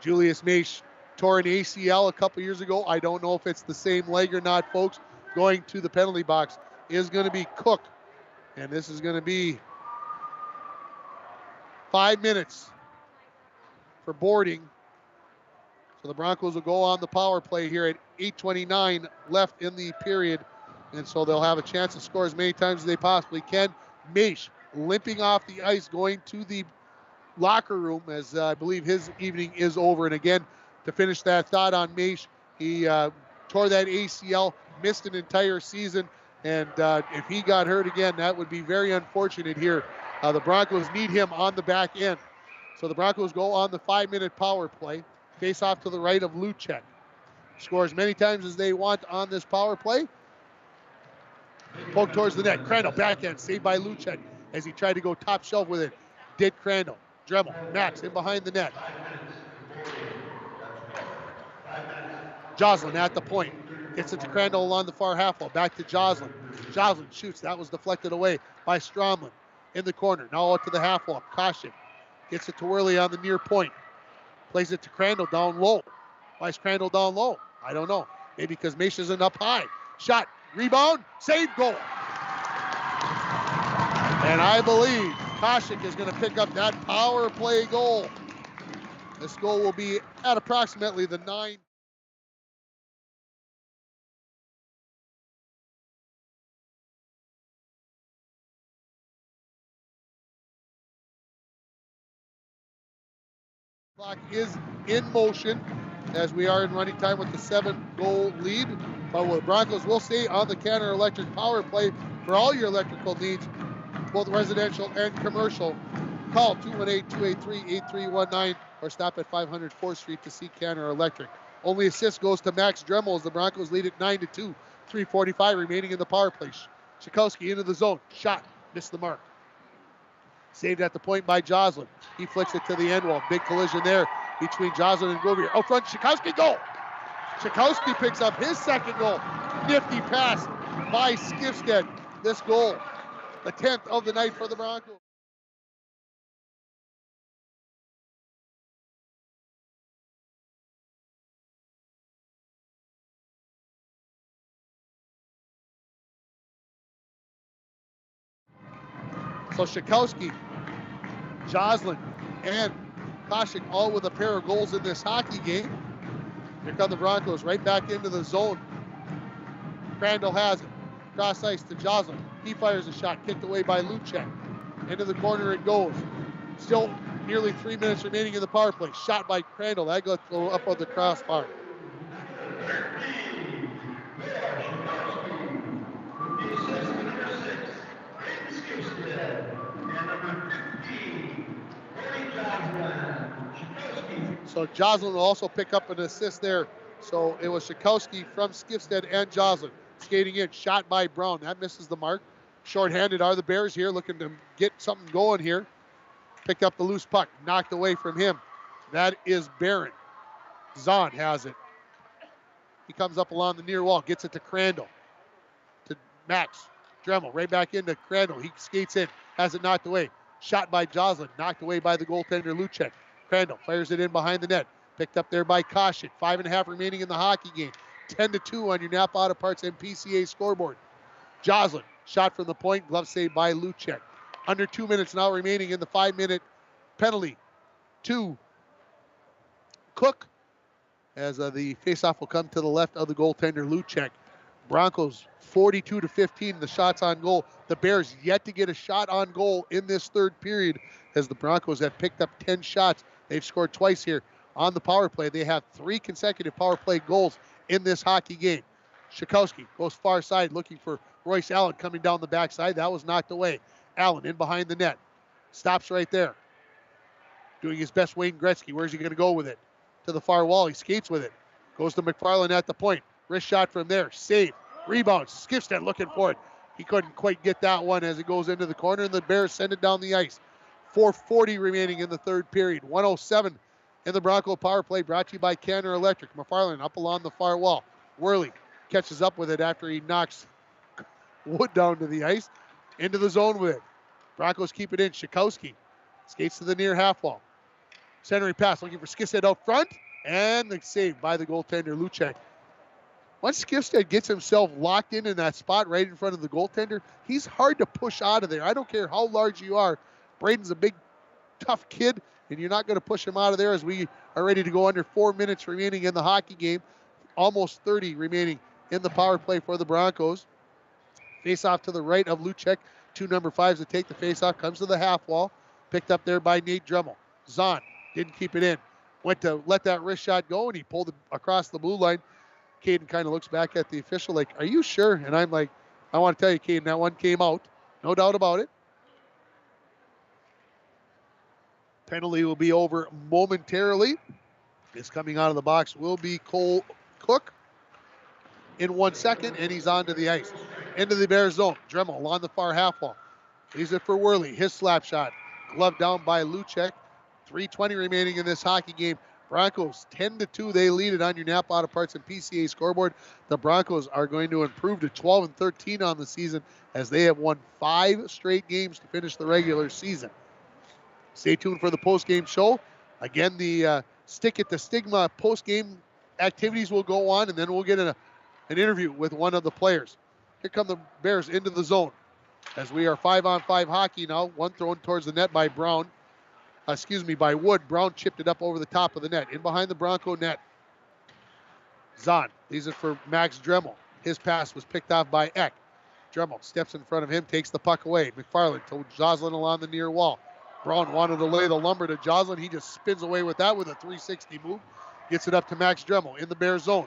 Julius Maish tore an ACL a couple years ago. I don't know if it's the same leg or not, folks. Going to the penalty box is going to be Cook. And this is going to be 5 minutes for boarding. So the Broncos will go on the power play here at 8:29 left in the period. And so they'll have a chance to score as many times as they possibly can. Maish limping off the ice, going to the locker room as I believe his evening is over. And again, to finish that thought on Maish, he tore that ACL, missed an entire season. And if he got hurt again, that would be very unfortunate here. The Broncos need him on the back end. So the Broncos go on the 5-minute power play. Face off to the right of Luchek. Score as many times as they want on this power play. Poke towards the net. Crandall backhand, saved by Luchek as he tried to go top shelf with it. Did Crandall. Dremel, Max in behind the net. Joslin at the point. Gets it to Crandall along the far half wall. Back to Joslin. Joslin shoots. That was deflected away by Stromlin. In the corner. Now out to the half wall. Koshik gets it to Worley on the near point. Plays it to Crandall down low. Why is Crandall down low? I don't know. Maybe because Maish isn't up high. Shot. Rebound. Save. Goal. And I believe Koshik is going to pick up that power play goal. This goal will be at approximately the 9. Clock is in motion as we are in running time with the 7-goal lead. But the Broncos will stay on the Canada Electric power play for all your electrical needs, both residential and commercial. Call 218-283-8319 or stop at 500 4th Street to see Canada Electric. Only assist goes to Max Dremel as the Broncos lead at 9-2. 3:45 remaining in the power play. Schakowsky into the zone. Shot. Missed the mark. Saved at the point by Joslin. He flicks it to the end wall. Big collision there between Joslin and Govier. Out front, Schakowsky, goal! Schakowsky picks up his second goal. Nifty pass by Skifstead. This goal, the 10th of the night for the Broncos. So Schakowsky, Joslin, and Koshik all with a pair of goals in this hockey game. Here come the Broncos right back into the zone. Crandall has it. Cross ice to Joslin. He fires a shot, kicked away by Luchek. Into the corner it goes. Still nearly 3 minutes remaining in the power play. Shot by Crandall. That goes up on the crossbar. So Joslin will also pick up an assist there. So it was Schakowsky from Skifstead and Joslin. Skating in, shot by Brown. That misses the mark. Short-handed are the Bears here, looking to get something going here. Picked up the loose puck, knocked away from him. That is Barron. Zahn has it. He comes up along the near wall, gets it to Crandall. To Max Dremel, right back into Crandall. He skates in, has it knocked away. Shot by Joslin, knocked away by the goaltender Luchek. Crandall fires it in behind the net. Picked up there by Koshik. 5.5 remaining in the hockey game. 10-2 on your Napa Auto Parts and PCA scoreboard. Joslin, shot from the point, glove save by Luchek. Under 2 minutes now remaining in the 5-minute penalty to Cook, as the faceoff will come to the left of the goaltender Luchek. Broncos 42-15, the shots on goal. The Bears yet to get a shot on goal in this third period, as the Broncos have picked up 10 shots. They've scored twice here on the power play. They have 3 consecutive power play goals in this hockey game. Shikowski goes far side looking for Royce Allen coming down the backside. That was knocked away. Allen in behind the net. Stops right there. Doing his best Wayne Gretzky. Where's he going to go with it? To the far wall. He skates with it. Goes to McFarland at the point. Wrist shot from there. Save. Rebound. Skifstad looking for it. He couldn't quite get that one as it goes into the corner, and the Bears send it down the ice. 4:40 remaining in the third period. 1:07 in the Bronco power play, brought to you by Canner Electric. McFarland up along the far wall. Worley catches up with it after he knocks Wood down to the ice. Into the zone with it. Broncos keep it in. Shikowski skates to the near half wall. Centering pass looking for Skifstad out front. And the save by the goaltender, Luchek. Once Skifstad gets himself locked in that spot right in front of the goaltender, he's hard to push out of there. I don't care how large you are. Braden's a big, tough kid, and you're not going to push him out of there, as we are ready to go under 4 minutes remaining in the hockey game. Almost 30 remaining in the power play for the Broncos. Face off to the right of Luchek. 2 number 5s to take the face off. Comes to the half wall. Picked up there by Nate Dremel. Zahn didn't keep it in. Went to let that wrist shot go, and he pulled it across the blue line. Caden kind of looks back at the official like, are you sure? And I'm like, I want to tell you, Caden, that one came out. No doubt about it. Penalty will be over momentarily. Is coming out of the box will be Cole Cook in 1 second, and he's onto the ice. Into the Bears zone. Dremel along the far half wall. Leaves it for Worley. His slap shot. Gloved down by Luchek. 3:20 remaining in this hockey game. Broncos 10-2. They lead it on your Napa Auto Parts and PCA scoreboard. The Broncos are going to improve to 12-13 on the season, as they have won 5 straight games to finish the regular season. Stay tuned for the post-game show. Again, the Stick It to Stigma post-game activities will go on, and then we'll get an interview with one of the players. Here come the Bears into the zone, as we are 5-on-5 hockey now. One thrown towards the net by Brown. By Wood. Brown chipped it up over the top of the net. In behind the Bronco net. Zahn leaves it for Max Dremel. His pass was picked off by Eck. Dremel steps in front of him, takes the puck away. McFarland to Joslin along the near wall. Brown wanted to lay the lumber to Joslin. He just spins away with that with a 360 move. Gets it up to Max Dremel in the Bear zone.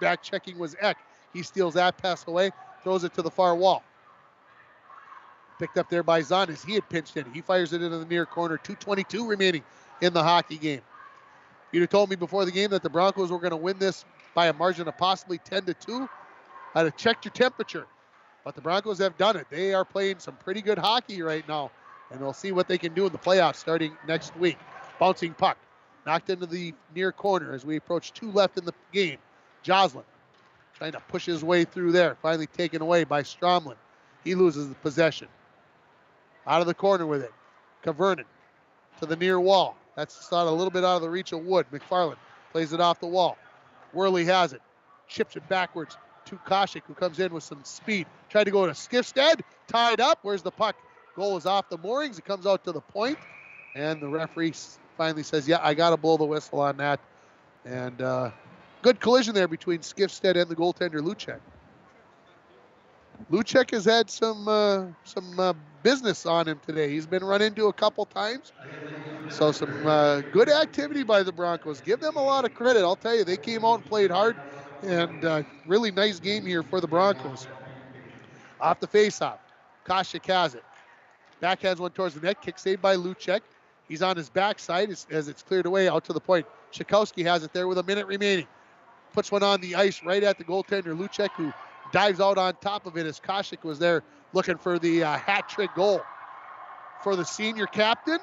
Back checking was Eck. He steals that pass away, throws it to the far wall. Picked up there by Zahn as he had pinched in. He fires it into the near corner. 2:22 remaining in the hockey game. You'd have told me before the game that the Broncos were going to win this by a margin of possibly 10-2. I'd have checked your temperature. But the Broncos have done it. They are playing some pretty good hockey right now. And we'll see what they can do in the playoffs starting next week. Bouncing puck. Knocked into the near corner as we approach 2 left in the game. Joslin trying to push his way through there. Finally taken away by Stromlin. He loses the possession. Out of the corner with it. Kavernen to the near wall. That's a little bit out of the reach of Wood. McFarland plays it off the wall. Worley has it. Chips it backwards to Koshik, who comes in with some speed. Tried to go to Skifstad. Tied up. Where's the puck? Goal is off the moorings. It comes out to the point. And the referee finally says, yeah, I got to blow the whistle on that. And good collision there between Skifstad and the goaltender, Luchek. Luchek has had some business on him today. He's been run into a couple times. So some good activity by the Broncos. Give them a lot of credit. I'll tell you, they came out and played hard. And really nice game here for the Broncos. Off the faceoff. Koshik has it. Backhands one towards the net. Kick saved by Luchek. He's on his backside as it's cleared away out to the point. Shikowski has it there with a minute remaining. Puts one on the ice right at the goaltender, Luchek, who dives out on top of it as Koshik was there looking for the hat trick goal. For the senior captain,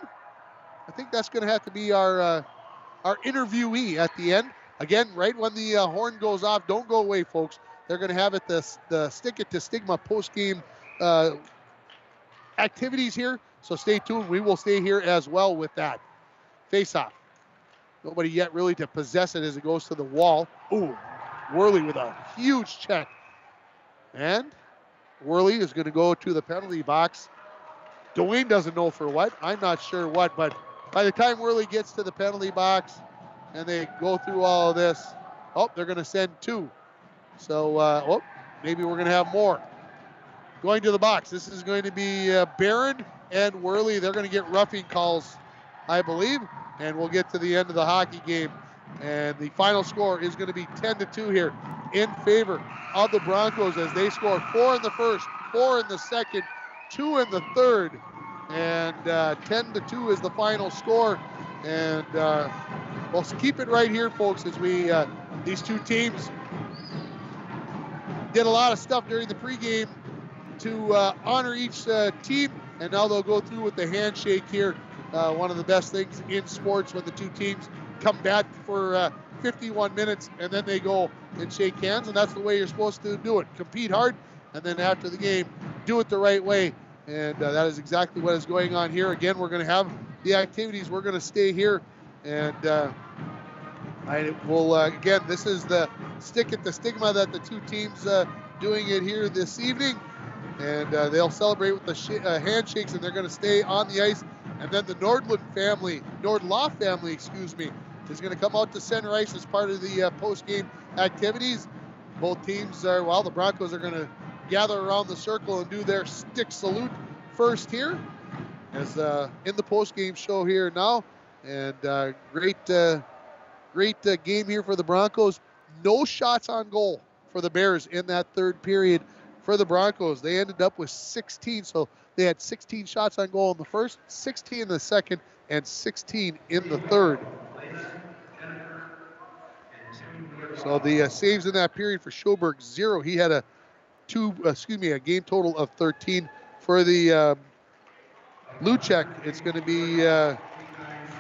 I think that's going to have to be our interviewee at the end. Again, right when the horn goes off, don't go away, folks. They're going to have it the Stick It to Stigma post-game activities here. So stay tuned. We will stay here as well with that. Face-off. Nobody yet really to possess it as it goes to the wall. Ooh, Worley with a huge check. And Worley is going to go to the penalty box. Dwayne doesn't know for what. I'm not sure what, but by the time Worley gets to the penalty box and they go through all of this, they're going to send 2. So, maybe we're going to have more. Going to the box. This is going to be Barron and Worley. They're going to get roughing calls, I believe, and we'll get to the end of the hockey game. And the final score is going to be 10-2 here in favor of the Broncos as they score 4 in the first, 4 in the second, 2 in the third, and 10-2 is the final score. And we'll keep it right here, folks, as we these two teams did a lot of stuff during the pregame to honor each team, and now they'll go through with the handshake here. One of the best things in sports when the two teams come back for 51 minutes and then they go and shake hands, and that's the way you're supposed to do it. Compete hard, and then after the game, do it the right way. And that is exactly what is going on here. Again, we're going to have the activities. We're going to stay here, and I will, again, this is the stick at the stigma that the two teams doing it here this evening. And they'll celebrate with the handshakes, and they're going to stay on the ice. And then the Nordlaw family, is going to come out to center ice as part of the post-game activities. Both teams are, the Broncos are going to gather around the circle and do their stick salute first here, as in the post-game show here now. And great game here for the Broncos. No shots on goal for the Bears in that third period. For the Broncos, they ended up with 16, so they had 16 shots on goal in the first, 16 in the second, and 16 in the third. So the saves in that period for Schoberg, 0. He had a game total of 13. For the Luchek, it's going to be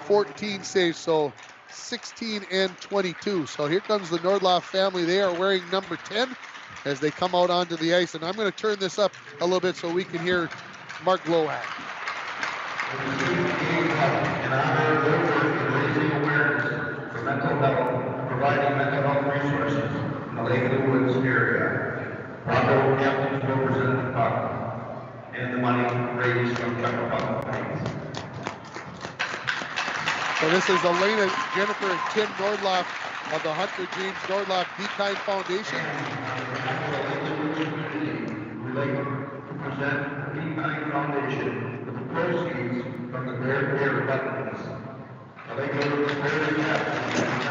14 saves, so 16 and 22. So here comes the Nordlaw family. They are wearing number 10 as they come out onto the ice. And I'm going to turn this up a little bit so we can hear Mark Glowak. In honor of their work in raising awareness for mental health, providing mental health resources in the Lake Woods area, Bronco captains will present the puck and the money raised from Chemical Companies. So this is Elena, Jennifer, and Tim Nordlaw of the Hunter James Nordlaw Be Kind Foundation. We'd like to present the Be Kind Foundation with the proceeds from the Bear Care Buttons. Now they go to the Bear Captains and the family with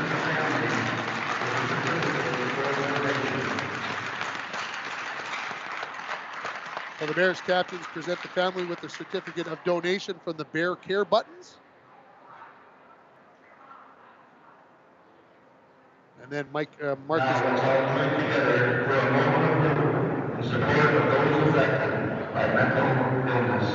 a certificate of organization. So the Bears captains present the family with a certificate of donation from the Bear Care Buttons. And then Marcus. Now let's all come together for a moment of hope in support of those affected by mental illness.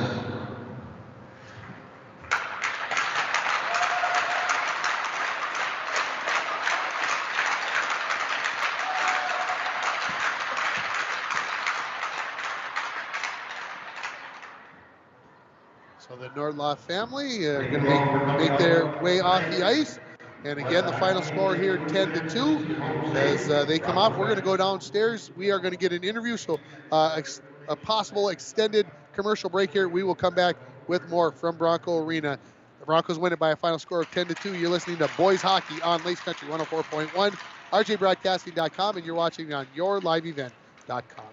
So the Nordlaw family are going to make their way off the ice. And again, the final score here, 10-2. As they come off, we're going to go downstairs. We are going to get an interview, so a possible extended commercial break here. We will come back with more from Bronco Arena. The Broncos win it by a final score of 10-2. You're listening to Boys Hockey on Lace Country 104.1, rjbroadcasting.com, and you're watching on yourliveevent.com.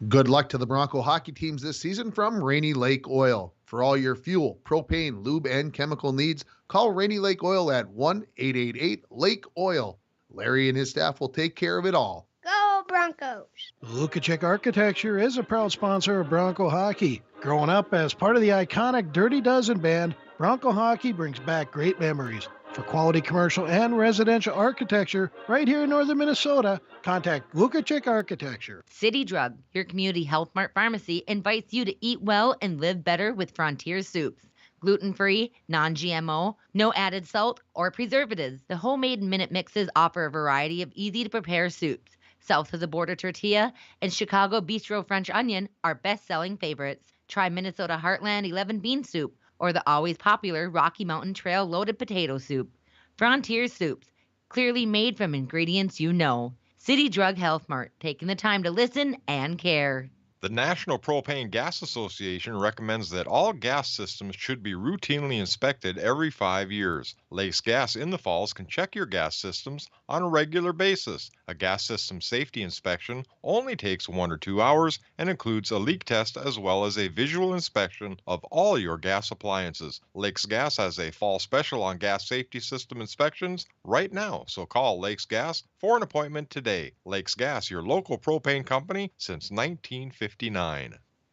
Good luck to the Bronco hockey teams this season from Rainy Lake Oil. For all your fuel, propane, lube, and chemical needs, call Rainy Lake Oil at 1-888-LAKE-OIL. Larry and his staff will take care of it all. Go Broncos! Lukacek Architecture is a proud sponsor of Bronco hockey. Growing up as part of the iconic Dirty Dozen band, Bronco hockey brings back great memories. For quality commercial and residential architecture right here in northern Minnesota, contact Lukacek Architecture. City Drug, your community health mart pharmacy, invites you to eat well and live better with Frontier Soups. Gluten-free, non-GMO, no added salt or preservatives. The homemade minute mixes offer a variety of easy-to-prepare soups. South of the Border Tortilla and Chicago Bistro French Onion are best-selling favorites. Try Minnesota Heartland 11 Bean Soup or the always popular Rocky Mountain Trail loaded potato soup. Frontier Soups, clearly made from ingredients you know. City Drug Health Mart, taking the time to listen and care. The National Propane Gas Association recommends that all gas systems should be routinely inspected every 5 years. Lakes Gas in the Falls can check your gas systems on a regular basis. A gas system safety inspection only takes 1 or 2 hours and includes a leak test as well as a visual inspection of all your gas appliances. Lakes Gas has a fall special on gas safety system inspections right now, so call Lakes Gas for an appointment today. Lakes Gas, your local propane company since 1959.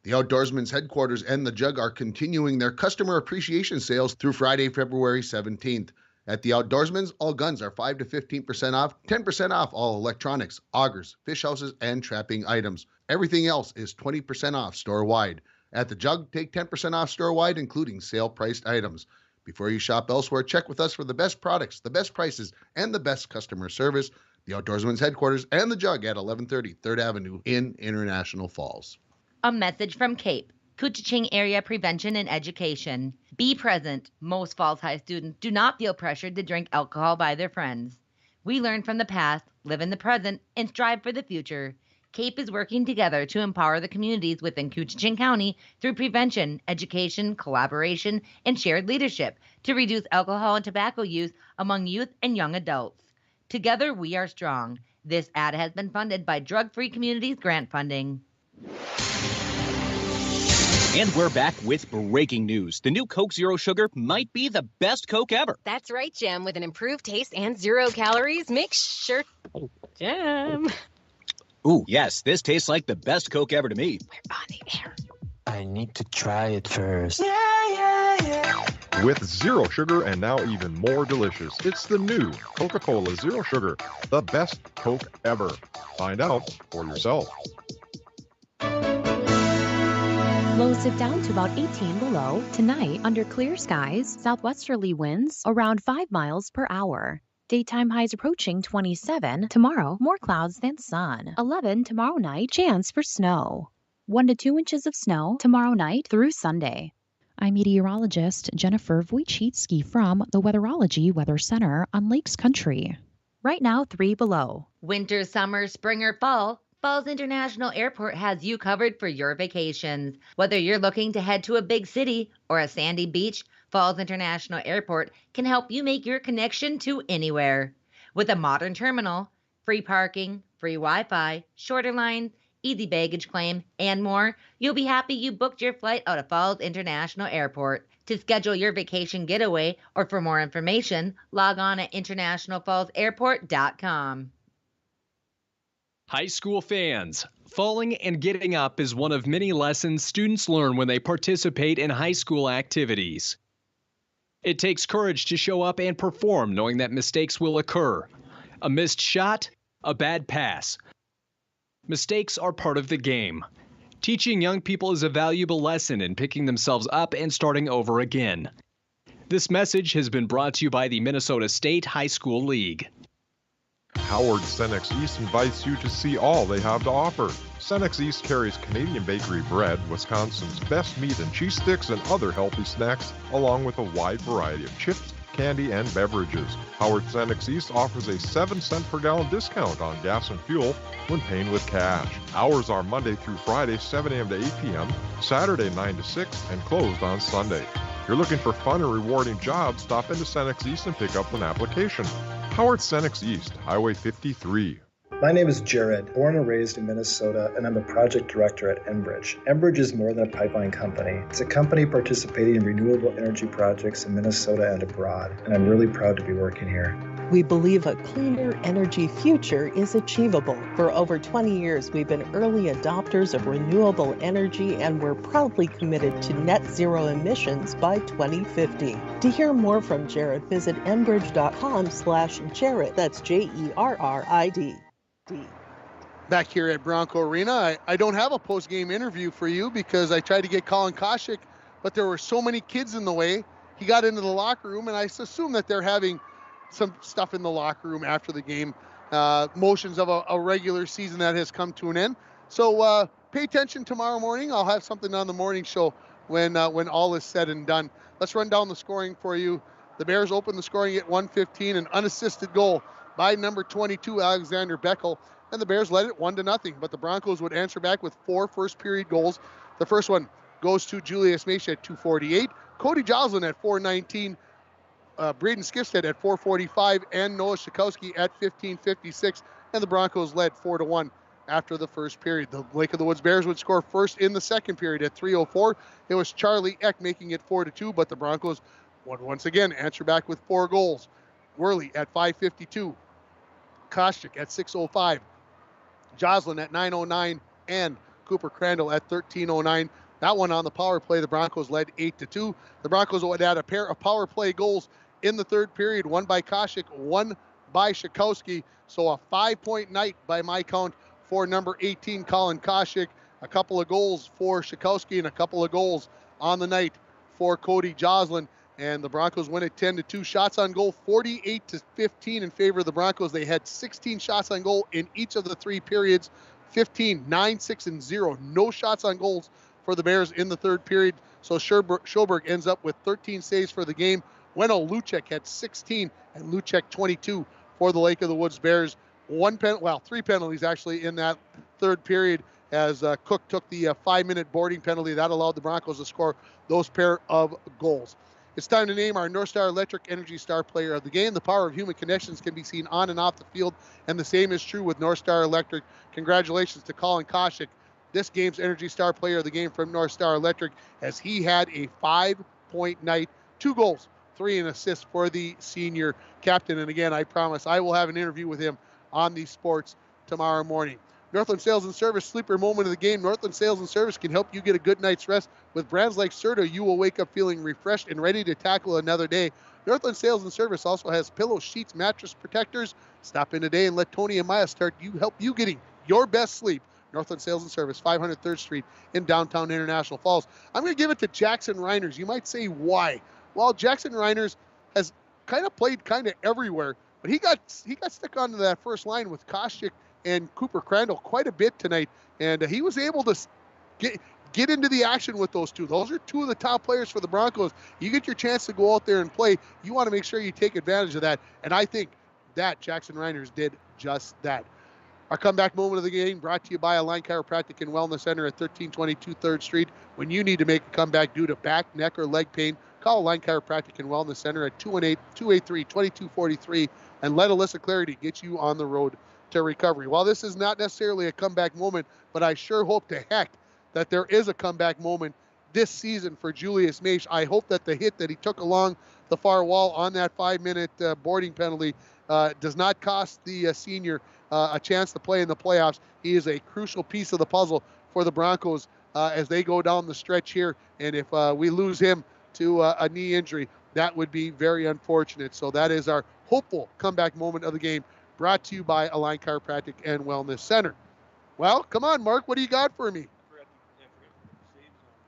The Outdoorsman's headquarters and the Jug are continuing their customer appreciation sales through Friday, February 17th. At the Outdoorsman's, all guns are 5 to 15% off, 10% off all electronics, augers, fish houses, and trapping items. Everything else is 20% off store-wide. At the Jug, take 10% off store-wide, including sale-priced items. Before you shop elsewhere, check with us for the best products, the best prices, and the best customer service. The Outdoorsman's headquarters and the Jug at 1130 3rd Avenue in International Falls. A message from CAPE, Couchiching Area Prevention and Education. Be present. Most Falls High students do not feel pressured to drink alcohol by their friends. We learn from the past, live in the present, and strive for the future. CAPE is working together to empower the communities within Couchiching County through prevention, education, collaboration, and shared leadership to reduce alcohol and tobacco use among youth and young adults. Together, we are strong. This ad has been funded by Drug Free Communities grant funding. And we're back with breaking news. The new Coke Zero Sugar might be the best Coke ever. That's right, Jim. With an improved taste and 0 calories, make sure... Jim. Ooh, yes, this tastes like the best Coke ever to me. We're on the air. I need to try it first. With zero sugar and now even more delicious, it's the new Coca-Cola Zero Sugar, the best Coke ever. Find out for yourself. Lows dip down to about 18 below. Tonight, under clear skies, southwesterly winds around 5 miles per hour. Daytime highs approaching 27. Tomorrow, more clouds than sun. 11 tomorrow night, chance for snow. 1 to 2 inches of snow tomorrow night through Sunday. I'm meteorologist Jennifer Wojcicki from the Weatherology Weather Center on Lakes Country. Right now, 3 below. Winter, summer, spring, or fall, Falls International Airport has you covered for your vacations. Whether you're looking to head to a big city or a sandy beach, Falls International Airport can help you make your connection to anywhere. With a modern terminal, free parking, free Wi-Fi, shorter lines, easy baggage claim, and more, you'll be happy you booked your flight out of Falls International Airport. To schedule your vacation getaway or for more information, log on at internationalfallsairport.com. High school fans, falling and getting up is one of many lessons students learn when they participate in high school activities. It takes courage to show up and perform knowing that mistakes will occur. A missed shot, a bad pass. Mistakes are part of the game. Teaching young people is a valuable lesson in picking themselves up and starting over again. This message has been brought to you by the Minnesota State High School League. Howard Cenex East invites you to see all they have to offer. Cenex East carries Canadian bakery bread, Wisconsin's best meat and cheese sticks, and other healthy snacks, along with a wide variety of chips, candy, and beverages. Howard Cenex East offers a 7-cent per gallon discount on gas and fuel when paying with cash. Hours are Monday through Friday, 7 a.m. to 8 p.m., Saturday 9 to 6, and closed on Sunday. If you're looking for fun and rewarding jobs, stop into Cenex East and pick up an application. Howard Cenex East, Highway 53. My name is Jared, born and raised in Minnesota, and I'm a project director at Enbridge. Enbridge is more than a pipeline company. It's a company participating in renewable energy projects in Minnesota and abroad, and I'm really proud to be working here. We believe a cleaner energy future is achievable. For over 20 years, we've been early adopters of renewable energy, and we're proudly committed to net zero emissions by 2050. To hear more from Jared, visit enbridge.com/Jared. That's Jerrid. Back here at Bronco Arena, I don't have a post-game interview for you because I tried to get Colin Koshik, but there were so many kids in the way. He got into the locker room, and I assume that they're having some stuff in the locker room after the game, motions of a regular season that has come to an end. So pay attention tomorrow morning. I'll have something on the morning show when all is said and done. Let's run down the scoring for you. The Bears opened the scoring at 1:15, an unassisted goal by number 22, Alexander Beckel, and the Bears led it 1-0. But the Broncos would answer back with 4 first-period goals. The first one goes to Julius Maish at 2:48, Cody Joslin at 4:19, Braden Skifstead at 4:45, and Noah Shakowski at 15:56, and the Broncos led 4-1 after the first period. The Lake of the Woods Bears would score first in the second period at 3:04. It was Charlie Eck making it 4-2, but the Broncos would once again answer back with 4 goals. Worley at 5:52, Koscheck at 6:05, Joslin at 9:09, and Cooper Crandall at 13:09. That one on the power play, the Broncos led 8-2. The Broncos would add a pair of power play goals in the third period, one by Koscheck, one by Shakowski. So a 5-point night by my count for number 18, Colin Koscheck. A couple of goals for Shakowski and a couple of goals on the night for Cody Joslin. And the Broncos win it 10-2. Shots on goal, 48-15 in favor of the Broncos. They had 16 shots on goal in each of the 3 periods. 15, 9, 6, and 0. No shots on goals for the Bears in the third period. So Schoberg ends up with 13 saves for the game. Wendell Luchek had 16 and Luchek 22 for the Lake of the Woods Bears. 3 penalties actually in that third period as Cook took the 5-minute boarding penalty. That allowed the Broncos to score those pair of goals. It's time to name our North Star Electric Energy Star Player of the game. The power of human connections can be seen on and off the field, and the same is true with North Star Electric. Congratulations to Colin Koscheck, this game's Energy Star Player of the game from North Star Electric, as he had a 5-point night, 2 goals, 3 an assist for the senior captain. And again, I promise I will have an interview with him on the sports tomorrow morning. Northland Sales and Service sleeper moment of the game. Northland Sales and Service can help you get a good night's rest. With brands like Serta, you will wake up feeling refreshed and ready to tackle another day. Northland Sales and Service also has pillows, sheets, mattress protectors. Stop in today and let Tony and Maya help you getting your best sleep. Northland Sales and Service, 500 3rd Street in downtown International Falls. I'm going to give it to Jackson Reiners. You might say, why? Well, Jackson Reiners has kind of played kind of everywhere, but he got stuck onto that first line with Koscheck and Cooper Crandall quite a bit tonight, and he was able to get into the action with those two. Those are 2 of the top players for the Broncos. You get your chance to go out there and play, you want to make sure you take advantage of that, and I think that Jackson Reiners did just that. Our comeback moment of the game brought to you by Align Chiropractic and Wellness Center at 1322 3rd Street. When you need to make a comeback due to back, neck, or leg pain, call Align Chiropractic and Wellness Center at 218-283-2243 and let Alyssa Clarity get you on the road to recovery. While this is not necessarily a comeback moment, but I sure hope to heck that there is a comeback moment this season for Julius Maish. I hope that the hit that he took along the far wall on that 5-minute boarding penalty does not cost the senior a chance to play in the playoffs. He is a crucial piece of the puzzle for the Broncos as they go down the stretch here. And if we lose him to a knee injury, that would be very unfortunate. So that is our hopeful comeback moment of the game, brought to you by Align Chiropractic and Wellness Center. Well, come on, Mark. What do you got for me?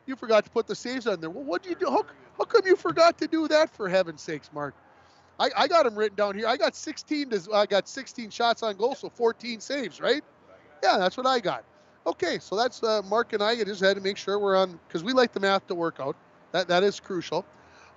You forgot to put the saves on there. Well, what did you do? How come you forgot to do that, for heaven's sakes, Mark? I got them written down here. I got 16 shots on goal, so 14 saves, right? Yeah, that's what I got. Okay, so that's Mark and I just had to make sure we're on, because we like the math to work out. That is crucial.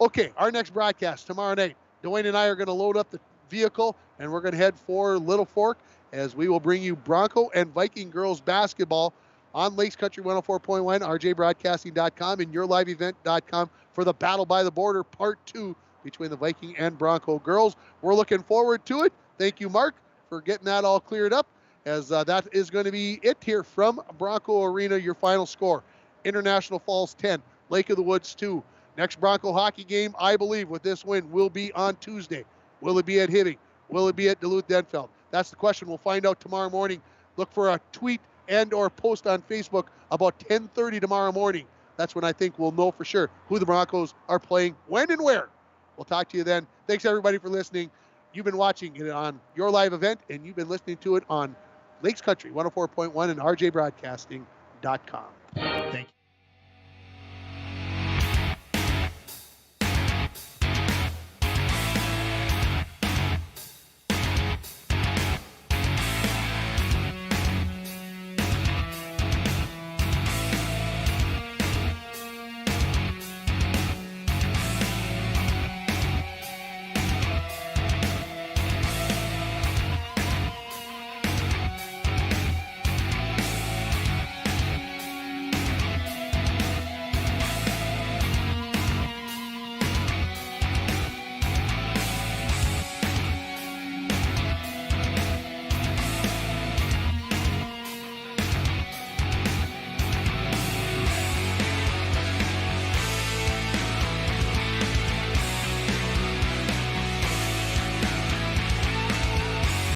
Okay, our next broadcast tomorrow night. Dwayne and I are going to load up the vehicle, and we're going to head for Little Fork as we will bring you Bronco and Viking girls basketball on Lakes Country 104.1, rjbroadcasting.com, and yourliveevent.com for the Battle by the Border Part 2 between the Viking and Bronco girls. We're looking forward to it. Thank you, Mark, for getting that all cleared up, as that is going to be it here from Bronco Arena. Your final score, International Falls 10, Lake of the Woods 2. Next Bronco hockey game, I believe, with this win, will be on Tuesday. Will it be at Hibbing? Will it be at Duluth-Denfeld? That's the question. We'll find out tomorrow morning. Look for a tweet and or post on Facebook about 10:30 tomorrow morning. That's when I think we'll know for sure who the Broncos are playing, when and where. We'll talk to you then. Thanks, everybody, for listening. You've been watching it on Your Live Event, and you've been listening to it on Lakes Country 104.1 and rjbroadcasting.com. Thank you.